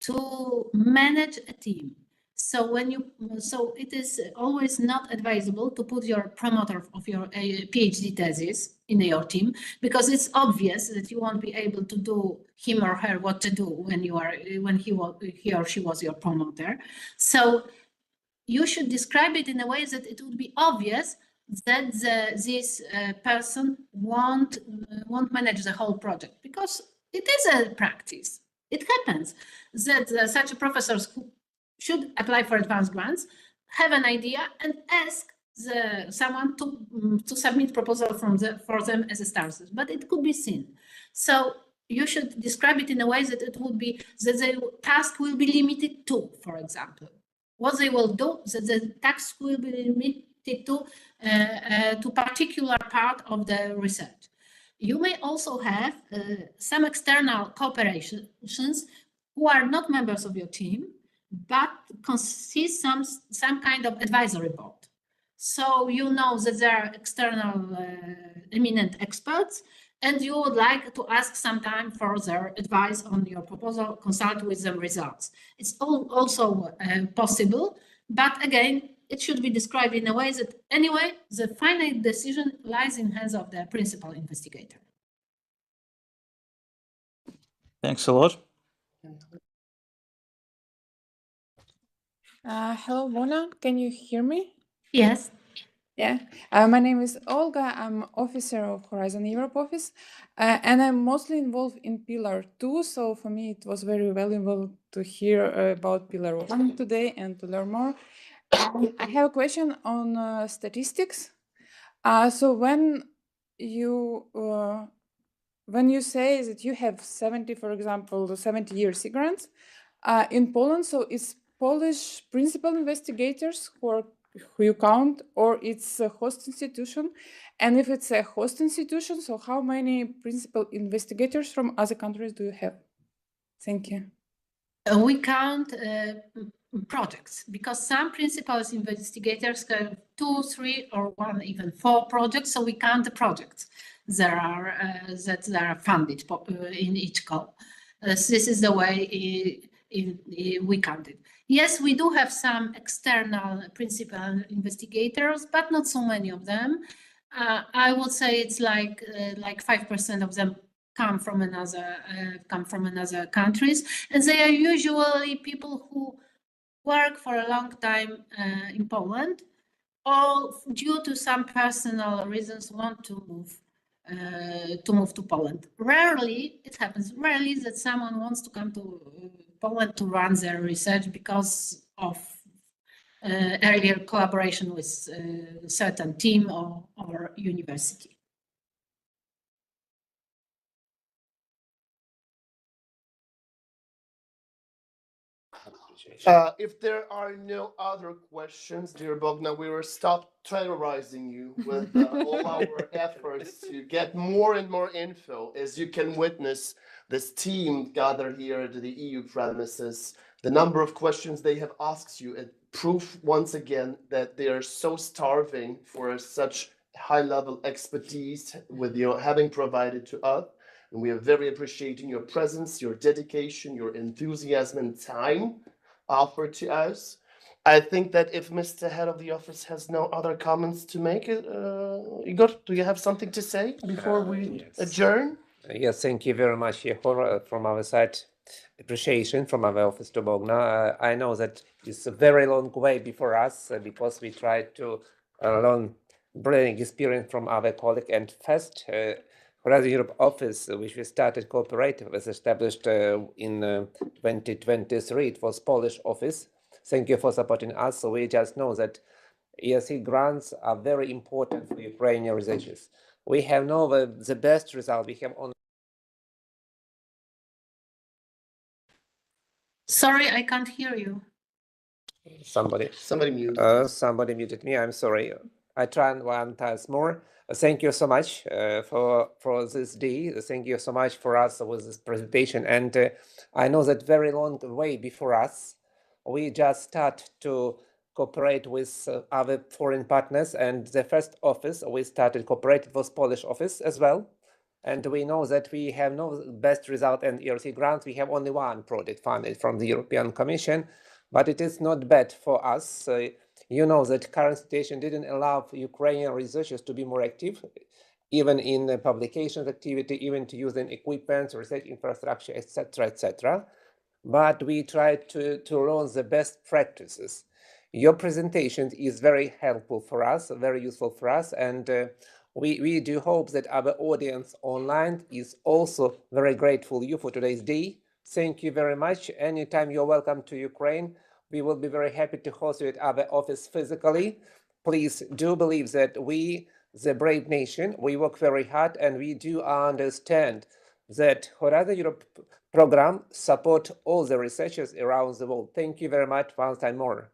to manage a team. So it is always not advisable to put your promoter of your PhD thesis in your team, because it's obvious that you won't be able to do him or her what to do when he or she was your promoter. So you should describe it in a way that it would be obvious that this person won't manage the whole project, because it is a practice. It happens that such professors who should apply for advanced grants have an idea and ask someone to submit proposal for them as a starter, but it could be seen. So you should describe it in a way that it would be that the task will be limited to, for example. What they will do, that the task will be limited to particular part of the research. You may also have some external cooperations who are not members of your team, but consist some kind of advisory board. So you know that there are external eminent experts, and you would like to ask some time for their advice on your proposal, consult with them results. It's also possible, but again, it should be described in a way that anyway, the final decision lies in hands of the principal investigator. Thanks a lot. Hello, Mona. Can you hear me? Yes. Yeah. My name is Olga. I'm officer of Horizon Europe office, and I'm mostly involved in Pillar 2. So for me, it was very valuable to hear about Pillar 1 today and to learn more. I have a question on statistics. So when you say that you have 70, for example, the 70-year grants in Poland, so it's Polish principal investigators who you count, or it's a host institution? And if it's a host institution, so how many principal investigators from other countries do you have? Thank you. We count projects, because some principal investigators have 2, 3, or 1, even 4 projects. So we count the projects that are funded in each call. This is the way we count it. Yes, we do have some external principal investigators, but not so many of them. I would say it's like 5% of them come from another countries, and they are usually people who work for a long time in Poland, or due to some personal reasons want to move to Poland. Rarely it happens. Rarely that someone wants to come to Poland to run their research because of earlier collaboration with a certain team or university. If there are no other questions, dear Bogna, we will stop terrorizing you with all our efforts to get more and more info. As you can witness, this team gathered here at the EU premises, the number of questions they have asked you, it proof once again that they are so starving for such high-level expertise with your having provided to us. And we are very appreciating your presence, your dedication, your enthusiasm and time offered to us. I think that if Mr. Head of the Office has no other comments to make, Igor, do you have something to say before we adjourn? Yes, thank you very much, Yehor, from our side. Appreciation from our office to Bogna. I know that it's a very long way before us because we tried to learn brilliant experience from our colleague. And first, Horizon Europe office, which we started cooperative, was established in 2023. It was Polish office. Thank you for supporting us. So we just know that ERC grants are very important for Ukrainian researchers. We have now the best result. We have only. Sorry, I can't hear you. Somebody muted. Somebody muted me. I'm sorry. I try one time more. Thank you so much for this day. Thank you so much for us with this presentation. And I know that very long way before us, we just start to cooperate with other foreign partners. And the first office we started cooperating was Polish office as well. And we know that we have no best result in ERC grants. We have only one project funded from the European Commission, but it is not bad for us. You know that current situation didn't allow Ukrainian researchers to be more active, even in the publications activity, even to use equipment, research infrastructure, etc., etc. But we tried to learn the best practices. Your presentation is very helpful for us, very useful for us, and we do hope that our audience online is also very grateful to you for today's day. Thank you very much. Anytime you're welcome to Ukraine, we will be very happy to host you at our office physically. Please do believe that we, the brave nation, we work very hard, and we do understand that Horizon Europe program support all the researchers around the world. Thank you very much once time more.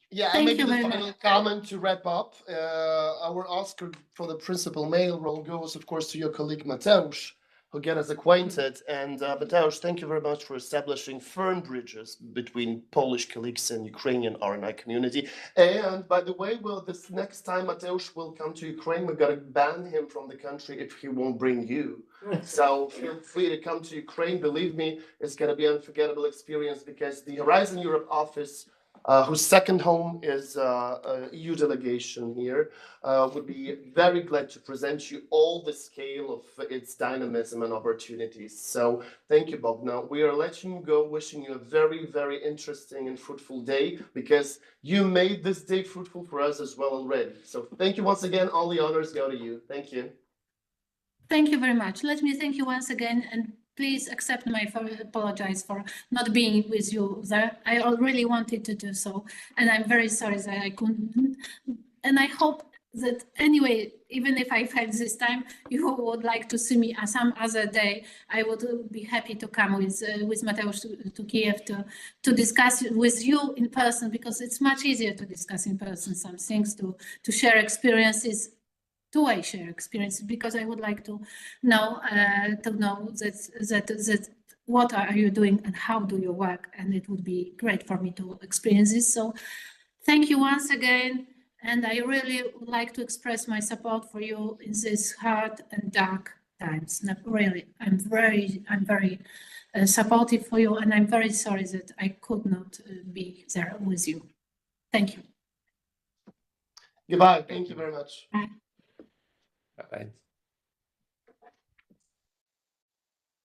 Yeah, and maybe the final comment to wrap up. Our Oscar for the principal mail role goes, of course, to your colleague Mateusz, who get us acquainted. And Mateusz, thank you very much for establishing firm bridges between Polish colleagues and Ukrainian RNI community. And by the way, well, this next time Mateusz will come to Ukraine, we're going to ban him from the country if he won't bring you. So feel free to come to Ukraine. Believe me, it's going to be an unforgettable experience because the Horizon Europe office whose second home is EU delegation here, would be very glad to present you all the scale of its dynamism and opportunities. So thank you, Bogna. We are letting you go, wishing you a very, very interesting and fruitful day, because you made this day fruitful for us as well already. So thank you once again. All the honors go to you. Thank you. Thank you very much. Let me thank you once again, and please accept my apologize for not being with you there. I really wanted to do so, and I'm very sorry that I couldn't. And I hope that anyway, even if I failed this time, you would like to see me some other day. I would be happy to come with Mateusz to Kyiv to discuss with you in person, because it's much easier to discuss in person some things, to share experiences. I share experiences, because I would like to know that what are you doing and how do you work, and it would be great for me to experience this. So thank you once again, and I really would like to express my support for you in these hard and dark times. Really, I'm very supportive for you, and I'm very sorry that I could not be there with you. Thank you. Goodbye. Thank you very much. Bye. Bye-bye.